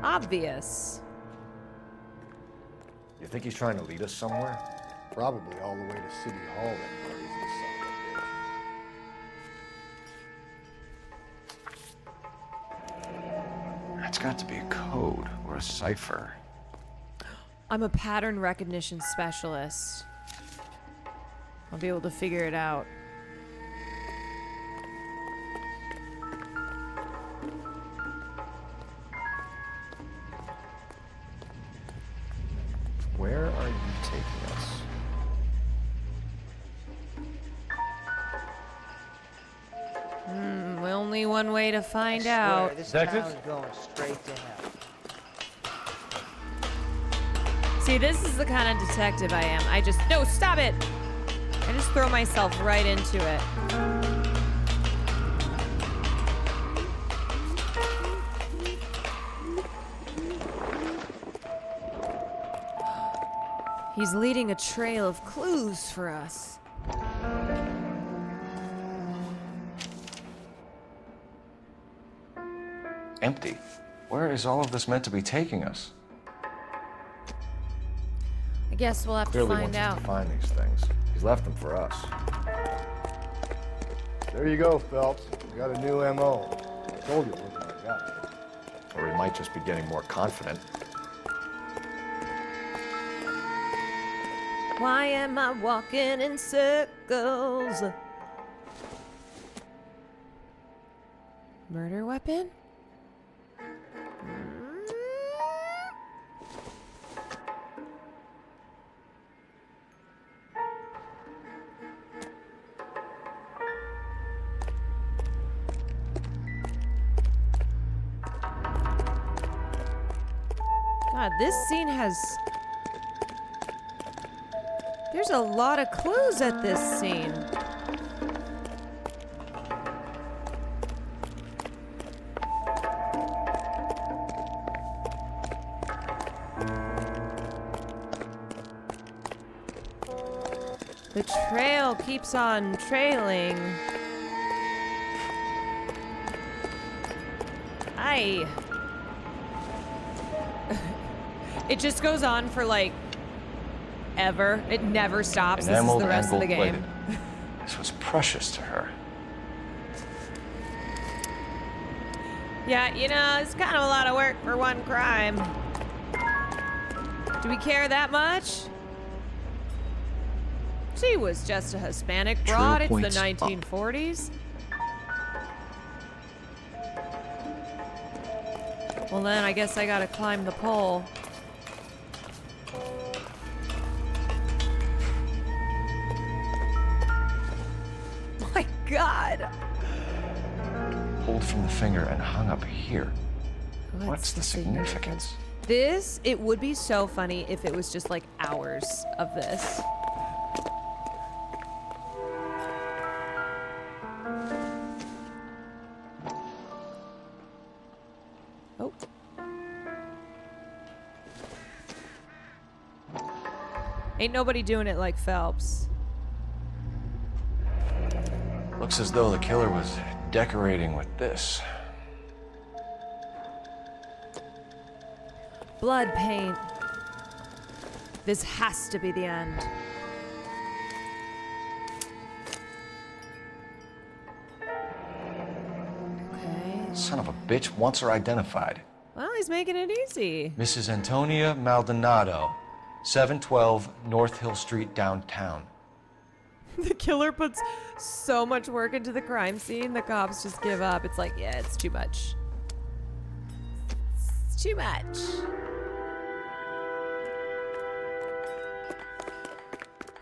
obvious? You think he's trying to lead us somewhere? Probably all the way to City Hall, that crazy son of a bitch. That's got to be a code or a cipher. I'm a pattern recognition specialist. I'll be able to figure it out. Where are you taking us? Only one way to find out. This town is going straight to hell. See, this is the kind of detective I am. No, stop it! I just throw myself right into it. He's leading a trail of clues for us. Empty. Where is all of this meant to be taking us? I guess we'll have to Clearly find wants us out. to find these things. He's left them for us. There you go, Phelps. You got a new MO. I told you it wasn't our guy. Or he might just be getting more confident. Why am I walking in circles? Murder weapon? God, this scene has... There's a lot of clues at this scene. The trail keeps on trailing. It just goes on for like ever. It never stops. This is the rest of the game. This was precious to her. Yeah, you know, it's kind of a lot of work for one crime. Do we care that much? She was just a Hispanic broad. It's the 1940s. Well, then I guess I gotta climb the pole. My God. Pulled from the finger and hung up here. What's the significance? This, it would be so funny if it was just like hours of this. Oh. Ain't nobody doing it like Phelps. Looks as though the killer was decorating with this. Blood paint. This has to be the end. Okay. Son of a bitch wants her identified. Well, he's making it easy. Mrs. Antonia Maldonado, 712 North Hill Street, downtown. The killer puts so much work into the crime scene, the cops just give up. It's like, yeah, it's too much. It's too much.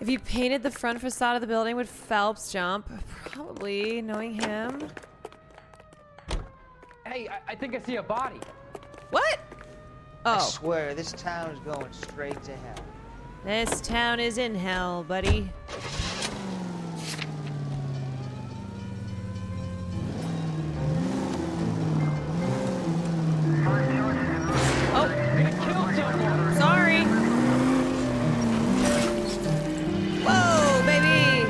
If you painted the front facade of the building, would Phelps jump? Probably, knowing him. Hey, I think I see a body. What? Oh. I swear, this town is going straight to hell. This town is in hell, buddy. Oh, I killed someone. Sorry. Whoa, baby.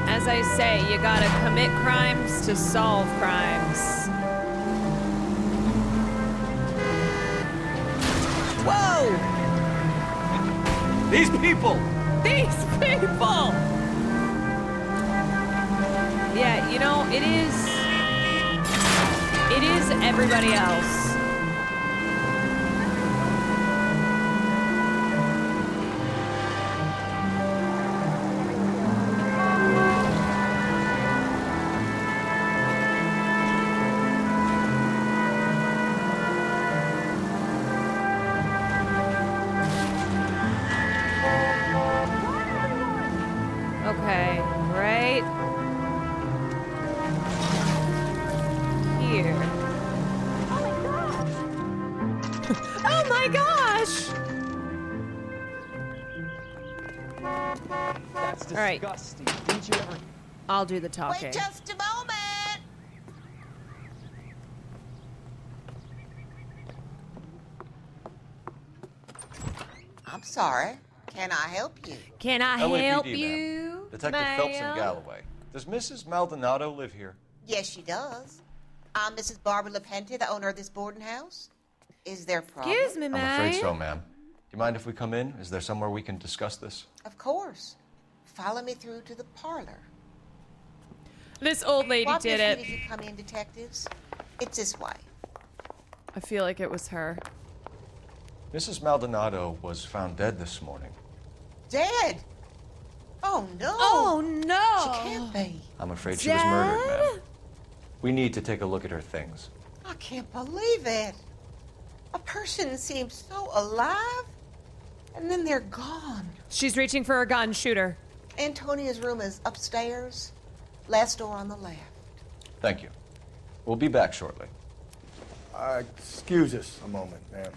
As I say, you gotta commit crimes to solve crimes. Whoa! These people! These people! Yeah, you know, it is everybody else. Okay, right here. my gosh! That's disgusting. Didn't you ever... I'll do the talking. Wait just a moment. I'm sorry. Can I help you? Can I LAPD, help ma'am. you? Detective Phelps and Galloway. Does Mrs. Maldonado live here? Yes, she does. I'm Mrs. Barbara LaPente, the owner of this boarding house. Is there a problem? Excuse me, ma'am. I'm afraid so, ma'am. Do you mind if we come in? Is there somewhere we can discuss this? Of course. Follow me through to the parlor. This old lady Walk me did through it. as you come in, detectives. It's this way. I feel like it was her. Mrs. Maldonado was found dead this morning. Dead? Oh, no. Oh, no. She can't be. I'm afraid she was murdered, ma'am. We need to take a look at her things. I can't believe it. A person seems so alive, and then they're gone. She's reaching for her gun. Shoot her. Antonia's room is upstairs, last door on the left. Thank you. We'll be back shortly. Excuse us a moment, ma'am.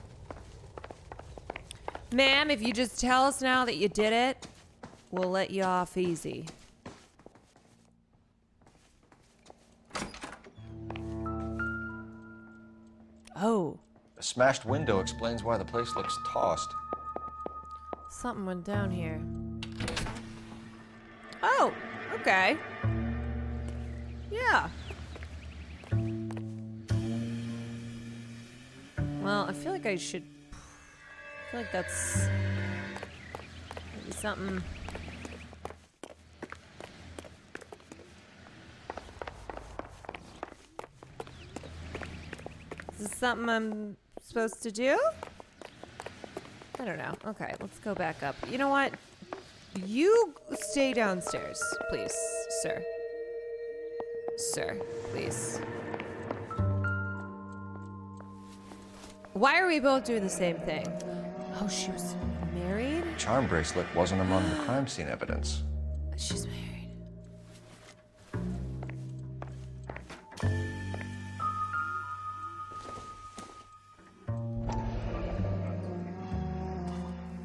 Ma'am, if you just tell us now that you did it, we'll let you off easy. Oh. A smashed window explains why the place looks tossed. Something went down here. Oh, okay. Yeah. Well, I feel like I should... I feel like that's... maybe something... Is this something I'm supposed to do? I don't know. Okay, let's go back up. You know what? You stay downstairs, please, sir. Sir, please. Why are we both doing the same thing? Oh, she was married? Charm bracelet wasn't among the crime scene evidence. She's married.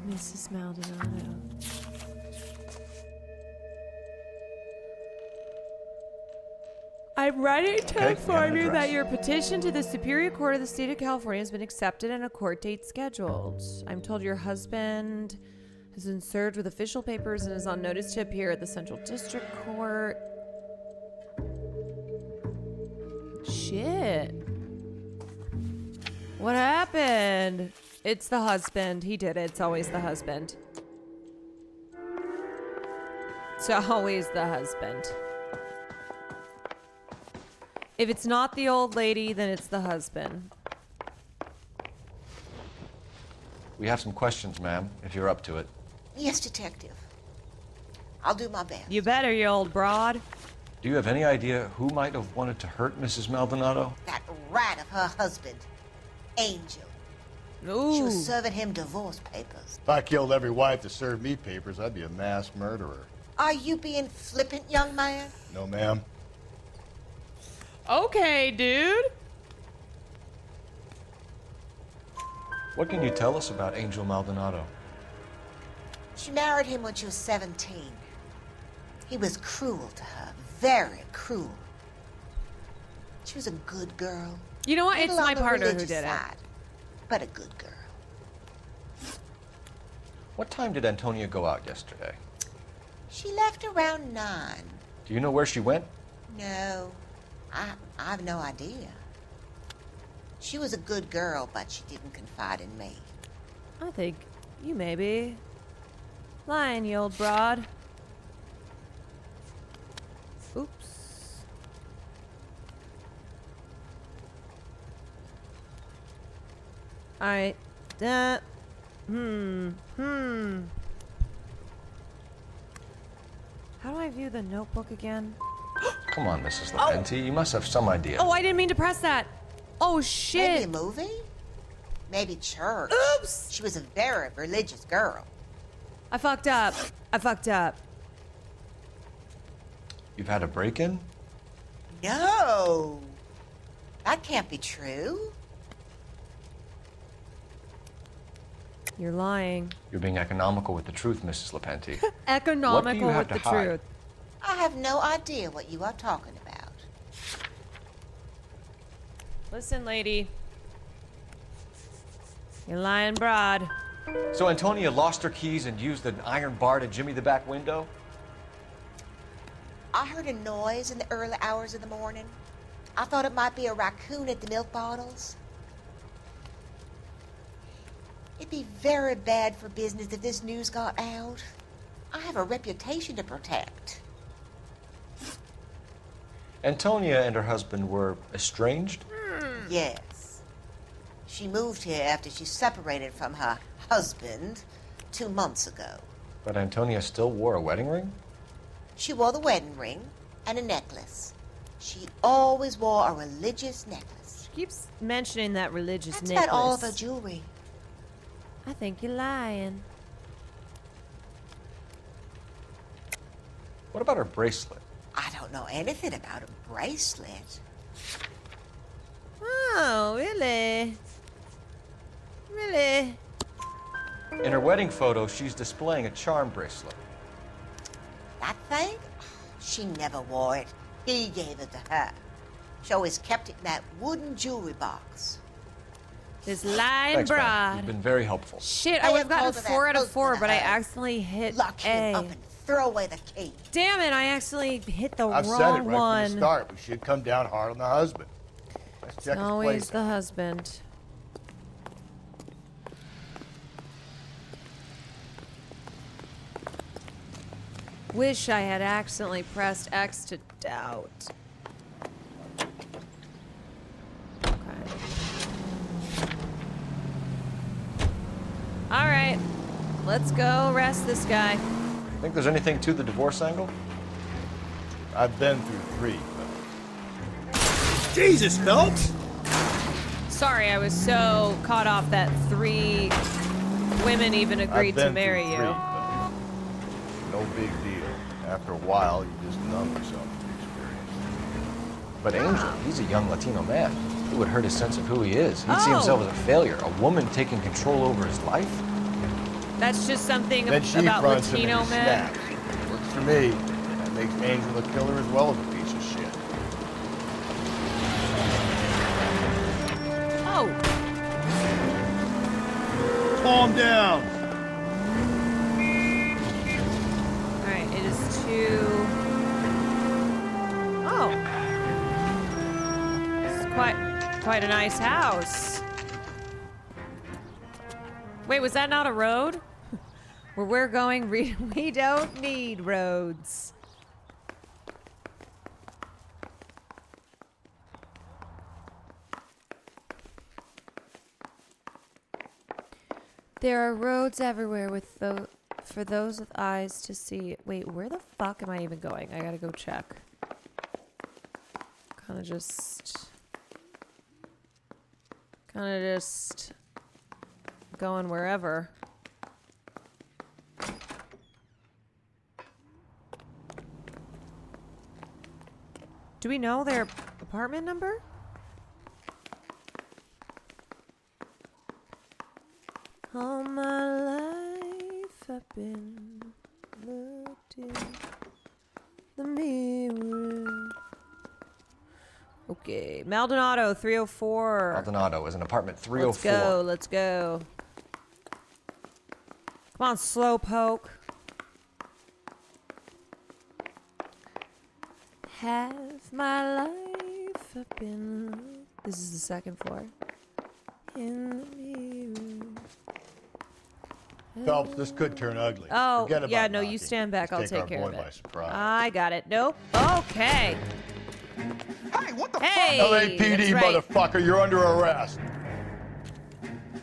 Mrs. Maldonado. I'm writing to inform you that your petition to the Superior Court of the State of California has been accepted and a court date scheduled. I'm told your husband has been served with official papers and is on notice to appear at the Central District Court. Shit. What happened? It's the husband. He did it. It's always the husband. It's always the husband. If it's not the old lady, then it's the husband. We have some questions, ma'am, if you're up to it. Yes, detective. I'll do my best. You better, you old broad. Do you have any idea who might have wanted to hurt Mrs. Maldonado? That rat of her husband, Angel. Ooh. She was serving him divorce papers. If I killed every wife that served me papers, I'd be a mass murderer. Are you being flippant, young man? No, ma'am. Okay, dude. What can you tell us about Angel Maldonado? She married him when she was 17. He was cruel to her, very cruel. She was a good girl. You know what? It's Little my on the partner who religious did side, but a good girl. What time did Antonia go out yesterday? She left around 9. Do you know where she went? No, I have no idea. She was a good girl, but she didn't confide in me. I think you may be lying, you old broad. Oops. Alright. How do I view the notebook again? Come on, Mrs. LaPente, you must have some idea. Oh, I didn't mean to press that. Oh, shit. Maybe a movie? Maybe church. Oops. She was a very religious girl. I fucked up. I fucked up. You've had a break-in? No. That can't be true. You're lying. You're being economical with the truth, Mrs. Lepenti. Economical with the truth. I have no idea what you are talking about. Listen, lady. You're lying broad. So Antonia lost her keys and used an iron bar to jimmy the back window? I heard a noise in the early hours of the morning. I thought it might be a raccoon at the milk bottles. It'd be very bad for business if this news got out. I have a reputation to protect. Antonia and her husband were estranged? Yes. She moved here after she separated from her husband 2 months ago. But Antonia still wore a wedding ring? She wore the wedding ring and a necklace. She always wore a religious necklace. She keeps mentioning that religious That's necklace. about all of her jewelry. I think you're lying. What about her bracelet? I don't know anything about a bracelet. Oh, really? Really? In her wedding photo, she's displaying a charm bracelet. That thing? She never wore it. He gave it to her. She always kept it in that wooden jewelry box. This lying Thanks, ma'am. broad. You've been very helpful. Shit, I I would have have gotten called her 4 that out of 4, husband but I of hers. accidentally hit Lock him A. up and throw away the key. Damn it, I accidentally hit the I've wrong said it right one. from the start. We should come down hard on the husband. Let's check It's his always place. the husband. Wish I had accidentally pressed X to doubt. Okay. Alright. Let's go arrest this guy. Think there's anything to the divorce angle? I've been through 3. Jesus, Phelps! Sorry, I was so caught off that 3 women even agreed to marry you. No big deal. After a while, you just numb yourself to the experience. But Angel, he's a young Latino man. It would hurt his sense of who he is. He'd see Oh. himself as a failure, a woman taking control over his life. That's just something Then she about fronts him Latino and he men. snaps. Works for me. That makes Angel a killer as well as a piece of shit. Oh. Calm down. Alright, it is 2. Oh. This is quite a nice house. Wait, was that not a road? Where we're going, we don't need roads. There are roads everywhere for those with eyes to see. Wait, where the fuck am I even going? I gotta go check. Kinda just going wherever. Do we know their apartment number? All my life I've been looked in the mirror. Okay, Maldonado 304. Maldonado is an apartment 304. Let's go, let's go. Come on, slowpoke. Half my life I've been looked. This is the 2nd floor. In the mirror. Phelps, this could turn ugly. Oh, Forget about yeah, no, knocking. you stand back. Just I'll take our care boy of by it. surprise. I got it. Nope. Okay. Hey, what the Hey, fuck? LAPD, that's right. motherfucker, you're under arrest.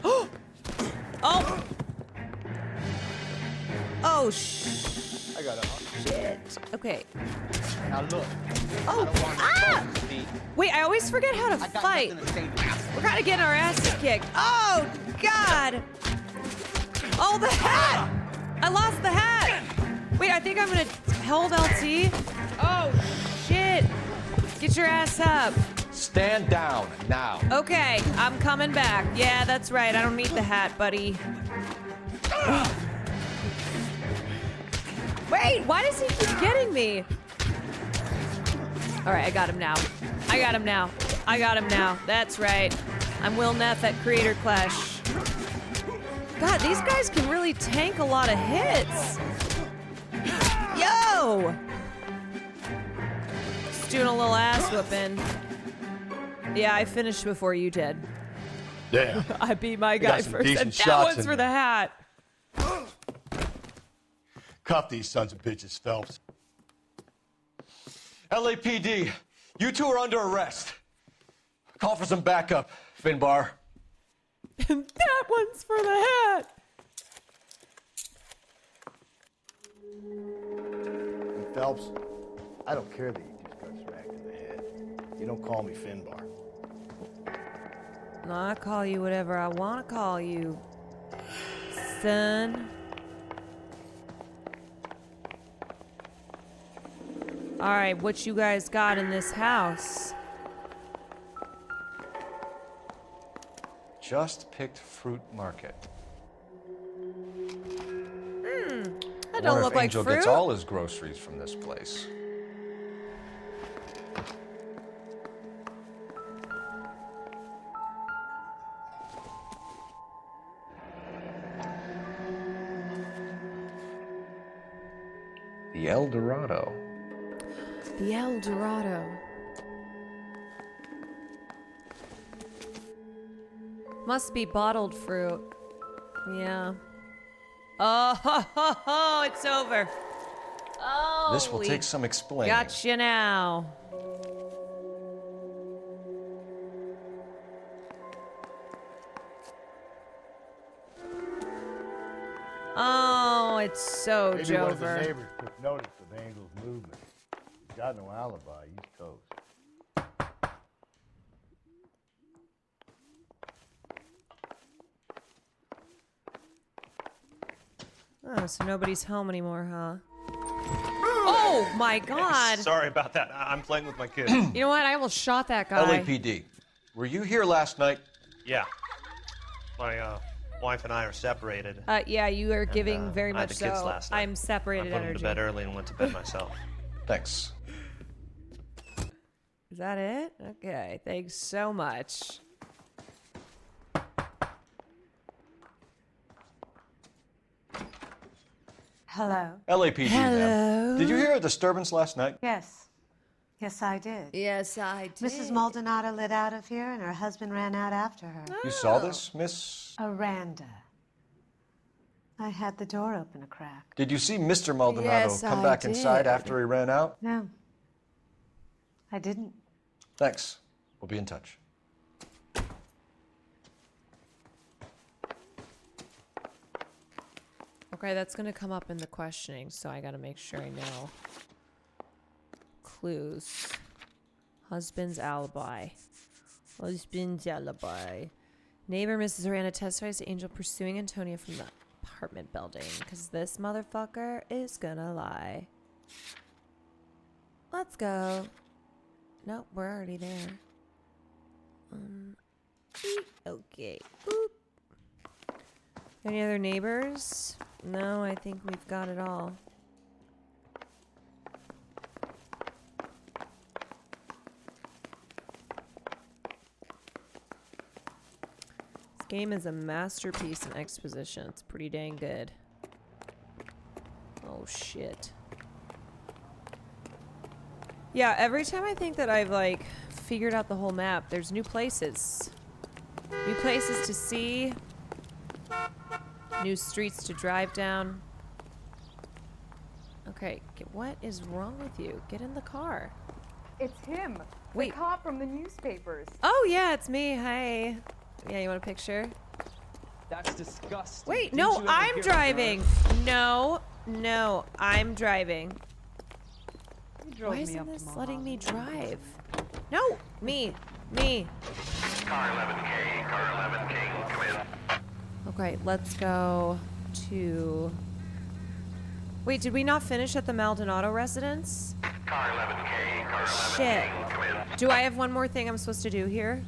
Oh. Oh, I got it. shit. Okay. Now look. Oh, ah! Wait, I always forget how to fight. We're kind of getting our asses kicked. Oh, God. Oh, the hat. I lost the hat. Wait, I think I'm going to hold LT. Oh, shit. Get your ass up. Stand down now. Okay, I'm coming back. Yeah, that's right. I don't need the hat, buddy. Wait, why does he keep getting me? All right, I got him now. I got him now. I got him now. That's right. I'm Will Neff at Creator Clash. God, these guys can really tank a lot of hits. Yo! Just doing a little ass whooping. Yeah, I finished before you did. Damn. I beat my guy some first. decent And that shots one's in for the hat. Cuff these sons of bitches, Phelps. LAPD, you two are under arrest. Call for some backup, Finbar. And that one's for the hat. And Phelps, I don't care that you just got smacked in the head. You don't call me Finbar. No, I call you whatever I want to call you, son. All right, what you guys got in this house? Just picked fruit market. That don't look like Angel fruit. gets all his groceries from this place. The El Dorado. The El Dorado. Must be bottled fruit. Yeah. Oh, it's over. Oh, This will take some explaining. Gotcha now. Oh, it's so Maybe one of the Jover. neighbors took notice of Angel's movement. He's got no alibi. He's toast. Oh, so nobody's home anymore, huh? Oh my God! Sorry about that. I'm playing with my kids. You know what? I almost shot that guy. LAPD, were you here last night? Yeah. My wife and I are separated. Yeah, you are giving very I had much the kids so. last night. I'm separated I put them energy. to bed early and went to bed myself. Thanks. Is that it? Okay, thanks so much. Hello. LAPD, ma'am. Did you hear a disturbance last night? Yes. Yes, I did. Yes, I did. Mrs. Maldonado lit out of here, and her husband ran out after her. You saw this, Miss? Aranda. I had the door open a crack. Did you see Mr. Maldonado Yes, come I back inside did. after he ran out? No. I didn't. Thanks. We'll be in touch. Okay, that's gonna come up in the questioning, so I gotta make sure I know. Clues. Husband's alibi. Husband's alibi. Neighbor Mrs. Aranda testifies to Angel pursuing Antonia from the apartment building, because this motherfucker is gonna lie. Let's go. Nope, we're already there. Okay. Boop. Any other neighbors? No, I think we've got it all. This game is a masterpiece in exposition. It's pretty dang good. Oh, shit. Yeah, every time I think that I've, like, figured out the whole map, there's new places. New places to see. New streets to drive down. Okay, what is wrong with you? Get in the car. It's him. Wait. The cop from the newspapers. Oh, yeah, it's me. Hi. Yeah, you want a picture? That's disgusting. Wait, Didn't no, you ever I'm hear of driving. drugs? No, I'm driving. You drove Why me isn't up to this my letting house. me drive? No, me. Car 11K, car 11K, come in. Okay, let's go to... Wait, did we not finish at the Maldonado residence? Car 11K, car 11K, Shit. come in. Do I have one more thing I'm supposed to do here?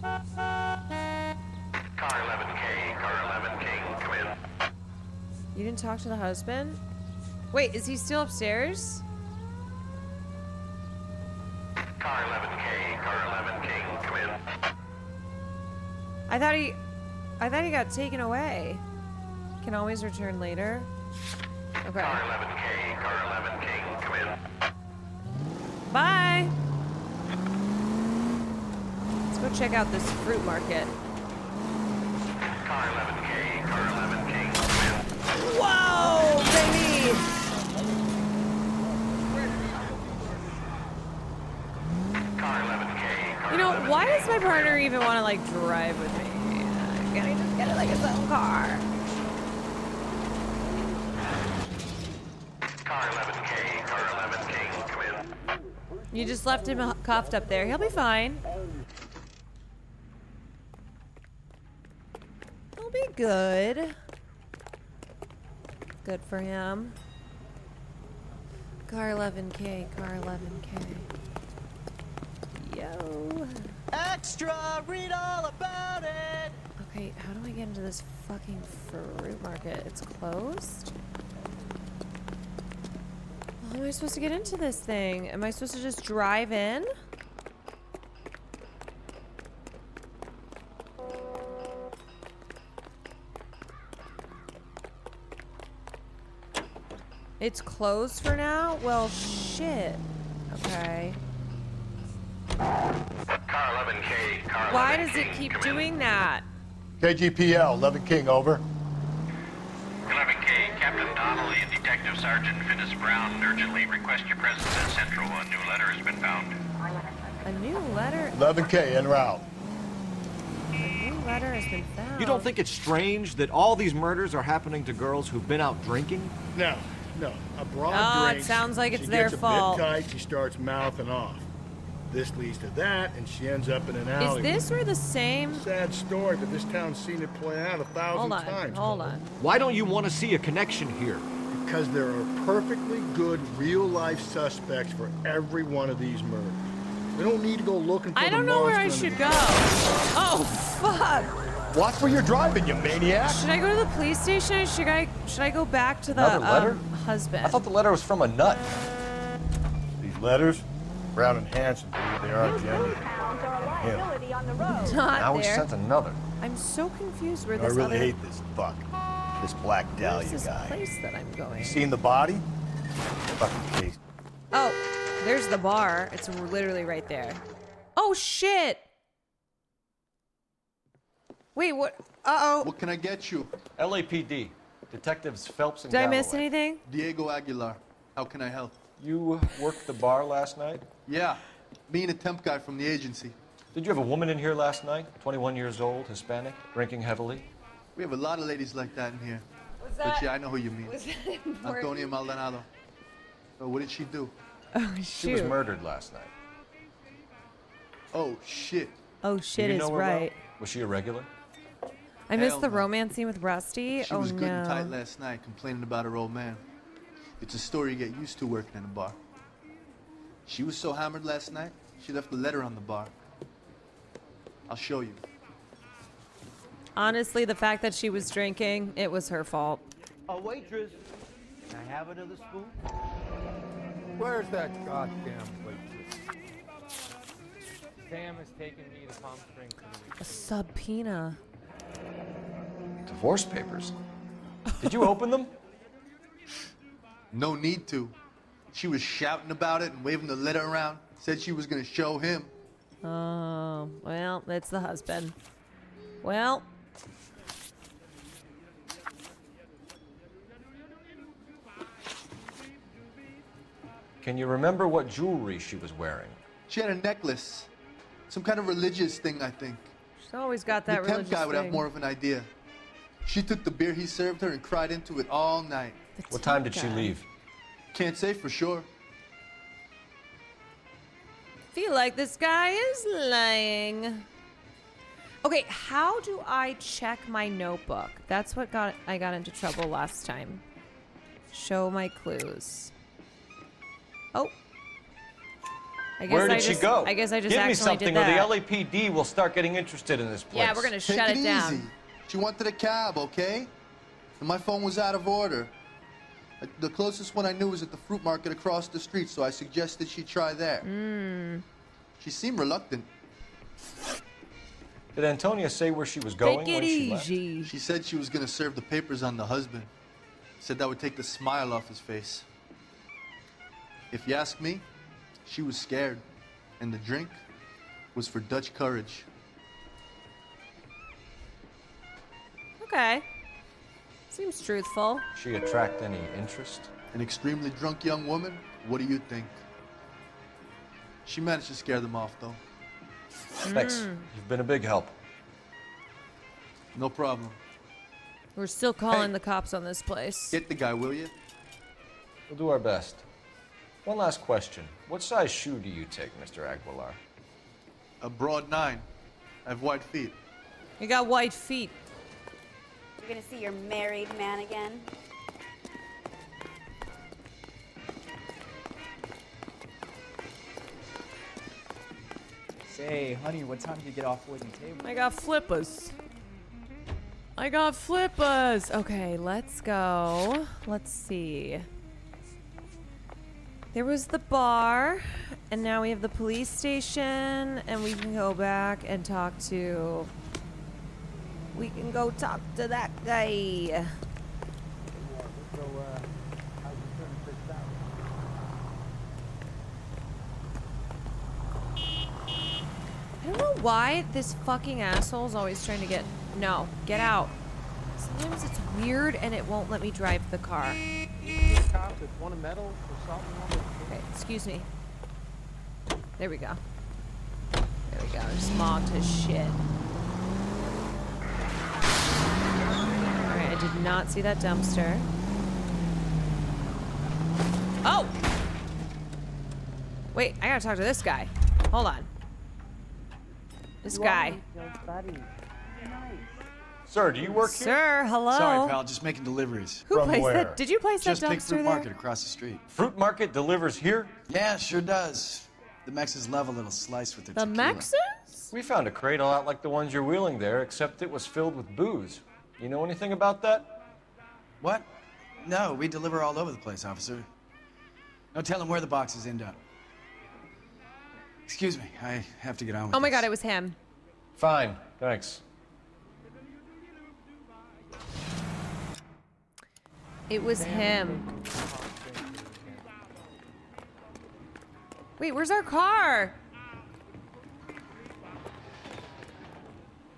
Car You didn't talk to the husband? Wait, is he still upstairs? Car 11K, car 11 King, come in. I thought he got taken away. Can always return later. Okay. Car 11K, car 11 King, come in. Bye. Let's go check out this fruit market. Car 11K, car 11 King, come in. Whoa, baby! Car 11K, car You know, why does my partner even want to like drive with me? Can't he just get it like his own car? Car 11K, car 11 King, come in. You just left him cuffed up there. He'll be fine. He'll be good. Good for him. Car 11K, car 11K. Yo. Extra, read all about it. Okay, how do I get into this fucking fruit market? It's closed? How am I supposed to get into this thing? Am I supposed to just drive in? It's closed for now? Well, shit. Okay. Car 11K, car 11 Why does it King, keep come in. doing that? KGPL, 11 King, over. 11K, Captain Donnelly and Detective Sergeant Finis Brown urgently request your presence at Central. A new letter has been found. A new letter? 11K, en route. A new letter has been found. You don't think it's strange that all these murders are happening to girls who've been out drinking? No, no. A broad Oh, it drinks, sounds like it's she their gets fault. A bit tight, she starts mouthing off. This leads to that, and she ends up in an alley. Is this where the same... Sad story, but this town's seen it play out 1,000 times. Hold on. Why don't you want to see a connection here? Because there are perfectly good real-life suspects for every one of these murders. We don't need to go looking for I don't know where I should go. Oh, fuck. Watch where you're driving, you maniac. Should I go to the police station or should I go back to the Another letter? husband? I thought the letter was from a nut. These letters, Brown and Hanson believe they are genuine. Him. Not Now he there. sent another. I'm so confused where I this really other... hate this fuck. This Black Dahlia Where's this guy. place that I'm going? You seen the body? Fucking case. Oh, there's the bar. It's literally right there. Oh, shit. Wait, what? Uh-oh. What can I get you? LAPD. Detectives Phelps and Did I Galloway. miss anything? Diego Aguilar. How can I help? You worked the bar last night? Yeah. Me and a temp guy from the agency. Did you have a woman in here last night? 21 years old, Hispanic, drinking heavily? We have a lot of ladies like that in here. Was But yeah, I know who you mean. Was that important? Antonia Maldonado. Oh, what did she do? Oh, shoot. She was murdered last night. Oh, shit. Oh, Do shit you is know her right. well? Was she a regular? I missed Hell the no. romance scene with Rusty. She Oh, was good and tight no. last night, complaining about her old man. It's a story you get used to working in a bar. She was so hammered last night, she left a letter on the bar. I'll show you. Honestly, the fact that she was drinking, it was her fault. A waitress. Can I have another spoon? Where's that goddamn waitress? Sam has taken me to Palm Springs for the weekend. A subpoena. Divorce papers. Did you open them? No need to. She was shouting about it and waving the letter around. Said she was gonna show him. Oh, well, that's the husband. Well. Can you remember what jewelry she was wearing? She had a necklace. Some kind of religious thing, I think. She's always got that The temp religious guy would have thing. more of an idea. She took the beer he served her and cried into it all night. What time did she leave? Can't say for sure. Feel like this guy is lying. Okay, how do I check my notebook? That's what I got into trouble last time. Show my clues. Oh. Where did she go? I guess I just Give me accidentally something, did that. or the LAPD will start getting interested in this place. Yeah, we're gonna Take shut it it down. easy. She wanted a cab, okay? And my phone was out of order. The closest one I knew was at the fruit market across the street, so I suggested she try there. She seemed reluctant. Did Antonia say where she was going Take it when she left? easy. She said she was going to serve the papers on the husband. Said that would take the smile off his face. If you ask me, she was scared. And the drink was for Dutch courage. Okay. Seems truthful. She attract any interest? An extremely drunk young woman? What do you think? She managed to scare them off, though. Thanks. You've been a big help. No problem. We're still calling the cops on this place. Get the guy, will you? We'll do our best. One last question. What size shoe do you take, Mr. Aguilar? A broad 9. I have white feet. You got white feet. You're gonna see your married man again? Say, honey, what time did you get off wooden table? I got flippers. I got flippers. Okay, let's go. Let's see. There was the bar, and now we have the police station, and we can go back and talk to... We can go talk to that guy. I don't know why this fucking asshole's always trying to get... No, get out. Sometimes it's weird and it won't let me drive the car. Cop that won a medal or something. Okay, excuse me. There we go. There we go. Just mogged his shit. Alright, I did not see that dumpster. Oh! Wait, I gotta talk to this guy. Hold on. This guy. Sir, do you work here? Sir, hello. Sorry, pal, just making deliveries. Who placed that? Did you place Just that big dumpster fruit there? market across the street. Fruit market delivers here? Yeah, sure does. The Mexes love a little slice with their The tequila. Mexes? We found a crate a lot like the ones you're wheeling there, except it was filled with booze. You know anything about that? What? No, we deliver all over the place, officer. No telling where the boxes end up. Excuse me, I have to get on with Oh my this. god, it was him. Fine, thanks. It was him. Wait, where's our car?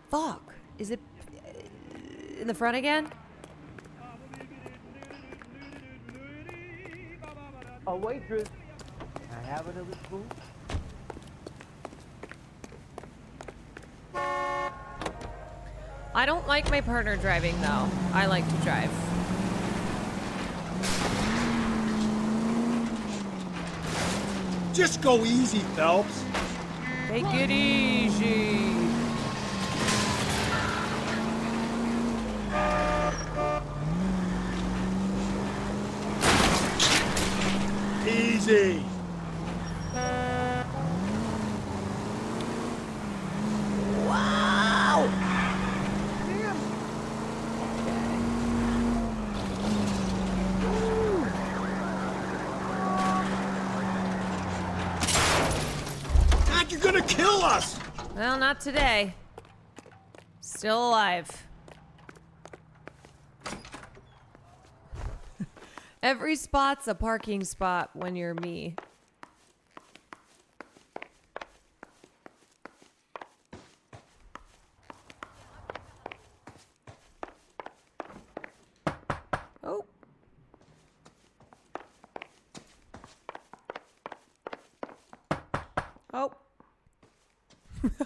Fuck. Is it in the front again? A waitress. Can I have another spoon? I don't like my partner driving though. I like to drive. Just go easy, Phelps. Take it easy. Easy. Wow. God, you're gonna kill us. Well, not today. Still alive. Every spot's a parking spot when you're me. Oh. Oh.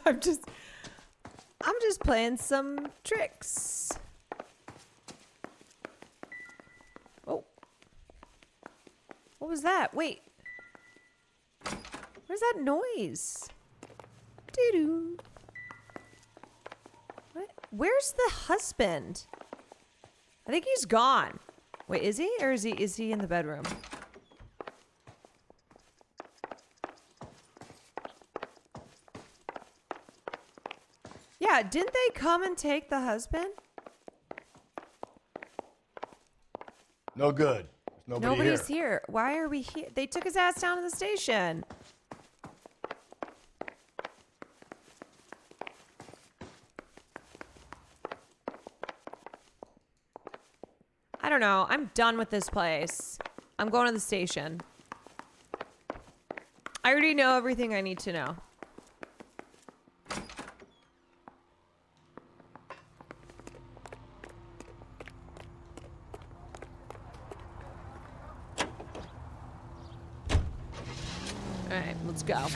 I'm just playing some tricks. Oh. What was that? Wait. Where's that noise? Doo-doo. What? Where's the husband? I think he's gone. Wait, is he? Or is he in the bedroom? Yeah, didn't they come and take the husband? No good. There's nobody Nobody's here. here. Why are we here? They took his ass down to the station. I don't know. I'm done with this place. I'm going to the station. I already know everything I need to know. All right, let's go.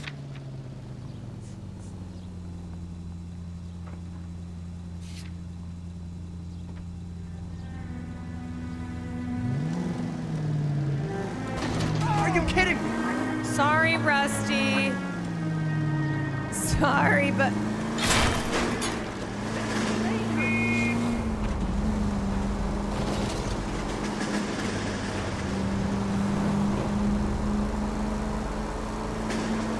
Are you kidding me? Sorry, Rusty. Sorry, but...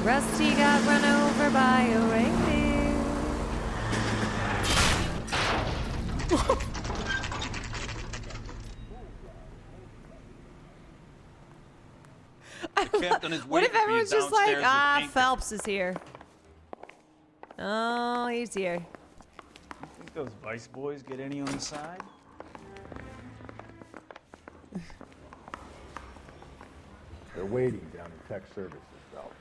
Rusty got run over by a reindeer. What if everyone's just like, ah, Phelps is here? Oh, he's here. You think those Vice boys get any on the side? They're waiting down in tech services, Phelps.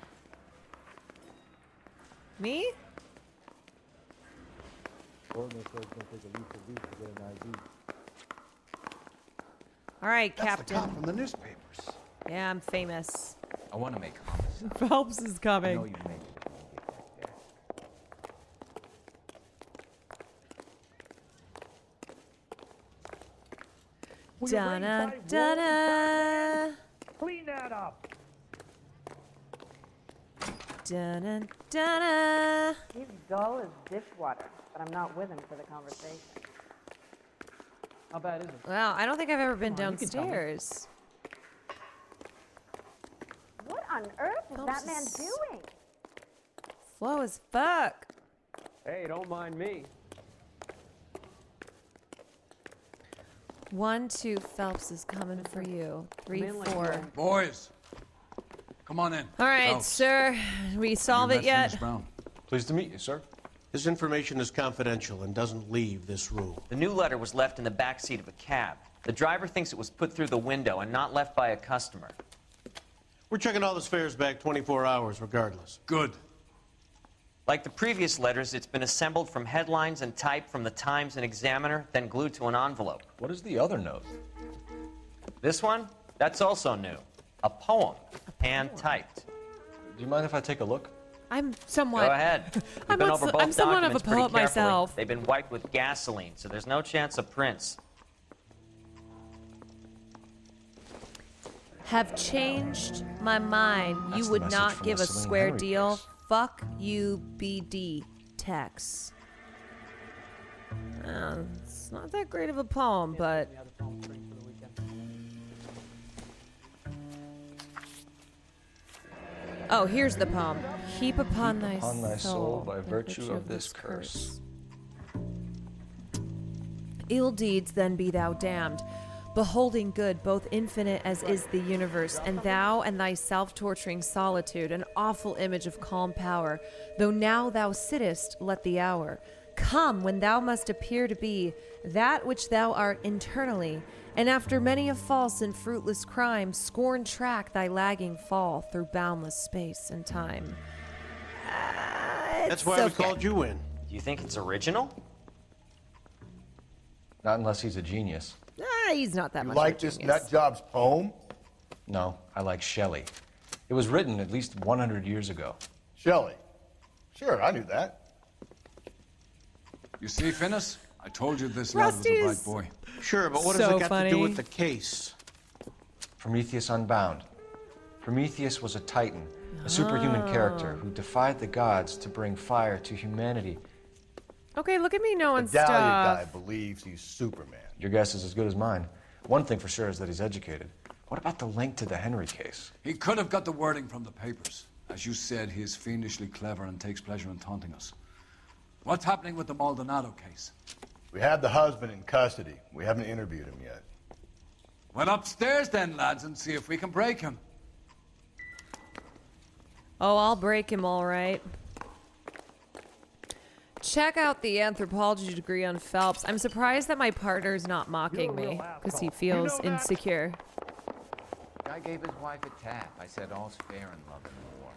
Me? Gordon says it's gonna take at least a week to get an ID. All right, That's Captain. the cop from the newspapers. Yeah, I'm famous. I want to make homicide. Phelps is coming. I know you make it. Da-na, da-na. Clean that up. Da-na, da-na. He's dull as dishwater, but I'm not with him for the conversation. How bad is it? Wow, I don't think I've ever been Come on, you can tell me. downstairs. What on earth is that man Phelps is- doing? Slow as fuck. Hey, don't mind me. 1, 2, Phelps is coming for you. 3, Man, like 4. you Boys, come on in. All right, Phelps, sir. We solve you it met yet? Finnish Brown? Pleased to meet you, sir. This information is confidential and doesn't leave this room. The new letter was left in the back seat of a cab. The driver thinks it was put through the window and not left by a customer. We're checking all this fares back 24 hours regardless. Good. Like the previous letters, it's been assembled from headlines and typed from the Times and Examiner, then glued to an envelope. What is the other note? This one? That's also new. A poem, hand-typed. Do you mind if I take a look? I'm somewhat. Go ahead. We've I'm, been not over so- both I'm somewhat of a documents pretty poet carefully. myself. They've been wiped with gasoline, so there's no chance of prints. Have changed my mind. That's You the would message not from give the a Celine square Henry deal. case. Fuck you, BD. Tex. It's not that great of a poem, but oh, here's the poem. Heap upon thy soul by virtue of this curse. Ill deeds then be thou damned, beholding good both infinite as is the universe, and thou and thy self-torturing solitude, an awful image of calm power, though now thou sittest, let the hour come when thou must appear to be that which thou art internally, and after many a false and fruitless crime, scorn track thy lagging fall through boundless space and time. That's why we called you in. Do you think it's original? Not unless he's a genius. He's not that You much like of a this genius. nut job's poem? No, I like Shelley. It was written at least 100 years ago. Shelley. Sure, I knew that. You see, Finnis? I told you this lad was a bright boy. Sure, but what does So it got funny. to do with the case? Prometheus Unbound. Prometheus was a titan, a superhuman character who defied the gods to bring fire to humanity. Okay, look at me knowing The Dahlia guy stuff. believes he's Superman. Your guess is as good as mine. One thing for sure is that he's educated. What about the link to the Henry case? He could have got the wording from the papers. As you said, he is fiendishly clever and takes pleasure in taunting us. What's happening with the Maldonado case? We have the husband in custody. We haven't interviewed him yet. Well, upstairs then, lads, and see if we can break him. Oh, I'll break him all right. Check out the anthropology degree on Phelps. I'm surprised that my partner's not mocking me because he feels insecure. Guy gave his wife a tap. I said all's fair in love and war.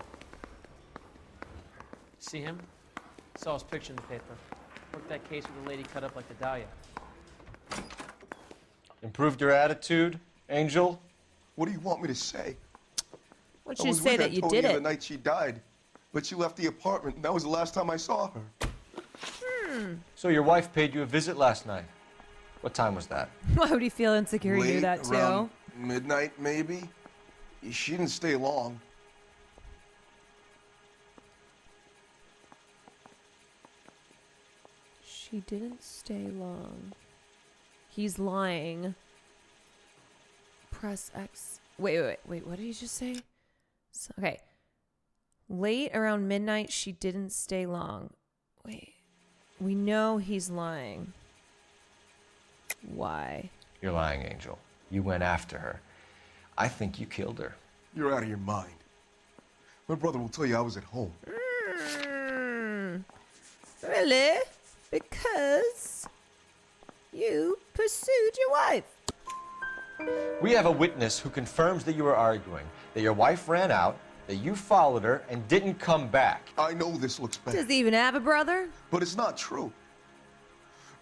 See him? Saw his picture in the paper. Worked that case with a lady cut up like the Dahlia. Improved your attitude, Angel? What do you want me to say? What'd you say that you did it? The night she died, but she left the apartment, and that was the last time I saw her. So your wife paid you a visit last night. What time was that? Why would he feel insecure? He knew Late, that around too. midnight, maybe. She didn't stay long. She didn't stay long. He's lying. Press X. Wait. What did he just say? Okay. Late around midnight, she didn't stay long. Wait. We know he's lying. Why? You're lying, Angel. You went after her. I think you killed her. You're out of your mind. My brother will tell you I was at home. Really? Because you pursued your wife. We have a witness who confirms that you were arguing, that your wife ran out, that you followed her and didn't come back. I know this looks bad. Does he even have a brother? But it's not true.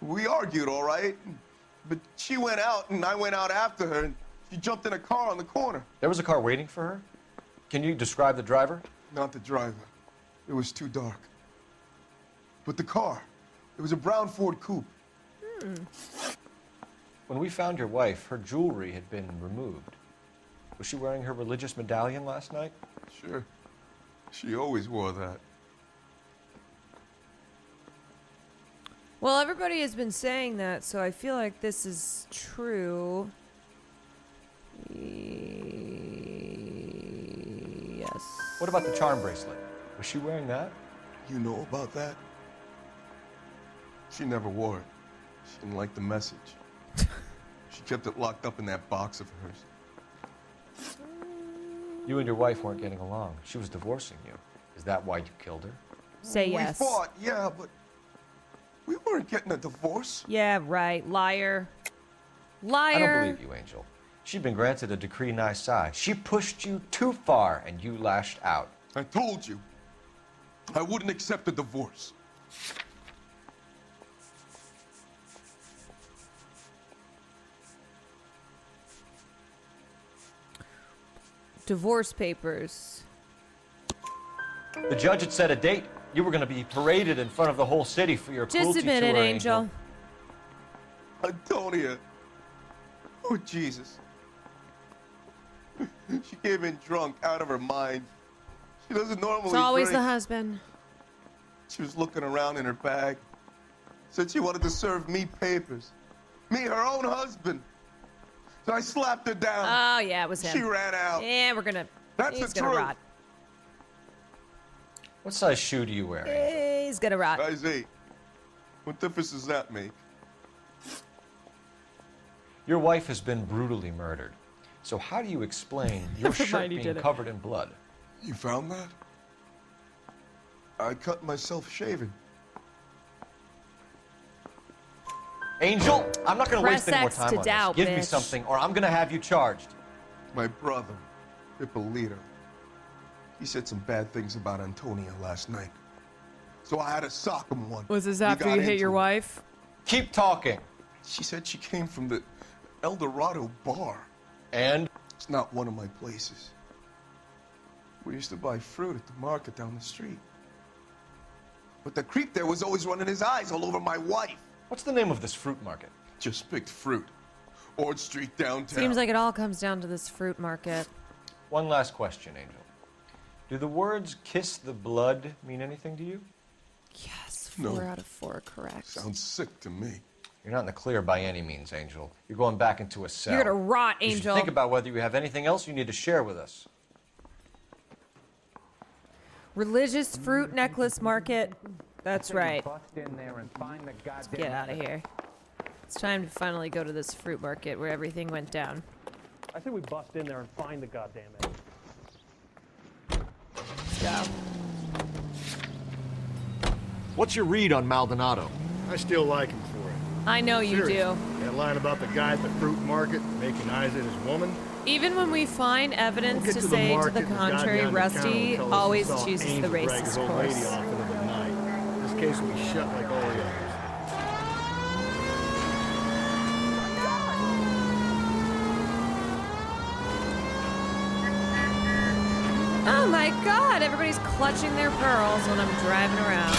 We argued, all right, but she went out and I went out after her and she jumped in a car on the corner. There was a car waiting for her? Can you describe the driver? Not the driver. It was too dark. But the car, it was a brown Ford Coupe. When we found your wife, her jewelry had been removed. Was she wearing her religious medallion last night? Sure. She always wore that. Well, everybody has been saying that, so I feel like this is true. Yes. What about the charm bracelet? Was she wearing that? You know about that? She never wore it. She didn't like the message. She kept it locked up in that box of hers. You and your wife weren't getting along. She was divorcing you. Is that why you killed her? Say yes. We fought, yeah, but we weren't getting a divorce. Yeah, right. Liar. Liar. I don't believe you, Angel. She'd been granted a decree nisi. She pushed you too far, and you lashed out. I told you. I wouldn't accept a divorce. Divorce papers. The judge had set a date. You were going to be paraded in front of the whole city for your cruelty Just a minute, tour, Angel. Antonia. Oh, Jesus. She came in drunk, out of her mind. She doesn't normally It's always drink. the husband. She was looking around in her bag. Said she wanted to serve me papers. Me, her own husband. So I slapped her down. Oh, yeah, it was him. She ran out. Yeah, we're gonna... That's he's the gonna truth. rot. What size shoe do you wear, Angel? He's gonna rot. Size 8. What difference does that make? Your wife has been brutally murdered. So how do you explain your Never shirt mind, he being did it. covered in blood? You found that? I cut myself shaving. Angel, I'm not going to waste Press any more X time to on doubt, this. Give me bitch. something, or I'm going to have you charged. My brother, Ippolito. He said some bad things about Antonia last night. So I had to sock him one. Was this We after got you hit into your it. wife? Keep talking. She said she came from the El Dorado bar. And? It's not one of my places. We used to buy fruit at the market down the street. But the creep there was always running his eyes all over my wife. What's the name of this fruit market? Just picked fruit. Ord Street downtown. Seems like it all comes down to this fruit market. One last question, Angel. Do the words kiss the blood mean anything to you? Yes, No. 4 out of 4 correct. Sounds sick to me. You're not in the clear by any means, Angel. You're going back into a cell. You're gonna rot, You should Angel. think about whether you have anything else you need to share with us. Religious fruit necklace market. That's right. Bust in there and find the goddamn. Get out of here. It's time to finally go to this fruit market where everything went down. I say we bust in there and find the goddamn egg. Let's go. What's your read on Maldonado? I still like him for it. I know you Seriously, do. that line about the guy at the fruit market making eyes at his woman. Even when we find evidence We'll to get to the say to market the and the guy contrary, behind the counter will Rusty tell us always he saw chooses the Angel drag his racist old lady course. off into the night. This case will be shut like all the others. Oh my god, everybody's clutching their pearls when I'm driving around.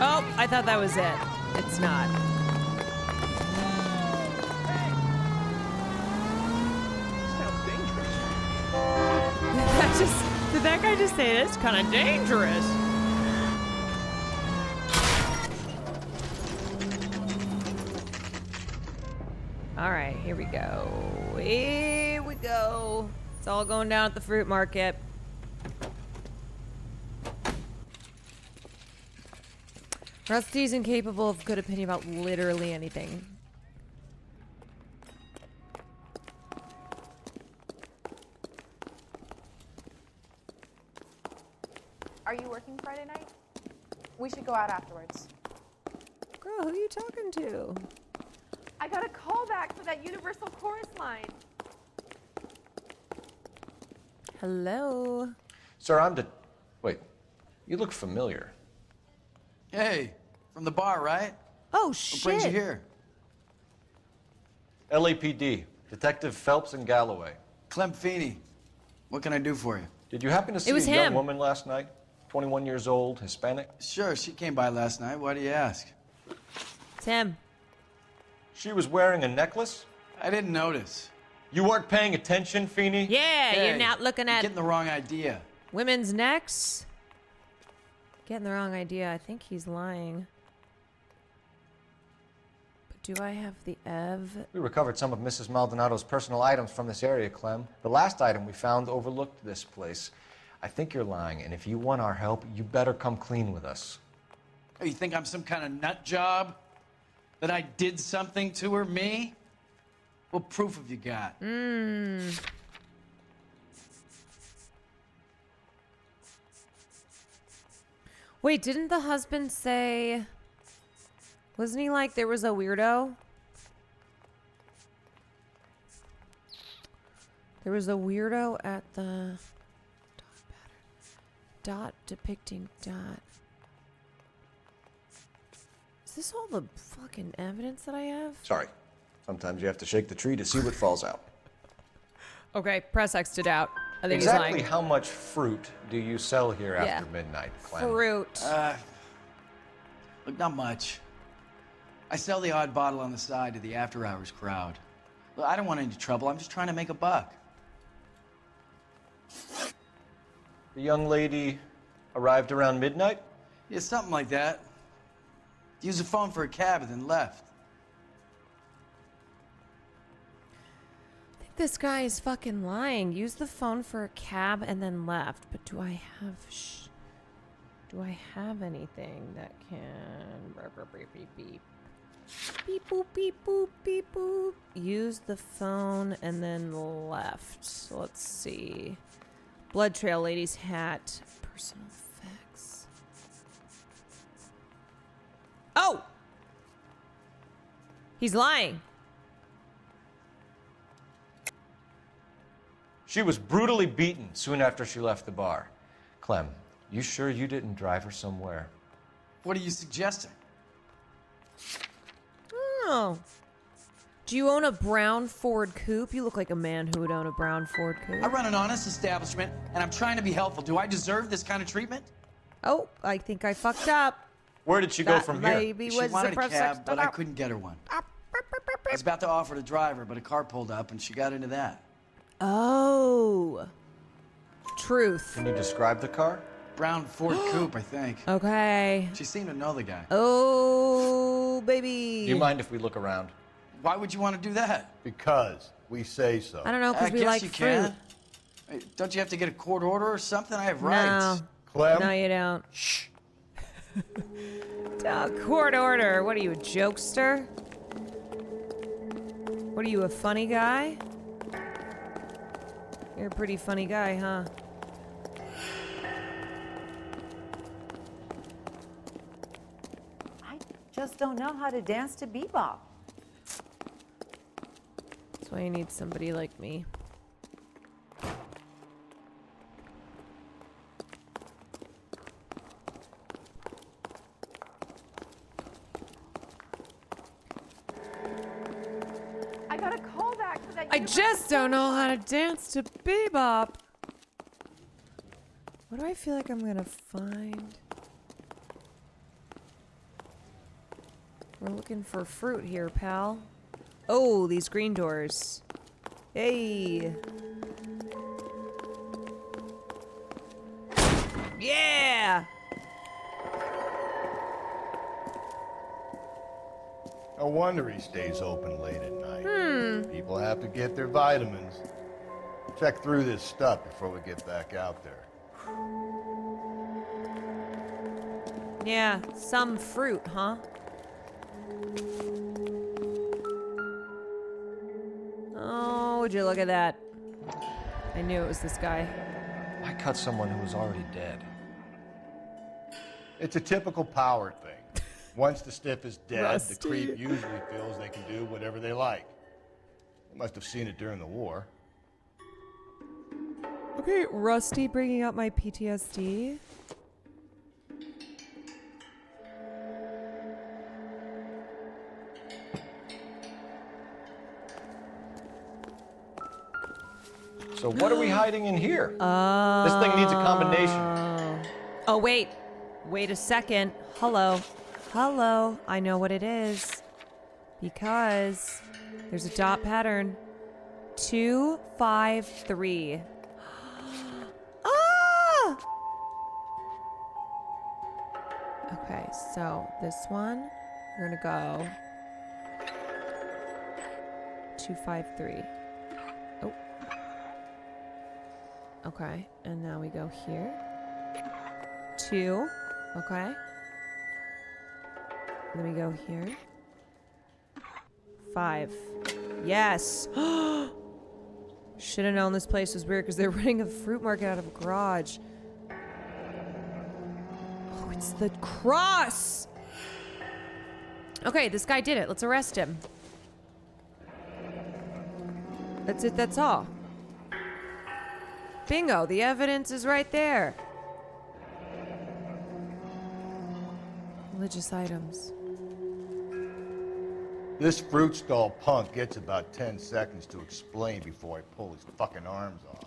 Oh, I thought that was it. It's not. Did that guy just say this? Kind of dangerous. All right, here we go. Here we go. It's all going down at the fruit market. Rusty's incapable of good opinion about literally anything. Are you working Friday night? We should go out afterwards. Girl, who are you talking to? I got a call back for that Universal Chorus line. Hello? Sir, Wait, you look familiar. Hey, from the bar, right? Oh, shit. What brings you here? LAPD, Detective Phelps and Galloway. Clem Feeney. What can I do for you? Did you happen to see a young woman last night? 21 years old, Hispanic? Sure, she came by last night. Why do you ask? It's him. She was wearing a necklace? I didn't notice. You weren't paying attention, Feeney? Yeah, Hey, you're not looking at getting the wrong idea. women's necks. Getting the wrong idea. I think he's lying. But do I have the Ev? We recovered some of Mrs. Maldonado's personal items from this area, Clem. The last item we found overlooked this place. I think you're lying, and if you want our help, you better come clean with us. Oh, you think I'm some kind of nut job? That I did something to her, me? What proof have you got? Wait, didn't the husband say... Wasn't he like there was a weirdo? There was a weirdo at the... Dot depicting dot. Is this all the fucking evidence that I have? Sorry. Sometimes you have to shake the tree to see what falls out. Okay, press X to doubt. I think Exactly he's lying. how much fruit do you sell here after midnight, Clem? Fruit. Look, not much. I sell the odd bottle on the side to the after-hours crowd. Look, I don't want any trouble. I'm just trying to make a buck. The young lady arrived around midnight? Yeah, something like that. Used the phone for a cab and then left. I think this guy is fucking lying. Used the phone for a cab and then left. But do I have... do I have anything that can... Beep, beep. Beep, boop, beep, boop, beep, boop. Used the phone and then left. So let's see. Blood trail, lady's hat. Personal effects. Oh! He's lying. She was brutally beaten soon after she left the bar. Clem, you sure you didn't drive her somewhere? What are you suggesting? Oh. Do you own a brown Ford coupe? You look like a man who would own a brown Ford coupe. I run an honest establishment, and I'm trying to be helpful. Do I deserve this kind of treatment? Oh, I think I fucked up. Where did she go from here? Maybe She was wanted the a cab, but I couldn't get her one. I was about to offer to drive her, but a car pulled up, and she got into that. Oh. Truth. Can you describe the car? Brown Ford coupe, I think. Okay. She seemed to know the guy. Oh, baby. Do you mind if we look around? Why would you want to do that? Because we say so. I don't know, because we guess like you fruit. can. Hey, don't you have to get a court order or something? I have rights. No. Clem? No, you don't. Shh. Court order. What are you, a jokester? What are you, a funny guy? You're a pretty funny guy, huh? I just don't know how to dance to bebop. That's why you need somebody like me. I got a call back for that. I just don't know how to dance to bebop. What do I feel like I'm gonna find? We're looking for fruit here, pal. Oh, these green doors. Hey. Yeah! No wonder he stays open late at night. People have to get their vitamins. Check through this stuff before we get back out there. Yeah, some fruit, huh? Oh, would you look at that? I knew it was this guy. I cut someone who was already dead. It's a typical power thing. Once the stiff is dead, Rusty. the creep usually feels they can do whatever they like. They must have seen it during the war. Okay, Rusty bringing up my PTSD. So what are we hiding in here? This thing needs a combination. Oh, wait. Wait a second. Hello. Hello. I know what it is. Because there's a dot pattern. 2, 5, 3. Ah! Okay, so this one, we're gonna go 2, 5, 3. Oh. Okay, and now we go here. 2. Okay. Then we go here. 5. Yes. Should have known this place was weird because they're running a fruit market out of a garage. Oh, it's the cross. Okay, this guy did it. Let's arrest him. That's it. That's all. Bingo. The evidence is right there. Religious items. This fruit stall punk gets about 10 seconds to explain before I pull his fucking arms off.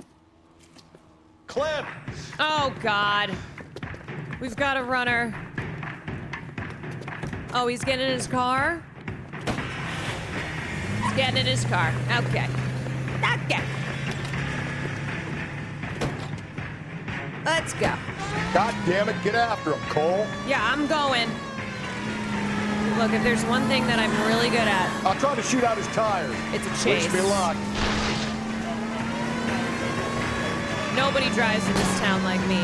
Clem! Oh, God. We've got a runner. Oh, he's getting in his car? He's getting in his car. Okay. Okay. Let's go. God damn it, get after him, Cole. Yeah, I'm going. Look, if there's one thing that I'm really good at, I'll try to shoot out his tires. it's a chase. Wish me luck. Nobody drives in this town like me.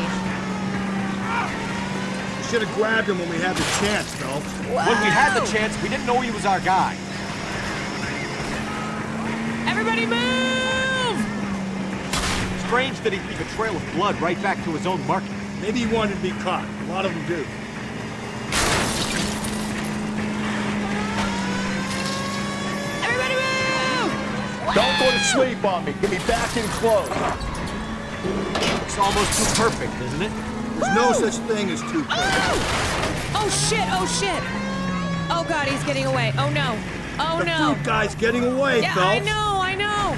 We should have grabbed him when we had the chance, though. When we had the chance, we didn't know he was our guy. Everybody move! Strange that he'd leave a trail of blood right back to his own market. Maybe he wanted to be caught. A lot of them do. Everybody move! Don't go to sleep on me. Get me back in close. It's almost too perfect, isn't it? There's no such thing as too perfect. Oh shit, oh shit! Oh god, he's getting away. Oh no. Oh The no. fruit guy's getting away, Yeah, Phelps. I know.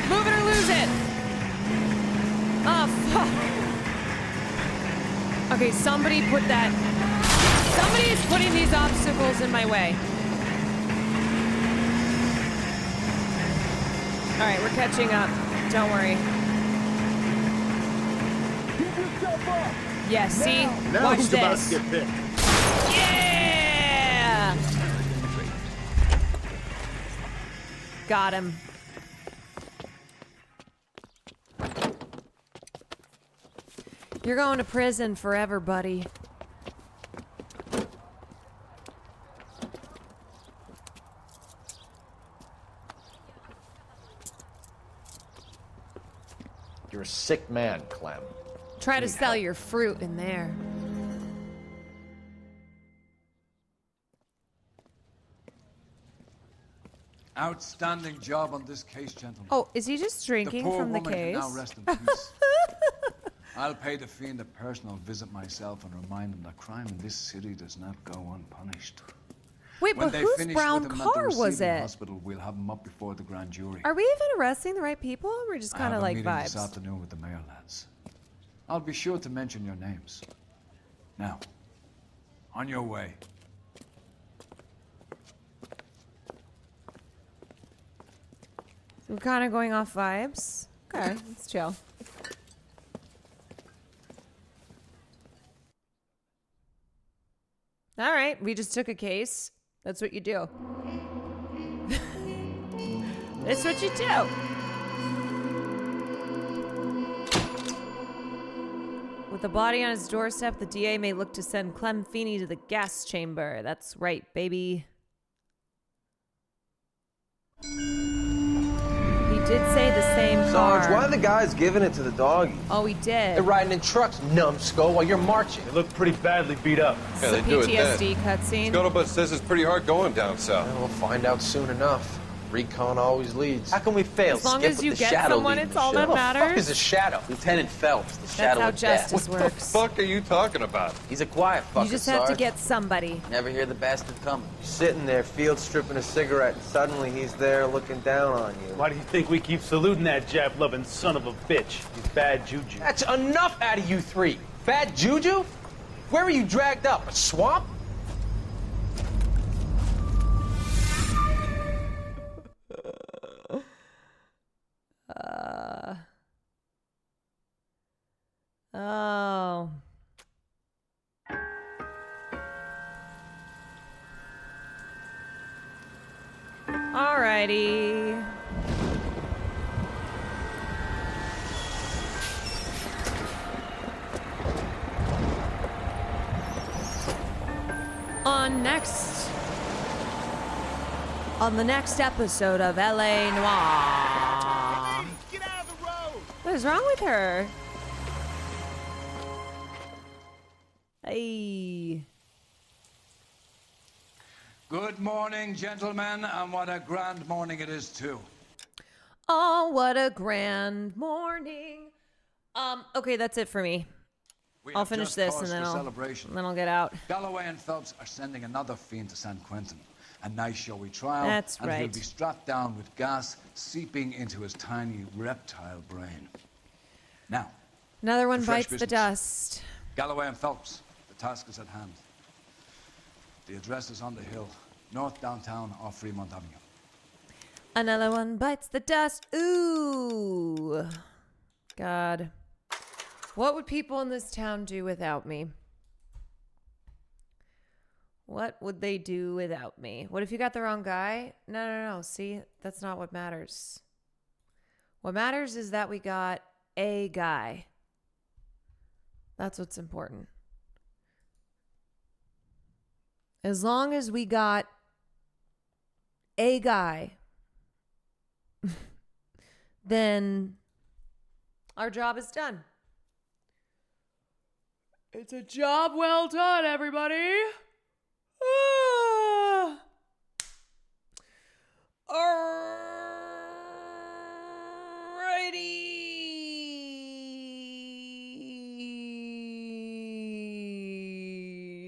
Move it or lose it. Oh, fuck. Okay, somebody put that... Somebody is putting these obstacles in my way. Alright, we're catching up. Don't worry. Keep yourself up. Yeah, see? Now Watch who's this. about to get picked? Yeah! Got him. You're going to prison forever, buddy. You're a sick man, Clem. Try to sell your fruit in there. Outstanding job on this case, gentlemen. Oh, is he just drinking the poor from the woman case? Can now rest in peace. I'll pay the fiend a personal visit myself and remind him that crime in this city does not go unpunished. Wait, When but they whose finish brown with him at the car was receiving it? hospital, we'll have him up before the grand jury. Are we even arresting the right people? Or we're just kind of like I have a meeting vibes. this afternoon with the mayor, lads. I'll be sure to mention your names. Now, on your way. We're kind of going off vibes. Okay, let's chill. All right, we just took a case. That's what you do. That's what you do. With the body on his doorstep, the DA may look to send Clem Feeney to the gas chamber. That's right, baby. He did say the same Sarge, car. why are the guys giving it to the doggies? Oh, he did. They're riding in trucks, numbskull, while you're marching. They look pretty badly beat up. This is a PTSD cutscene. Scuttlebutt says it's pretty hard going down south. We'll find out soon enough. Recon always leads. How can we fail? As long Skip as with you the get shadow someone, leading it's the all show. that Who the fuck matters. is a shadow? Lieutenant Phelps, the shadow how of death. justice What works. the fuck are you talking about? He's a quiet fucker, You just have to Sarge. get somebody. Never hear the bastard coming. You're sitting there, field stripping a cigarette, and suddenly he's there looking down on you. Why do you think we keep saluting that Jap-loving son of a bitch? He's bad juju. That's enough out of you three. Bad juju? Where were you dragged up? A swamp? Oh. Alrighty. On the next episode of LA Noire. Get out of the road! What is wrong with her? Hey. Good morning, gentlemen, and what a grand morning it is, too. Oh, what a grand morning. Okay, that's it for me. I'll have finish just this cause and then for I'll celebration. then I'll get out. Galloway and Phelps are sending another fiend to San Quentin. A nice showy trial. That's and he'll right. be strapped down with gas seeping into his tiny reptile brain. Now, Another one for fresh bites the business. dust. Galloway and Phelps, the task is at hand. The address is on the hill, north downtown off Fremont Avenue. Another one bites the dust. Ooh. God. What would people in this town do without me? What would they do without me? What if you got the wrong guy? No. See, that's not what matters. What matters is that we got a guy. That's what's important. As long as we got a guy, then our job is done. It's a job well done, everybody. Ah.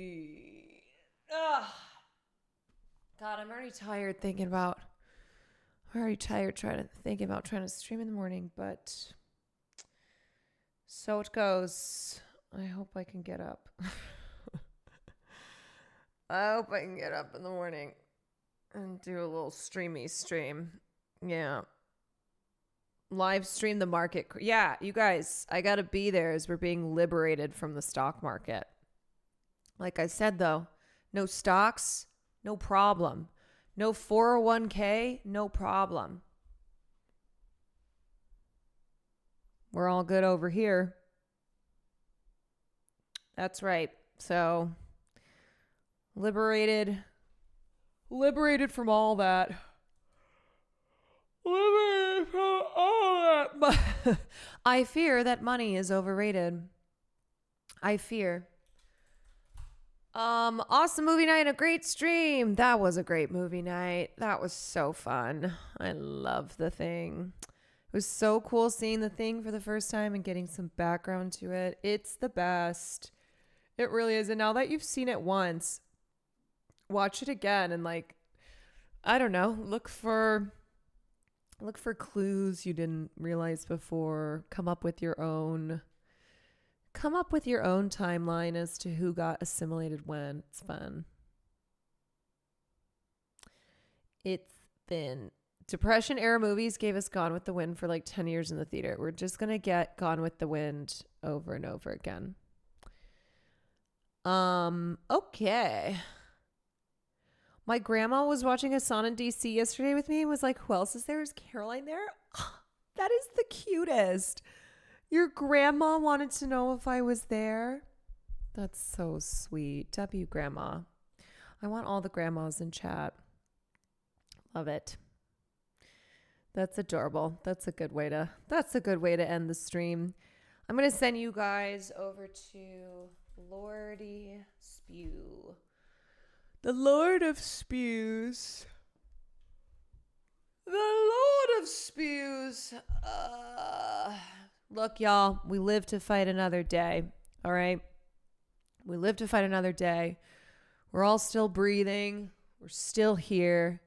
Alrighty. God, I'm already tired thinking about. I'm already tired thinking about trying to stream in the morning, but so it goes. I hope I can get up. I hope I can get up in the morning and do a little stream. Yeah. Live stream the market. Yeah, you guys, I got to be there as we're being liberated from the stock market. Like I said, though, no stocks, no problem. No 401k, no problem. We're all good over here. That's right. So, liberated from all that. Liberated from all that. But I fear that money is overrated. I fear. Awesome movie night, a great stream. That was a great movie night. That was so fun. I love The Thing. It was so cool seeing The Thing for the first time and getting some background to it. It's the best. It really is. And now that you've seen it once, watch it again and like, I don't know, look for clues you didn't realize before. Come up with your own timeline as to who got assimilated when. It's fun. It's been Depression era movies gave us Gone with the Wind for like 10 years in the theater. We're just going to get Gone with the Wind over and over again. Okay. My grandma was watching Hassan in DC yesterday with me and was like, who else is there? Is Caroline there? That is the cutest. Your grandma wanted to know if I was there. That's so sweet. W grandma. I want all the grandmas in chat. Love it. That's adorable. That's a good way to end the stream. I'm going to send you guys over to Lordy Spew. The Lord of Spews. The Lord of Spews. Look, y'all, we live to fight another day. All right? We live to fight another day. We're all still breathing. We're still here.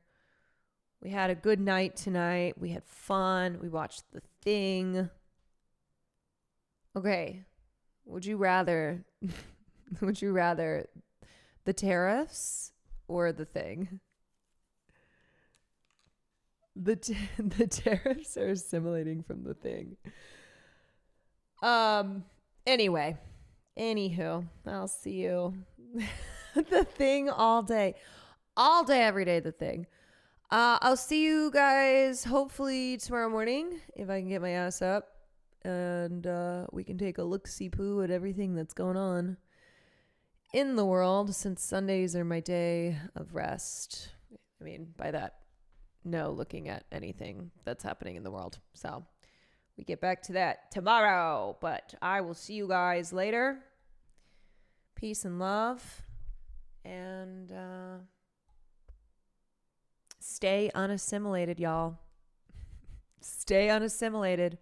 We had a good night tonight. We had fun. We watched The Thing. Okay. Would you rather the tariffs or The Thing? The tariffs are assimilating from The Thing. Anyway. Anywho, I'll see you. The Thing all day. All day, every day, The Thing. I'll see you guys hopefully tomorrow morning if I can get my ass up and we can take a look-see-poo at everything that's going on in the world, since Sundays are my day of rest. I mean, by that, no looking at anything that's happening in the world. So we get back to that tomorrow, but I will see you guys later. Peace and love, and stay unassimilated, y'all. Stay unassimilated.